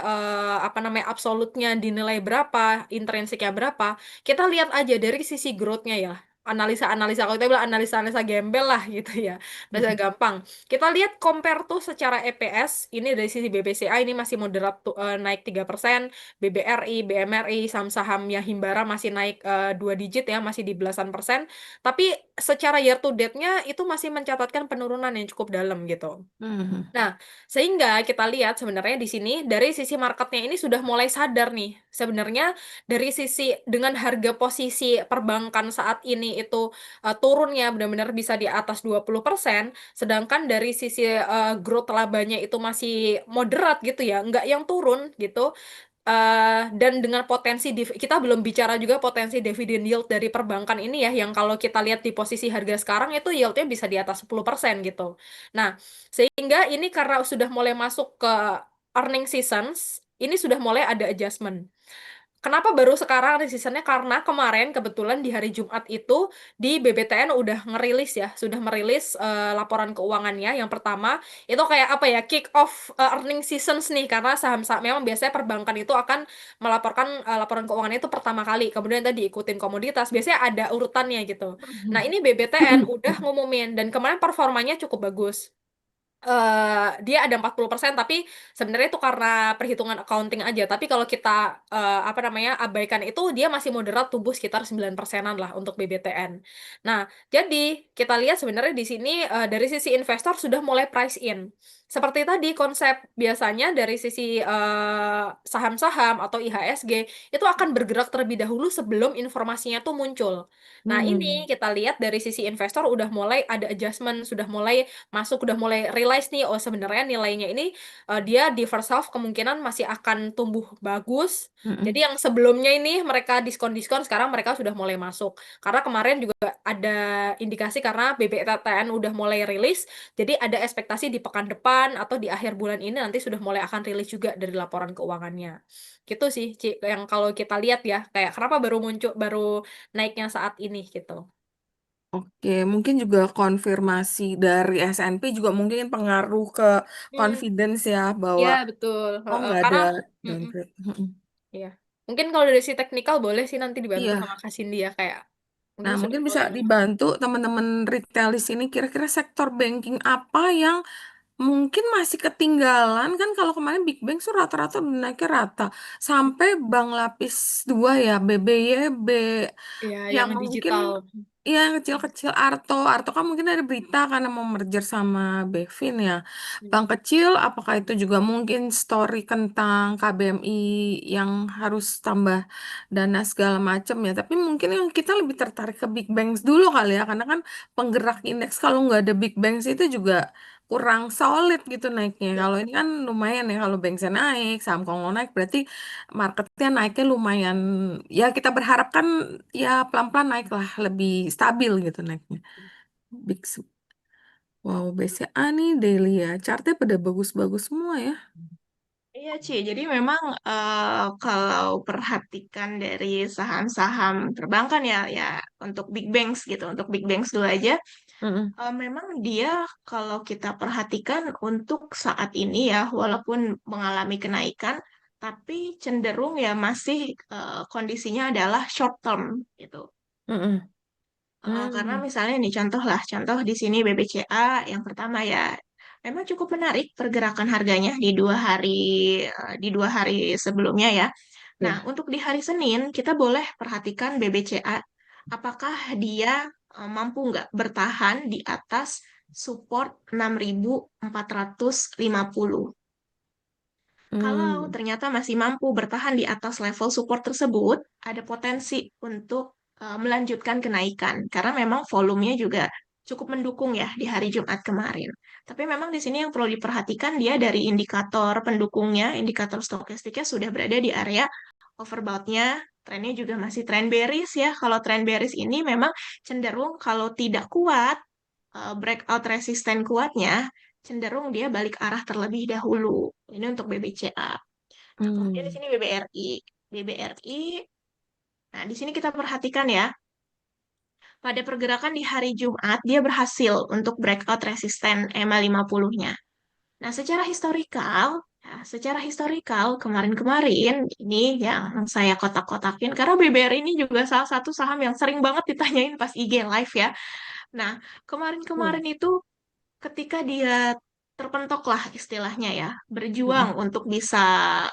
apa namanya absolutnya dinilai berapa, intrinsiknya berapa. Kita lihat aja dari sisi growth-nya ya. Analisa-analisa, kalau kita bilang analisa-analisa gembel lah gitu ya. Analisa gampang. Kita lihat compare tuh secara EPS, ini dari sisi BBCA ini masih moderat tuh, naik 3%, BBRI, BMRI, saham-saham yang Himbara masih naik 2 digit ya, masih di belasan persen. Tapi secara year to date-nya itu masih mencatatkan penurunan yang cukup dalam gitu. Mm. Nah, sehingga kita lihat sebenarnya di sini dari sisi marketnya ini sudah mulai sadar nih. Sebenarnya dari sisi dengan harga posisi perbankan saat ini itu turunnya benar-benar bisa di atas 20%, sedangkan dari sisi growth labanya itu masih moderat gitu ya, nggak yang turun gitu. Dan dengan potensi kita belum bicara juga potensi dividen yield dari perbankan ini ya yang kalau kita lihat di posisi harga sekarang itu yieldnya bisa di atas 10% gitu. Nah, sehingga ini karena sudah mulai masuk ke earning seasons, ini sudah mulai ada adjustment. Kenapa baru sekarang resistance-nya? Karena kemarin kebetulan di hari Jumat itu di BBTN udah ngerilis ya, sudah merilis laporan keuangannya. Yang pertama itu kayak apa ya, kick off earning seasons nih, karena saham-saham memang biasanya perbankan itu akan melaporkan laporan keuangannya itu pertama kali. Kemudian tadi ikutin komoditas, biasanya ada urutannya gitu. Nah ini BBTN udah ngumumin dan kemarin performanya cukup bagus. Dia ada 40% tapi sebenarnya itu karena perhitungan accounting aja. Tapi kalau kita apa namanya abaikan itu dia masih moderat tumbuh sekitar 9%-an lah untuk BBTN. Nah, jadi kita lihat sebenarnya di sini dari sisi investor sudah mulai price in. Seperti tadi konsep biasanya dari sisi saham-saham atau IHSG itu akan bergerak terlebih dahulu sebelum informasinya tuh muncul. Nah, ini Mm. kita lihat dari sisi investor udah mulai ada adjustment, sudah mulai masuk udah mulai realize nih oh sebenarnya nilainya ini dia di first half kemungkinan masih akan tumbuh bagus. Jadi Mm. yang sebelumnya ini mereka diskon-diskon sekarang mereka sudah mulai masuk. Karena kemarin juga ada indikasi karena BBTTN udah mulai rilis, jadi ada ekspektasi di pekan depan atau di akhir bulan ini nanti sudah mulai akan rilis juga dari laporan keuangannya. Gitu sih, Ci, yang kalau kita lihat ya, kayak kenapa baru muncul baru naiknya saat ini gitu. Oke, mungkin juga konfirmasi dari SNP juga mungkin pengaruh ke Hmm, confidence ya bahwa ya betul. oh nggak ada Karena mm-mm. downgrade. Mm-mm. Iya. Mungkin kalau dari si teknikal boleh sih nanti dibantu sama Iya. Kak Cindy ya kayak Nah, mungkin sudah mungkin bisa mulai. dibantu teman-teman retail di sini kira-kira sektor banking apa yang mungkin masih ketinggalan kan kalau kemarin Big Bang tuh rata-rata udah naiknya rata sampai bank lapis 2 ya BBYB Ya, yang yang mungkin digital. ya yang kecil-kecil Arto kan mungkin ada berita karena mau merger sama Bevin ya. Hmm. Bank kecil apakah itu juga mungkin story tentang KBMI yang harus tambah dana segala macam ya. Tapi mungkin yang kita lebih tertarik ke Big Bangs dulu kali ya karena kan penggerak indeks kalau nggak ada Big Bangs itu juga kurang solid gitu naiknya. Kalau ini kan lumayan ya, kalau Banksnya naik, saham Kongo naik, berarti marketnya naiknya lumayan. Ya kita berharap kan ya pelan-pelan naik lah, lebih stabil gitu naiknya. Big, wow, BCA nih daily ya, chartnya pada bagus-bagus semua ya. Iya, Ci. Jadi memang kalau perhatikan dari saham-saham perbankan ya, ya untuk big banks gitu, untuk big banks dulu aja, Mm-mm. memang dia kalau kita perhatikan untuk saat ini ya, walaupun mengalami kenaikan, tapi cenderung ya masih kondisinya adalah short term gitu. Mm-mm. Karena Hmm. misalnya nih contoh lah, contoh di sini BBCA yang pertama ya, memang cukup menarik pergerakan harganya di 2 hari sebelumnya ya. Nah, Ya. untuk di hari Senin kita boleh perhatikan BBCA, apakah dia mampu nggak bertahan di atas support 6.450. Kalau Hmm. ternyata masih mampu bertahan di atas level support tersebut, ada potensi untuk melanjutkan kenaikan karena memang volumenya juga cukup mendukung ya di hari Jumat kemarin. Tapi memang di sini yang perlu diperhatikan dia dari indikator pendukungnya, indikator stokastiknya sudah berada di area overbought-nya. Trennya juga masih tren bearish ya. Kalau tren bearish ini memang cenderung kalau tidak kuat, breakout resisten kuatnya, cenderung dia balik arah terlebih dahulu. Ini untuk BBCA. Nah, kemudian di Hmm. sini BBRI. BBRI, nah di sini kita perhatikan ya, pada pergerakan di hari Jumat, dia berhasil untuk breakout resisten EMA 50-nya. Nah, secara historikal kemarin-kemarin ini yang saya kotak-kotakin, karena BBRI ini juga salah satu saham yang sering banget ditanyain pas IG Live ya. Nah, Hmm. kemarin-kemarin itu ketika dia terpentok lah istilahnya ya, berjuang Mm-mm. untuk bisa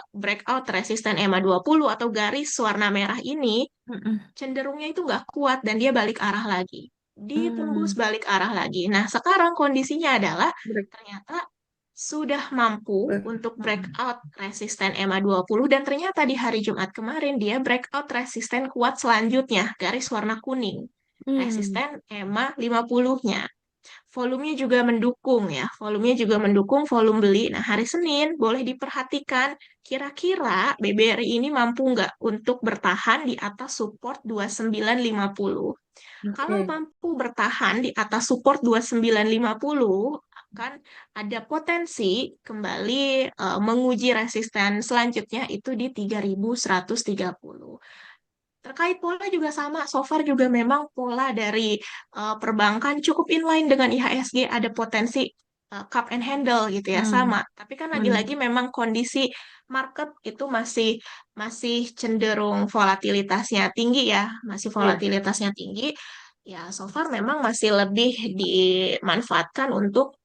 breakout resisten EMA 20 atau garis warna merah ini, Mm-mm. cenderungnya itu nggak kuat dan dia balik arah lagi. Ditembus Hmm. balik arah lagi. Nah, sekarang kondisinya adalah Break. ternyata sudah mampu Break. untuk breakout resisten EMA 20 dan ternyata di hari Jumat kemarin dia breakout resisten kuat selanjutnya, garis warna kuning. Hmm. Resisten EMA 50-nya. Volumenya juga mendukung ya, volumenya juga mendukung volume beli. Nah, hari Senin boleh diperhatikan kira-kira BBRI ini mampu nggak untuk bertahan di atas support 2950. Kalau Oke. mampu bertahan di atas support 2950, akan ada potensi kembali menguji resisten selanjutnya itu di 3130. Terkait pola juga sama, so far juga memang pola dari perbankan cukup inline dengan IHSG, ada potensi cup and handle gitu ya, Hmm. sama. Tapi kan Hmm. lagi-lagi memang kondisi market itu masih masih cenderung volatilitasnya tinggi ya, masih Iya. volatilitasnya tinggi. Ya, so far memang masih lebih dimanfaatkan untuk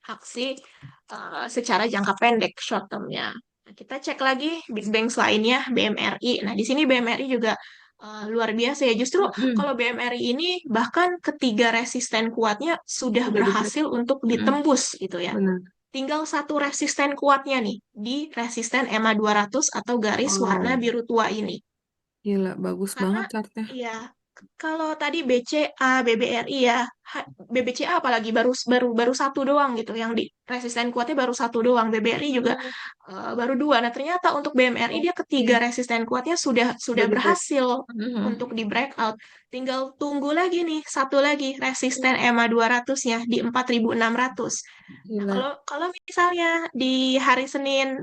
aksi secara jangka pendek short term-nya. Nah, kita cek lagi big banks lainnya BMRI. Nah, di sini BMRI juga luar biasa ya. Justru Mm-mm. kalau BMRI ini bahkan ketiga resisten kuatnya sudah Udah di break. berhasil untuk Mm-mm. ditembus gitu ya. Benar. Tinggal satu resisten kuatnya nih di resisten EMA 200 atau garis warna Wow. biru tua ini. Gila, bagus Karena banget chartnya. ya kalau tadi BCA, BBRI ya, BBCA apalagi baru baru baru satu doang gitu yang di resisten kuatnya baru satu doang. BBRI juga Hmm. baru dua. Nah, ternyata untuk BMRI dia ketiga Oke. resisten kuatnya sudah Udah di break. berhasil Mm-mm. untuk di breakout. Tinggal tunggu lagi nih satu lagi resisten EMA 200-nya di 4.600. Nah, Gila. kalau kalau misalnya di hari Senin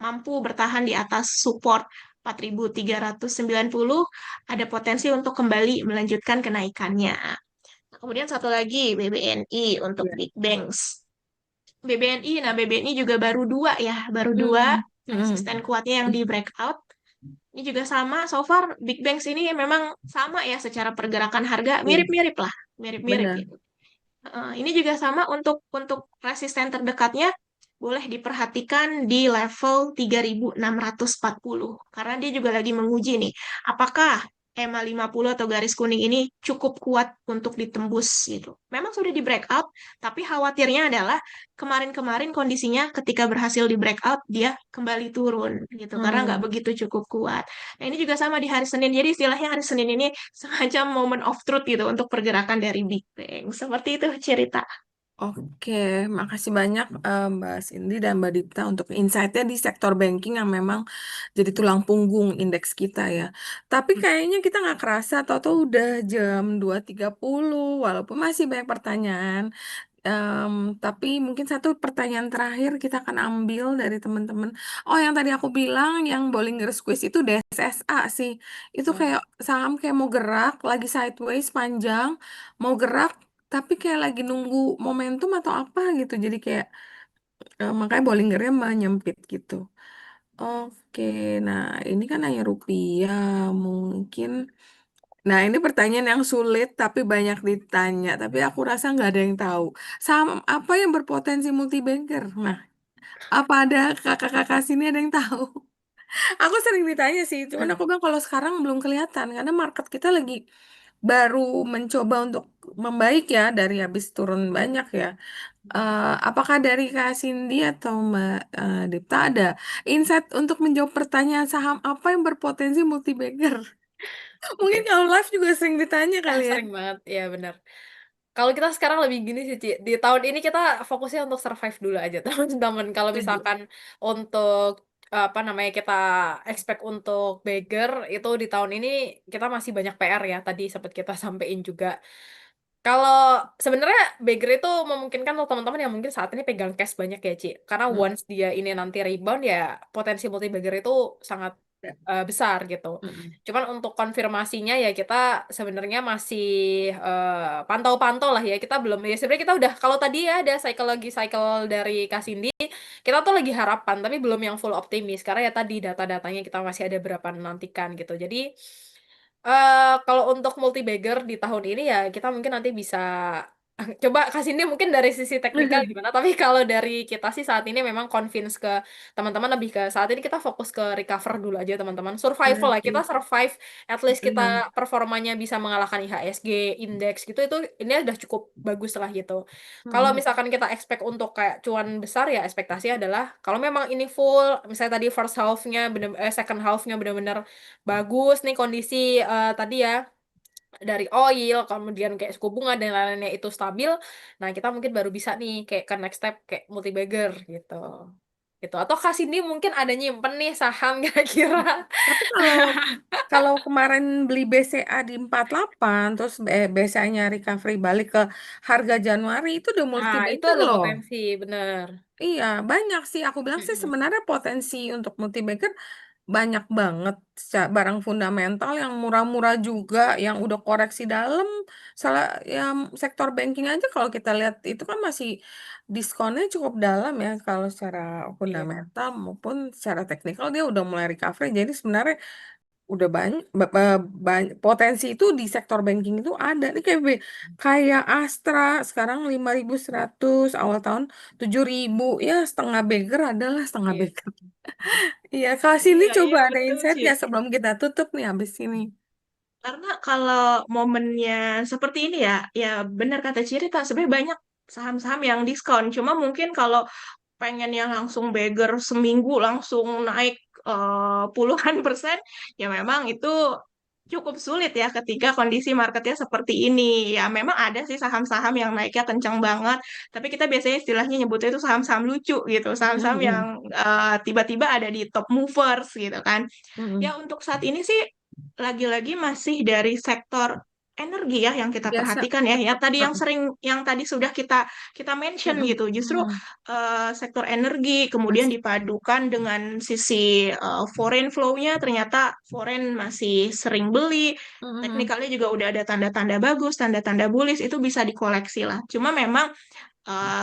mampu bertahan di atas support 4.390, ada potensi untuk kembali melanjutkan kenaikannya. Nah, kemudian satu lagi BBNI untuk Iya. Big Banks. BBNI, nah BBNI juga baru dua ya, baru dua Hmm. resisten Mm-mm. kuatnya yang di breakout. Ini juga sama, so far Big Banks ini memang sama ya secara pergerakan harga Iya. mirip-mirip lah, mirip-mirip Benar. gitu. Ini juga sama untuk resisten terdekatnya boleh diperhatikan di level 3.640 karena dia juga lagi menguji nih apakah EMA 50 atau garis kuning ini cukup kuat untuk ditembus gitu. Memang sudah di breakout, tapi khawatirnya adalah kemarin-kemarin kondisinya ketika berhasil di breakout dia kembali turun gitu karena nggak Hmm. begitu cukup kuat. Nah, ini juga sama di hari Senin. Jadi istilahnya hari Senin ini semacam moment of truth gitu untuk pergerakan dari Big Bang. Seperti itu cerita. Oke, makasih banyak Mbak Cindy dan Mbak Dita untuk insight-nya di sektor banking yang memang jadi tulang punggung indeks kita ya. Tapi kayaknya kita nggak kerasa, atau udah jam 2.30, walaupun masih banyak pertanyaan. Em, tapi mungkin satu pertanyaan terakhir kita akan ambil dari teman-teman. Oh, yang tadi aku bilang, yang Bollinger Squeeze itu DSSA sih. Itu Hmm. kayak saham kayak mau gerak, lagi sideways panjang, mau gerak, tapi kayak lagi nunggu momentum atau apa gitu. Jadi kayak makanya Bollingernya menyempit gitu. Oke, nah ini kan hanya rupiah mungkin. Nah, ini pertanyaan yang sulit tapi banyak ditanya. Tapi aku rasa nggak ada yang tahu. Saham apa yang berpotensi multi banker? Nah, apa ada kakak-kakak sini ada yang tahu? Aku sering ditanya sih, cuman aku bilang kalau sekarang belum kelihatan karena market kita lagi baru mencoba untuk membaik ya dari habis turun banyak ya. Apakah dari Kak Cindy atau Mbak Dipta ada insight untuk menjawab pertanyaan saham apa yang berpotensi multi bagger? Mungkin Oke. kalau live juga sering ditanya kali ya. Sering banget, ya benar. Kalau kita sekarang lebih gini sih, Ci. Di tahun ini kita fokusnya untuk survive dulu aja, teman-teman. Kalau Setuju. misalkan untuk apa namanya kita expect untuk beggar itu di tahun ini kita masih banyak PR ya. Tadi sempat kita sampein juga. Kalau sebenarnya beggar itu memungkinkan untuk teman-teman yang mungkin saat ini pegang cash banyak ya, Ci. Karena Mm, once dia ini nanti rebound ya potensi multi bagger itu sangat ya. besar gitu. Mm, Cuman untuk konfirmasinya ya kita sebenarnya masih pantau-pantau lah ya. Kita belum ya sebenarnya kita udah kalau tadi ya ada cycle dari Kasindi, kita tuh lagi harapan tapi belum yang full optimis karena ya tadi data-datanya kita masih ada berapa nantikan gitu. Jadi kalau untuk multi bagger di tahun ini ya kita mungkin nanti bisa coba kasih ini mungkin dari sisi teknikal mm. gimana. Tapi kalau dari kita sih saat ini memang convince ke teman-teman lebih ke saat ini kita fokus ke recover dulu aja teman-teman. Survival lah kita Oke, survive at least kita benar. performanya bisa mengalahkan IHSG, indeks gitu itu ini udah cukup bagus lah gitu. Kalau Mm, misalkan kita expect untuk kayak cuan besar ya ekspektasi adalah kalau memang ini full misalnya tadi first half-nya second half-nya benar-benar bagus nih kondisi tadi ya dari oil kemudian kayak suku bunga dan lain-lainnya itu stabil, nah kita mungkin baru bisa nih kayak ke next step kayak multi bagger gitu gitu atau kasih nih mungkin ada nyimpen nih saham kira-kira. Tapi kalau kalau kemarin beli BCA di 48, terus BCA-nya recovery balik ke harga Januari, itu udah multi Nah itu bagger ada loh. potensi bener. Iya, banyak sih. Aku bilang sih Mm-mm. sebenarnya potensi untuk multi bagger banyak banget. Barang fundamental yang murah-murah juga, yang udah koreksi dalam. Salah, ya sektor banking aja kalau kita lihat itu kan masih diskonnya cukup dalam ya kalau secara Iya. fundamental maupun secara teknikal dia udah mulai recovery. Jadi sebenarnya udah banyak potensi itu di sektor banking itu ada nih kayak kayak Astra sekarang 5.100, awal tahun 7.000, ya setengah beger adalah setengah Iya. beger. Iya, kasih ini Iya, iya coba ada betul, insight Ci. ya sebelum kita tutup nih habis ini. Karena kalau momennya seperti ini ya, ya benar kata Cirita, sebenarnya banyak saham-saham yang diskon. Cuma mungkin kalau pengen yang langsung beggar seminggu langsung naik puluhan persen, ya memang itu cukup sulit ya ketika kondisi marketnya seperti ini. Ya memang ada sih saham-saham yang naiknya kencang banget, tapi kita biasanya istilahnya nyebutnya itu saham-saham lucu gitu, saham-saham yang Mm-mm. tiba-tiba ada di top movers gitu kan. Ya Mm-mm. untuk saat ini sih lagi-lagi masih dari sektor energi ya yang kita Biasa. perhatikan ya. Ya tadi yang Mm-mm. sering yang tadi sudah kita kita mention Mm-mm. gitu. Justru Mm-mm. sektor energi kemudian Masih. dipadukan dengan sisi foreign flow-nya ternyata foreign masih sering beli. Mm-mm. Teknikalnya juga udah ada tanda-tanda bagus, tanda-tanda bullish itu bisa dikoleksi lah. Cuma memang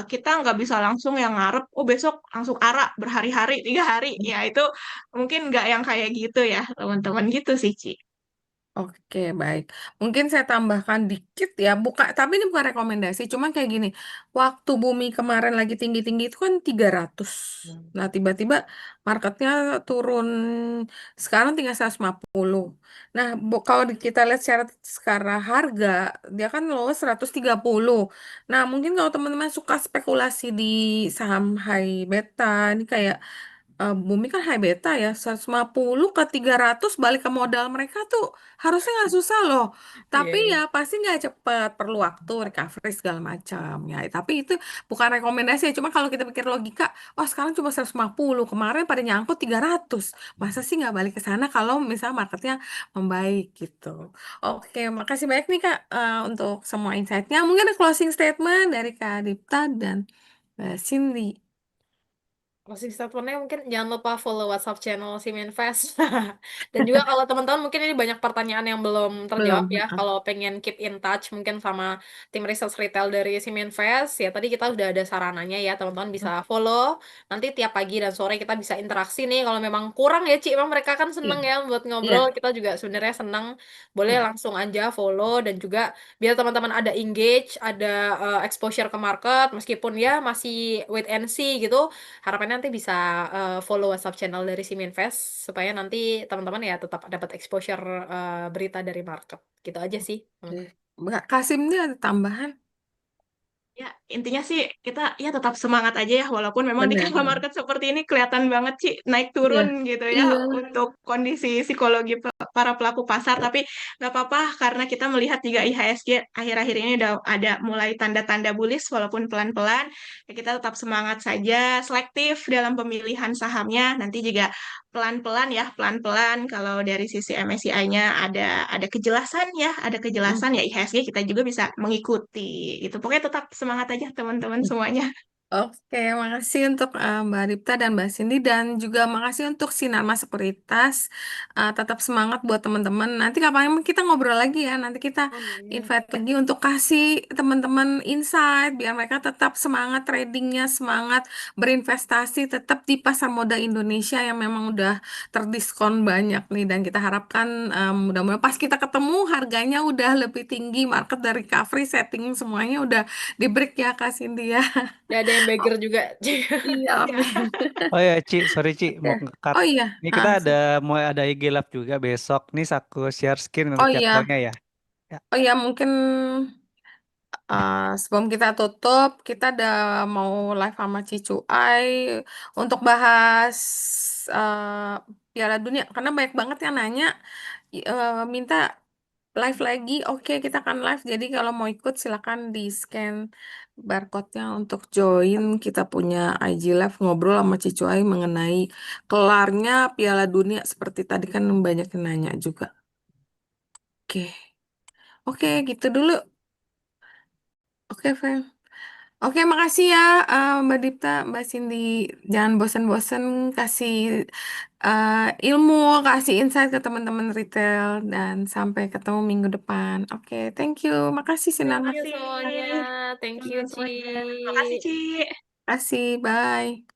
kita nggak bisa langsung yang ngarep, oh besok langsung ARA berhari-hari, 3 hari. Ya itu mungkin nggak yang kayak gitu ya, teman-teman gitu sih, Ci. Oke, baik. Mungkin saya tambahkan dikit ya, tapi ini bukan rekomendasi, cuman kayak gini. Waktu bumi kemarin lagi tinggi-tinggi itu kan 300. Nah, tiba-tiba marketnya turun sekarang tinggal 150. Nah, kalau kita lihat secara harga, dia kan low 130. Nah, mungkin kalau teman-teman suka spekulasi di saham high beta, ini kayak Bumi kan high beta ya, 150 ke 300 balik ke modal mereka tuh harusnya nggak susah loh. Iya, Tapi iya. ya pasti nggak cepet, perlu waktu, recovery segala macam ya. Tapi itu bukan rekomendasi ya, cuma kalau kita pikir logika, oh sekarang cuma 150, kemarin pada nyangkut 300. Masa sih nggak balik ke sana kalau misalnya marketnya membaik gitu. Oke, makasih banyak nih Kak untuk semua insight-nya. Mungkin ada closing statement dari Kak Dipta dan Cindy. Closing statementnya mungkin jangan lupa follow WhatsApp channel Siminvest. Dan juga kalau teman-teman mungkin ini banyak pertanyaan yang belum terjawab Belum. ya. Kalau pengen keep in touch mungkin sama tim research retail dari Siminvest, ya tadi kita udah ada sarananya ya. Teman-teman bisa follow. Nanti tiap pagi dan sore kita bisa interaksi nih. Kalau memang kurang ya Ci, emang mereka kan Iya. seneng ya buat ngobrol. Iya. Kita juga sebenarnya seneng. Boleh Iya. langsung aja follow dan juga biar teman-teman ada engage, ada exposure ke market meskipun ya masih wait and see gitu. Harapannya nanti bisa follow WhatsApp channel dari Siminvest supaya nanti teman-teman ya tetap dapat exposure berita dari market. Gitu aja sih, Oke. teman-teman. Mbak Kasim ini ada tambahan? Ya, intinya sih kita ya tetap semangat aja ya, walaupun memang di kala Benar. market seperti ini kelihatan banget sih naik Iya. turun gitu ya Iya. untuk kondisi psikologi para pelaku pasar. Tapi nggak apa-apa karena kita melihat juga IHSG akhir-akhir ini udah ada mulai tanda-tanda bullish walaupun pelan-pelan. Ya, kita tetap semangat saja, selektif dalam pemilihan sahamnya. Nanti juga pelan-pelan ya, pelan-pelan kalau dari sisi MSCI-nya ada kejelasan ya, ada Mm. kejelasan ya IHSG kita juga bisa mengikuti gitu. Pokoknya tetap semangat aja teman-teman semuanya. Oke, makasih untuk Mbak Ripta dan Mbak Cindy dan juga makasih untuk Sinarma Sekuritas. Tetap semangat buat teman-teman. Nanti kapan kita ngobrol lagi ya. Nanti kita Amin. invite lagi untuk kasih teman-teman insight biar mereka tetap semangat tradingnya, semangat berinvestasi tetap di pasar modal Indonesia yang memang udah terdiskon banyak nih dan kita harapkan mudah-mudahan pas kita ketemu harganya udah lebih tinggi, market dari recovery, setting semuanya udah di break ya Kak Cindy ya. Ya ada yang beggar juga. Iya, Ya, amin. Oh ya, Ci, sorry Ci, Oke. mau nge-cut. Oh iya, Ini kita ada so- mau ada IG Live juga besok. Nih aku share screen oh untuk iya, jadwalnya ya. Ya. oh iya mungkin sebelum kita tutup, kita ada mau live sama Cicu Ai untuk bahas uh, Piala Dunia karena banyak banget yang nanya minta live lagi. Oke, kita akan live. Jadi kalau mau ikut silakan di scan barcode-nya untuk join. Kita punya IG Live ngobrol sama Cicu Ai mengenai kelarnya Piala Dunia seperti tadi kan banyak yang nanya juga. Oke. Oke, gitu dulu. Oke, Fem. Oke, makasih ya Mbak Dipta, Mbak Cindy. Jangan bosan-bosan kasih eh, ilmu, kasih insight ke teman-teman retail dan sampai ketemu minggu depan. Oke, thank you. Makasih Sinar. Thank terima you kasih semuanya. Thank you, teman-teman semuanya. Makasih, Ci. Ci. Makasih, bye.